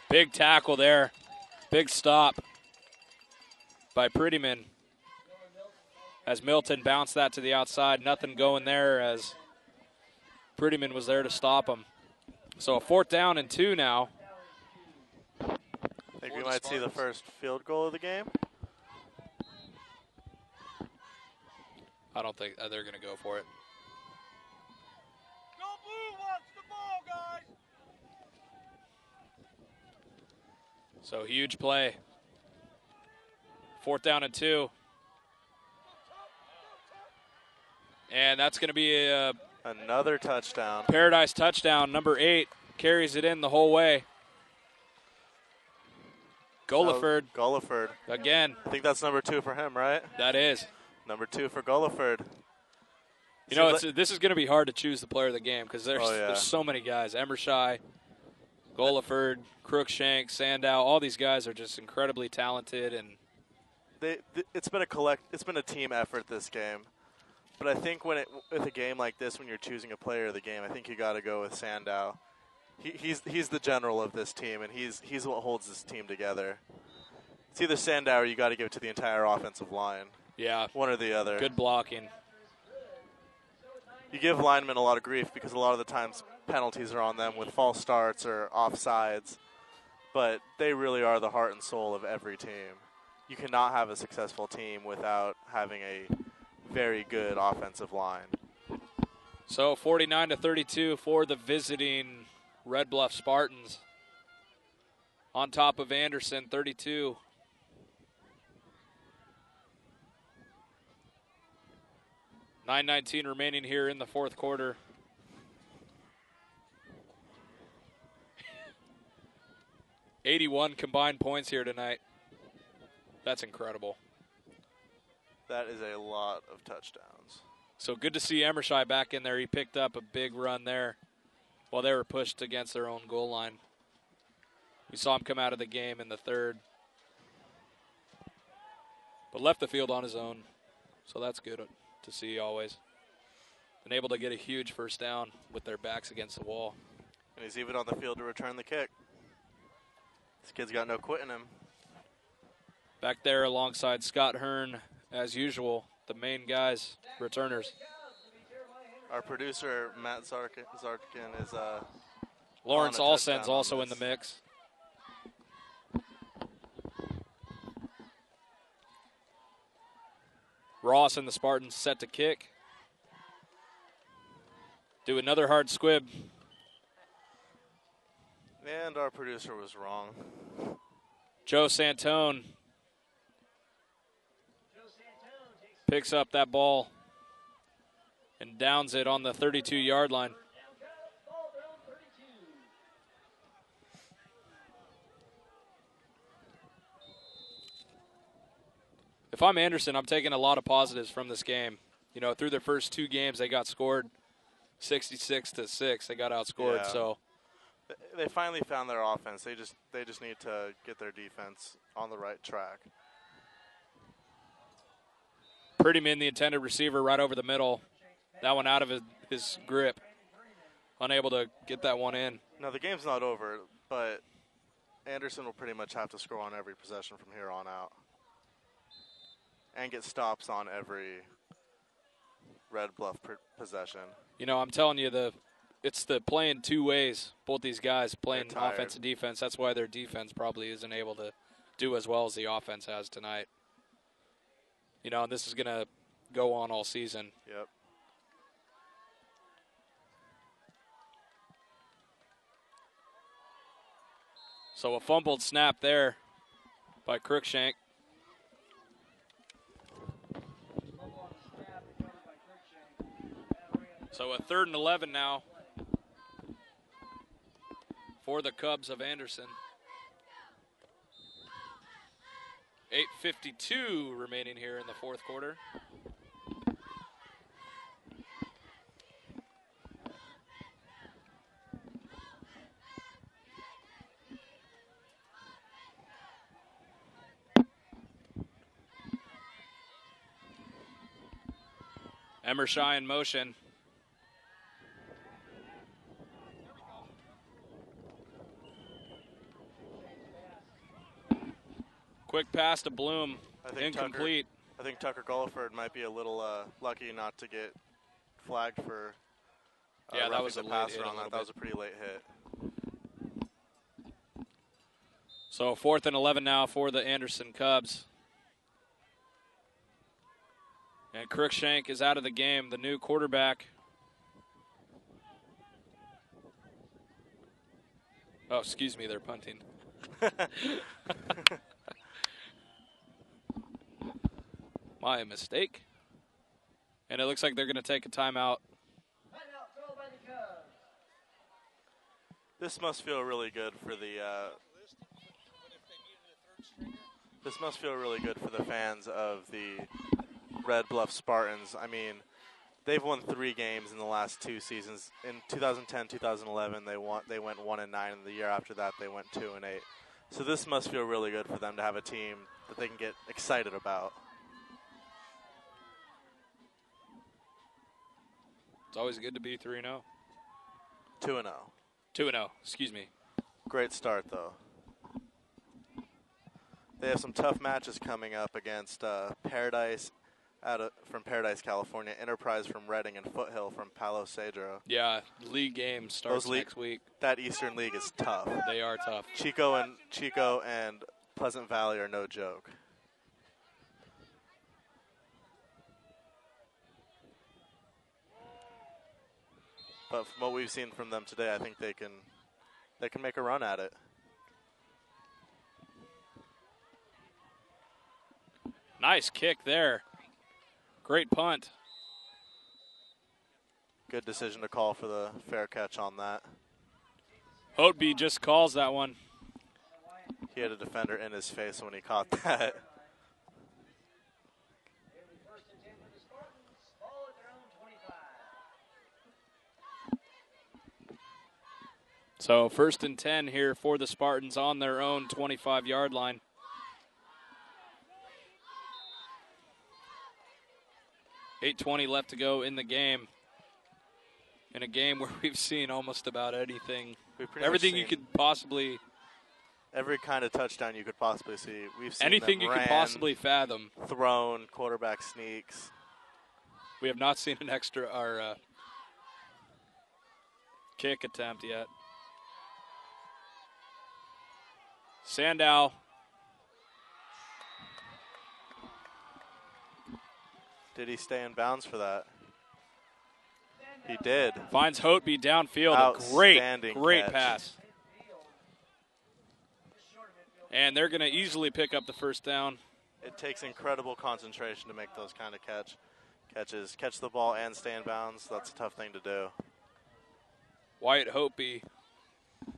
Speaker 1: Big tackle there. Big stop by Prettyman as Milton bounced that to the outside. Nothing going there as Prettyman was there to stop him. So a 4th down and 2 now.
Speaker 3: I think we might see the first field goal of the game.
Speaker 1: I don't think they're going to go for it.
Speaker 17: Go Blue wants the ball, guys.
Speaker 1: So huge play. 4th down and 2. And that's going to be
Speaker 3: another touchdown.
Speaker 1: Paradise touchdown. Number 8 carries it in the whole way. Gulliford.
Speaker 3: Gulliford.
Speaker 1: Again.
Speaker 3: I think that's number 2 for him, right?
Speaker 1: That is.
Speaker 3: Number 2 for Gulliford.
Speaker 1: You know, this is going to be hard to choose the player of the game because there's so many guys. Emershai, Gulliford, Crookshank, Sandow, all these guys are just incredibly talented, and
Speaker 3: it's been a team effort this game. But I think with a game like this, when you're choosing a player of the game, I think you got to go with Sandow. He's the general of this team, and he's what holds this team together. It's either Sandow or you got to give it to the entire offensive line.
Speaker 1: Yeah,
Speaker 3: one or the other.
Speaker 1: Good blocking.
Speaker 3: You give linemen a lot of grief because a lot of the times penalties are on them with false starts or offsides, but they really are the heart and soul of every team. You cannot have a successful team without having a very good offensive line.
Speaker 1: So 49-32 for the visiting Red Bluff Spartans. On top of Anderson, 32. .19 remaining here in the fourth quarter. .81 combined points here tonight. That's incredible.
Speaker 3: That is a lot of touchdowns.
Speaker 1: So good to see Emershai back in there. He picked up a big run there while they were pushed against their own goal line. We saw him come out of the game in the third, but left the field on his own. So that's good to see always. Been able to get a huge first down with their backs against the wall.
Speaker 3: And he's even on the field to return the kick. This kid's got no quit in him.
Speaker 1: Back there alongside Scott Hearn, as usual, the main guys, returners.
Speaker 3: Our producer, Matt Zarkin, is
Speaker 1: Lawrence Alsen's also in the mix. Ross and the Spartans set to kick. Do another hard squib.
Speaker 3: And our producer was wrong.
Speaker 1: Joe Santone picks up that ball and downs it on the 32-yard line. If I'm Anderson, I'm taking a lot of positives from this game. You know, through their first 2 games, they got scored 66-6. They got outscored.
Speaker 3: Yeah.
Speaker 1: So
Speaker 3: they finally found their offense. They just need to get their defense on the right track.
Speaker 1: Prettyman, the intended receiver, right over the middle. That one out of his grip. Unable to get that one in.
Speaker 3: No, the game's not over, but Anderson will pretty much have to score on every possession from here on out. And get stops on every Red Bluff possession.
Speaker 1: You know, I'm telling you, the it's the playing two ways. Both these guys playing
Speaker 3: They're tired.
Speaker 1: offense and defense. That's why their defense probably isn't able to do as well as the offense has tonight. You know, and this is going to go on all season.
Speaker 3: Yep.
Speaker 1: So a fumbled snap there by Crookshank. So a 3rd and 11 now for the Cubs of Anderson. 8:52 remaining here in the fourth quarter. Emershai in motion. Quick pass to Bloom. Incomplete.
Speaker 3: I think Tucker Gulliford might be a little lucky not to get flagged for
Speaker 1: yeah, that was a
Speaker 3: the
Speaker 1: late
Speaker 3: passer
Speaker 1: hit.
Speaker 3: on that. That was a pretty late hit.
Speaker 1: So 4th and 11 now for the Anderson Cubs. And Crookshank is out of the game, the new quarterback. Oh, excuse me, they're punting. My mistake. And it looks like they're going to take a timeout.
Speaker 3: This must feel really good for the. This must feel really good for the fans of the Red Bluff Spartans. I mean, they've won 3 games in the last 2 seasons. In 2010, 2011, they went 1-9, and the year after that they went 2-8. So this must feel really good for them to have a team that they can get excited about.
Speaker 1: It's always good to be 3-0.
Speaker 3: 2-0.
Speaker 1: 2-0, excuse me.
Speaker 3: Great start, though. They have some tough matches coming up against Paradise from Paradise, California, Enterprise from Reading, and Foothill from Palo Cedro.
Speaker 1: Yeah, league game starts next week.
Speaker 3: That Eastern League is tough.
Speaker 1: They are tough.
Speaker 3: Chico and Pleasant Valley are no joke. But from what we've seen from them today, I think they can make a run at it.
Speaker 1: Nice kick there. Great punt.
Speaker 3: Good decision to call for the fair catch on that.
Speaker 1: Hotby just calls that one.
Speaker 3: He had a defender in his face when he caught that.
Speaker 1: So 1st and 10 here for the Spartans on their own 25-yard line. .8:20 left to go in the game. In a game where we've seen almost about anything. Everything you could possibly.
Speaker 3: Every kind of touchdown you could possibly see. We've seen
Speaker 1: anything you
Speaker 3: ran,
Speaker 1: could possibly fathom.
Speaker 3: Thrown, quarterback sneaks.
Speaker 1: We have not seen an extra kick attempt yet. Sandow.
Speaker 3: Did he stay in bounds for that? He did.
Speaker 1: Finds Hotby downfield. A great
Speaker 3: catch.
Speaker 1: pass. And they're going to easily pick up the first down.
Speaker 3: It takes incredible concentration to make those kind of catches. Catch the ball and stay in bounds. That's a tough thing to do.
Speaker 1: Wyatt Hotby has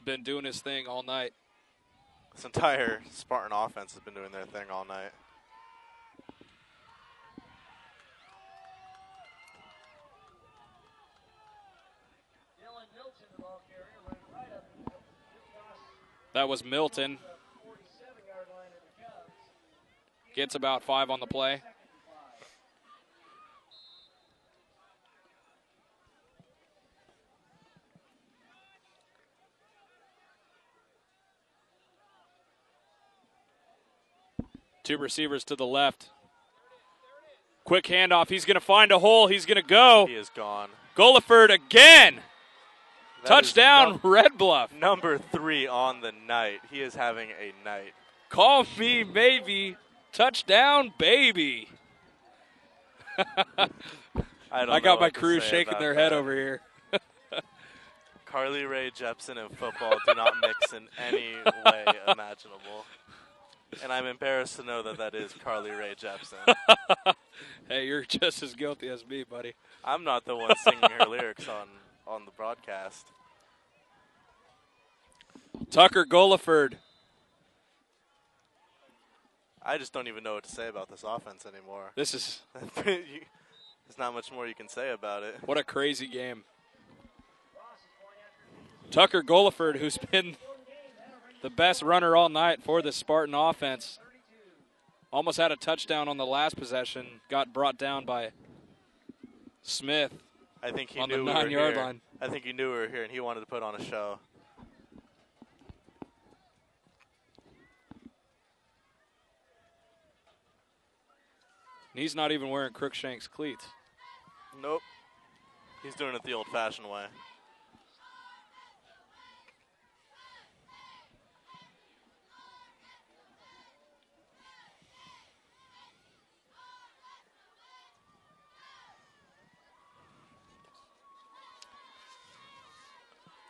Speaker 1: been doing his thing all night.
Speaker 3: This entire Spartan offense has been doing their thing all night.
Speaker 1: That was Milton. Gets about 5 on the play. Two receivers to the left. Quick handoff. He's going to find a hole. He's going to go.
Speaker 3: He is gone.
Speaker 1: Goliford again.
Speaker 3: That
Speaker 1: Touchdown,
Speaker 3: is
Speaker 1: Red Bluff.
Speaker 3: Number 3 on the night. He is having a night.
Speaker 1: Call me maybe. Touchdown, baby. I got my crew shaking their head over here.
Speaker 3: Carly Rae Jepsen and football do not mix in any way imaginable. And I'm embarrassed to know that that is Carly Rae Jepsen.
Speaker 1: Hey, you're just as guilty as me, buddy.
Speaker 3: I'm not the one singing her lyrics on the broadcast.
Speaker 1: Tucker Goliford.
Speaker 3: I just don't even know what to say about this offense anymore.
Speaker 1: This is...
Speaker 3: There's not much more you can say about it.
Speaker 1: What a crazy game. Tucker Goliford, who's been the best runner all night for the Spartan offense. Almost had a touchdown on the last possession. Got brought down by Smith.
Speaker 3: I think he
Speaker 1: on
Speaker 3: knew
Speaker 1: the
Speaker 3: we were
Speaker 1: 9-yard
Speaker 3: here.
Speaker 1: line.
Speaker 3: I think he knew we were here, and he wanted to put on a show.
Speaker 1: And he's not even wearing Crookshank's cleats.
Speaker 3: Nope. He's doing it the old-fashioned way.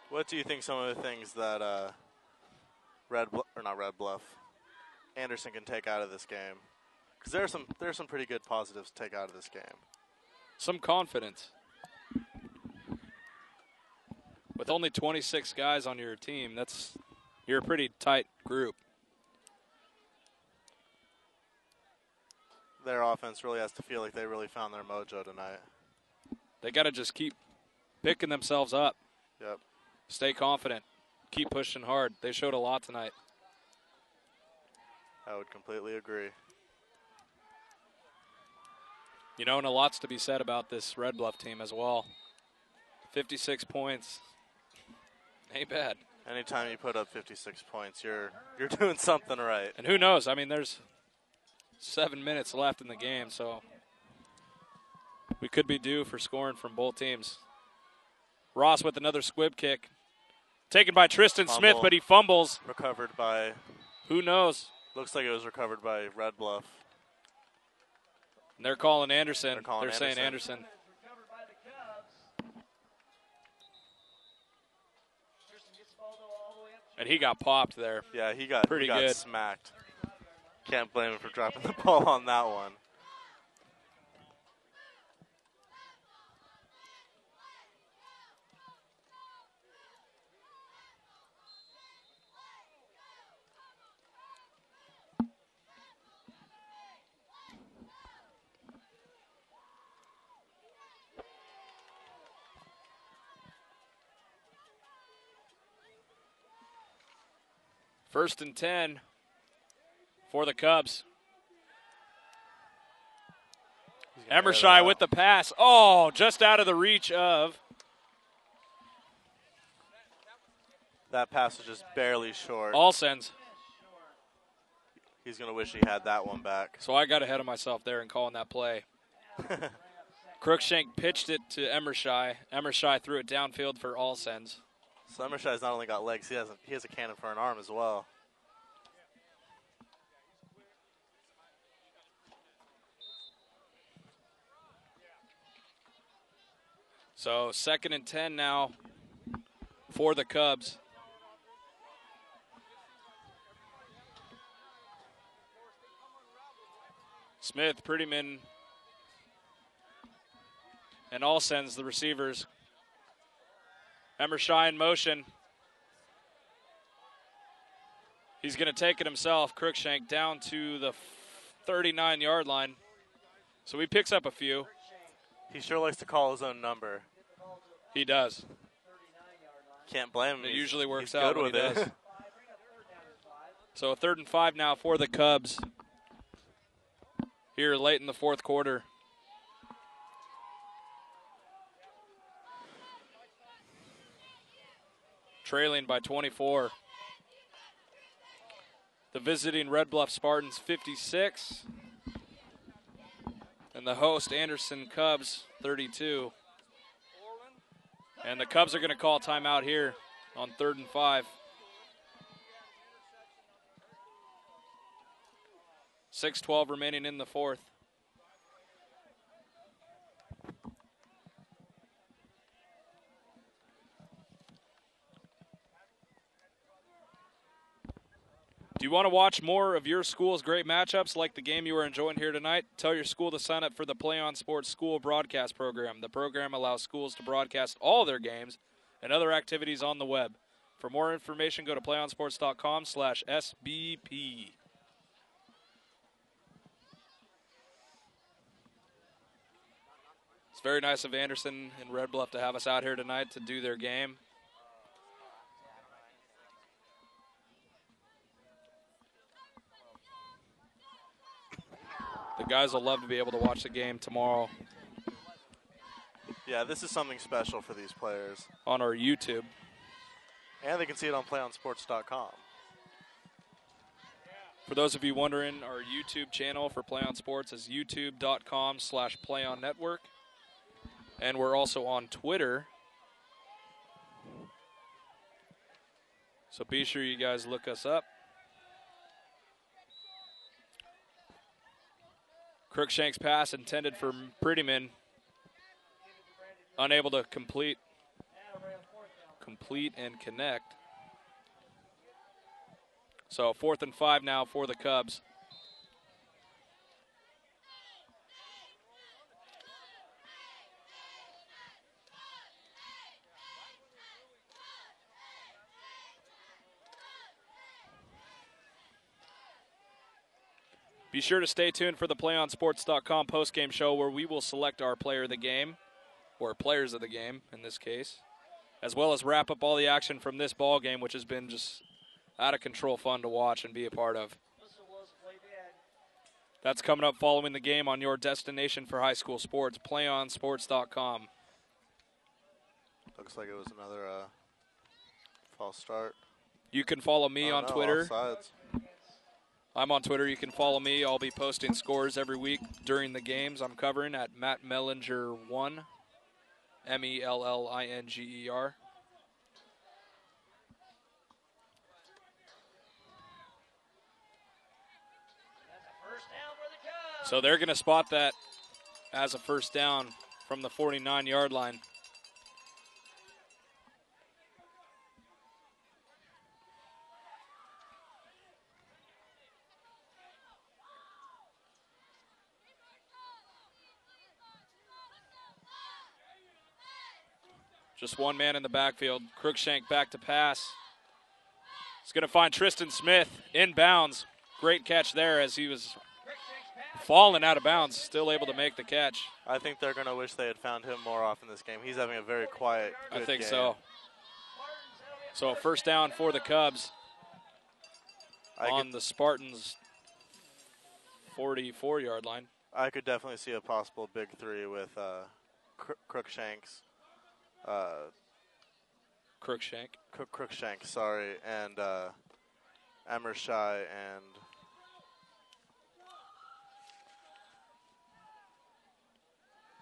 Speaker 3: What do you think some of the things that Anderson can take out of this game? Because there's some pretty good positives to take out of this game.
Speaker 1: Some confidence. With only 26 guys on your team, you're a pretty tight group.
Speaker 3: Their offense really has to feel like they really found their mojo tonight.
Speaker 1: They got to just keep picking themselves up.
Speaker 3: Yep.
Speaker 1: Stay confident. Keep pushing hard. They showed a lot tonight.
Speaker 3: I would completely agree.
Speaker 1: You know, and a lot's to be said about this Red Bluff team as well. 56 points. Ain't bad.
Speaker 3: Anytime you put up 56 points, you're doing something right.
Speaker 1: And who knows? I mean, there's 7 minutes left in the game, so we could be due for scoring from both teams. Ross with another squib kick. Taken by Tristan Smith, but he fumbles.
Speaker 3: Recovered by...
Speaker 1: Who knows?
Speaker 3: Looks like it was recovered by Red Bluff.
Speaker 1: And they're calling Anderson.
Speaker 3: They're
Speaker 1: saying Anderson. And he got popped there.
Speaker 3: Yeah, he got
Speaker 1: pretty
Speaker 3: good. Smacked. Can't blame him for dropping the ball on that one.
Speaker 1: First and 10 for the Cubs. Emershai with the pass. Oh, just out of the reach of.
Speaker 3: That pass was just barely short.
Speaker 1: Alsens.
Speaker 3: He's going to wish he had that one back.
Speaker 1: So I got ahead of myself there in calling that play. Crookshank pitched it to Emershai. Emershai threw it downfield for Alsens.
Speaker 3: So Emershai's not only got legs, he has a cannon for an arm as well.
Speaker 1: So 2nd and 10 now for the Cubs. Smith, Prettyman, and Alsens, the receivers. Emershai in motion. He's going to take it himself. Crookshank down to the 39-yard line. So he picks up a few.
Speaker 3: He sure likes to call his own number.
Speaker 1: He does.
Speaker 3: Can't blame him.
Speaker 1: It usually works
Speaker 3: he's
Speaker 1: out
Speaker 3: good
Speaker 1: when
Speaker 3: with
Speaker 1: he
Speaker 3: it.
Speaker 1: does. So 3rd and 5 now for the Cubs. Here late in the 4th quarter. Trailing by 24. The visiting Red Bluff Spartans 56. And the host Anderson Cubs 32. And the Cubs are going to call timeout here on 3rd and 5. 6:12 remaining in the 4th. Do you want to watch more of your school's great matchups like the game you are enjoying here tonight? Tell your school to sign up for the PlayOn Sports School Broadcast Program. The program allows schools to broadcast all their games and other activities on the web. For more information, go to playonsports.com/SBP. It's very nice of Anderson and Red Bluff to have us out here tonight to do their game. The guys will love to be able to watch the game tomorrow.
Speaker 3: Yeah, this is something special for these players.
Speaker 1: On our YouTube.
Speaker 3: And they can see it on playonsports.com.
Speaker 1: For those of you wondering, our YouTube channel for PlayOn Sports is youtube.com/PlayOnNetwork. And we're also on Twitter. So be sure you guys look us up. Crookshank's pass intended for Prettyman. Unable to complete and connect. So 4th and 5 now for the Cubs. Be sure to stay tuned for the PlayOnSports.com postgame show where we will select our player of the game, or players of the game in this case, as well as wrap up all the action from this ball game, which has been just out of control fun to watch and be a part of. That's coming up following the game on your destination for high school sports, PlayOnSports.com.
Speaker 3: Looks like it was another false start.
Speaker 1: You can follow me on Twitter.
Speaker 3: Offsides.
Speaker 1: I'm on Twitter. You can follow me. I'll be posting scores every week during the games I'm covering at Matt Mellinger1, Mellinger. So they're going to spot that as a first down from the 49-yard line. Just one man in the backfield. Crookshank back to pass. He's going to find Tristan Smith inbounds. Great catch there as he was falling out of bounds, still able to make the catch.
Speaker 3: I think they're going to wish they had found him more often this game. He's having a very quiet, good
Speaker 1: I think
Speaker 3: game.
Speaker 1: so. So a first down for the Cubs on the Spartans' 44-yard line.
Speaker 3: I could definitely see a possible big three with Crookshanks.
Speaker 1: Crookshank,
Speaker 3: sorry, and Emershai and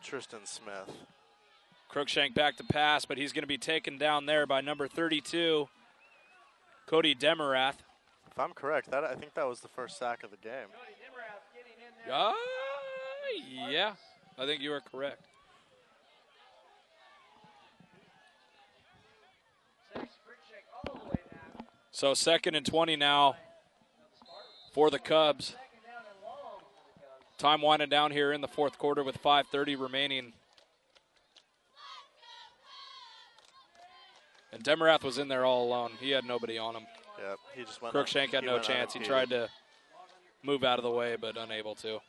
Speaker 3: Tristan Smith.
Speaker 1: Crookshank back to pass, but he's going to be taken down there by number 32, Cody Demarath.
Speaker 3: If I'm correct, I think that was the first sack of the game.
Speaker 1: Yeah, I think you are correct. So 2nd and 20 now for the Cubs. Time winding down here in the fourth quarter with 5:30 remaining. And Demarath was in there all alone. He had nobody on him.
Speaker 3: Yep, he just went.
Speaker 1: Crookshank had no chance. He tried to move out of the way, but unable to.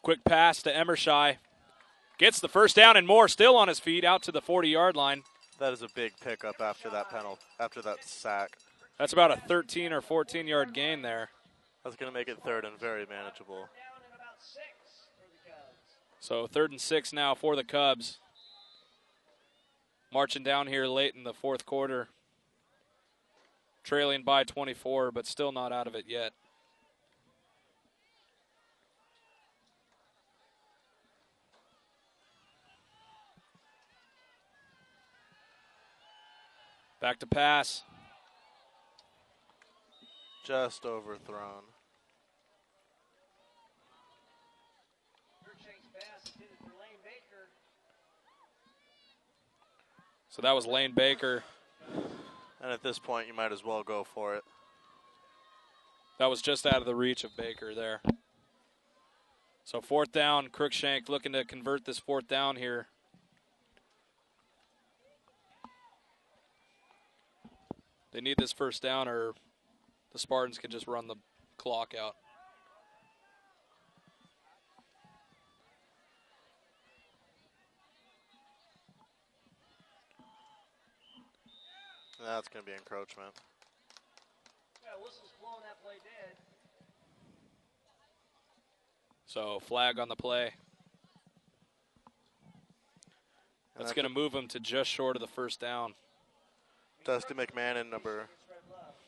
Speaker 1: Quick pass to Emershai. Gets the first down and more, still on his feet, out to the 40-yard line.
Speaker 3: That is a big pickup after that after that sack.
Speaker 1: That's about a 13 or 14-yard gain there.
Speaker 3: That's going to make it 3rd and very manageable.
Speaker 1: So 3rd and 6 now for the Cubs. Marching down here late in the fourth quarter. Trailing by 24, but still not out of it yet. Back to pass.
Speaker 3: Just overthrown.
Speaker 1: So that was Lane Baker.
Speaker 3: And at this point, you might as well go for it.
Speaker 1: That was just out of the reach of Baker there. So 4th down, Crookshank looking to convert this 4th down here. They need this 1st down or the Spartans can just run the clock out.
Speaker 3: That's going to be encroachment.
Speaker 2: Yeah, whistle's blowing that play dead.
Speaker 1: So flag on the play. That's going to move him to just short of the 1st down.
Speaker 3: Dusty McMahon, number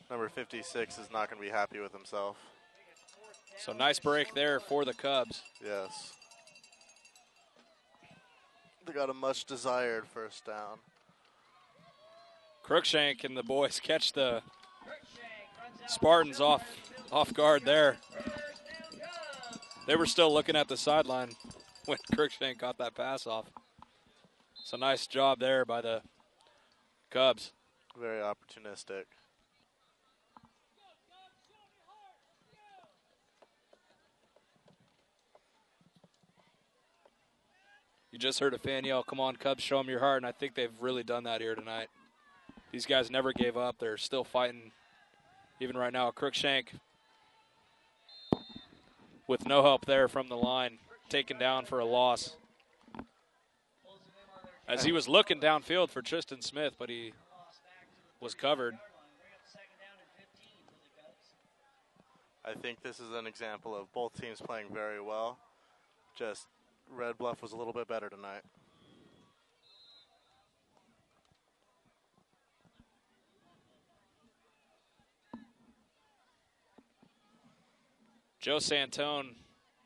Speaker 3: 56, is not going to be happy with himself.
Speaker 1: So nice break there for the Cubs.
Speaker 3: Yes. They got a much desired 1st down.
Speaker 1: Crookshank and the boys catch the Spartans off guard there. They were still looking at the sideline when Crookshank got that pass off. So nice job there by the Cubs.
Speaker 3: Very opportunistic.
Speaker 1: You just heard a fan yell, "Come on, Cubs, show them your heart," and I think they've really done that here tonight. These guys never gave up. They're still fighting. Even right now, Crookshank with no help there from the line, taken down for a loss. As he was looking downfield for Tristan Smith, but he was covered.
Speaker 3: I think this is an example of both teams playing very well. Just Red Bluff was a little bit better tonight.
Speaker 1: Joe Santone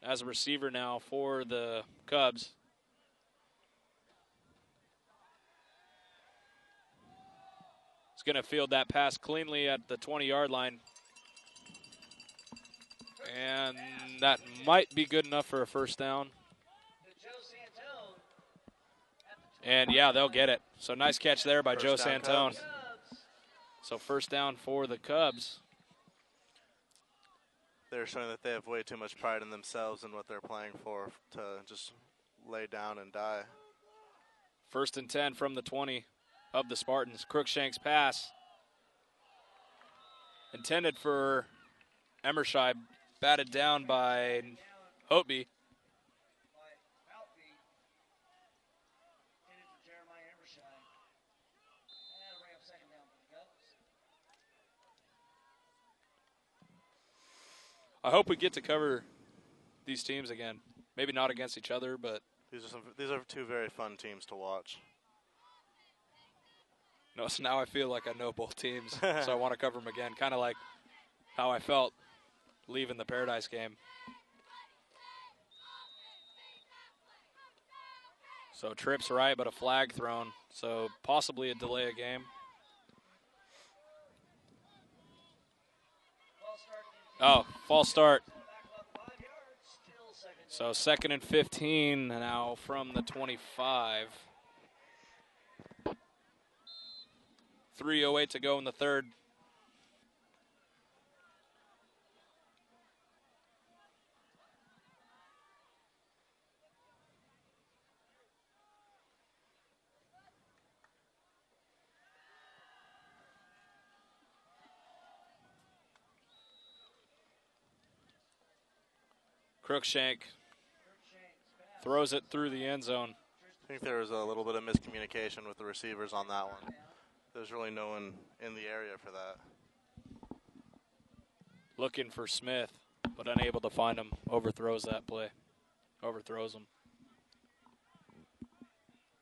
Speaker 1: as a receiver now for the Cubs. He's going to field that pass cleanly at the 20-yard line. And that might be good enough for a 1st down. And, yeah, they'll get it. So nice catch there by Joe Santone. So 1st down for the Cubs.
Speaker 3: They're showing that they have way too much pride in themselves and what they're playing for to just lay down and die.
Speaker 1: 1st and 10 from the 20 of the Spartans. Crookshank's pass intended for Emershai, batted down by Hotby. I hope we get to cover these teams again. Maybe not against each other, but
Speaker 3: these are two very fun teams to watch.
Speaker 1: No, so now I feel like I know both teams, so I want to cover them again. Kind of like how I felt leaving the Paradise game. So trips right, but a flag thrown. So possibly a delay of game. Oh, false start. So 2nd and 15 now from the 25. 3:08 to go in the 3rd. Crookshank throws it through the end zone.
Speaker 3: I think there was a little bit of miscommunication with the receivers on that one. There's really no one in the area for that.
Speaker 1: Looking for Smith, but unable to find him. Overthrows that play. Overthrows him.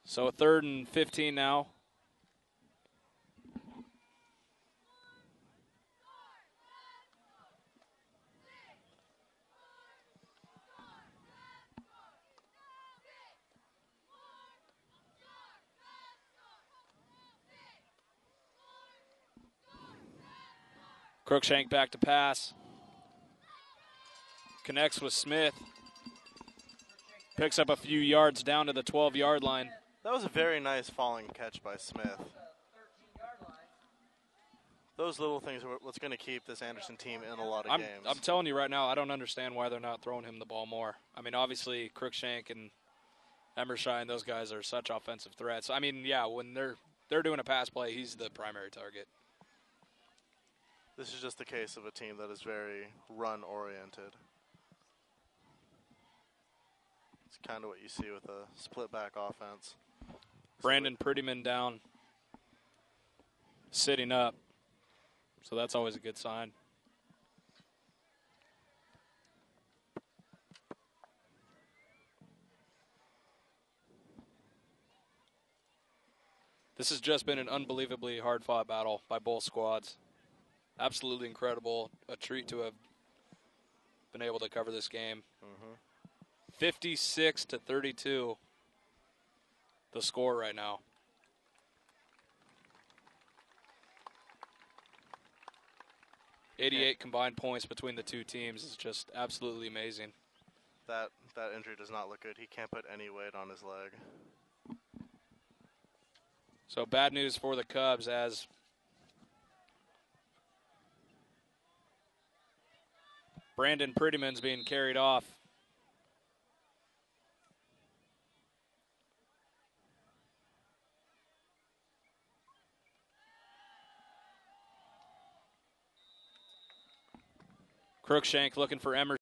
Speaker 1: So 3rd and 15 now. Crookshank back to pass. Connects with Smith. Picks up a few yards down to the 12-yard line.
Speaker 3: That was a very nice falling catch by Smith. Those little things are what's going to keep this Anderson team in a lot of games.
Speaker 1: I'm telling you right now, I don't understand why they're not throwing him the ball more. I mean, obviously, Crookshank and Emershine, those guys are such offensive threats. I mean, yeah, when they're doing a pass play, he's the primary target.
Speaker 3: This is just the case of a team that is very run-oriented. It's kind of what you see with a split-back offense.
Speaker 1: Brandon Prettyman down, sitting up. So that's always a good sign. This has just been an unbelievably hard-fought battle by both squads. Absolutely incredible. A treat to have been able to cover this game. 56-32, the score right now. 88 combined points between the two teams is just absolutely amazing.
Speaker 3: That injury does not look good. He can't put any weight on his leg.
Speaker 1: So bad news for the Cubs as Brandon Prettyman's being carried off. Crookshank looking for Emerson.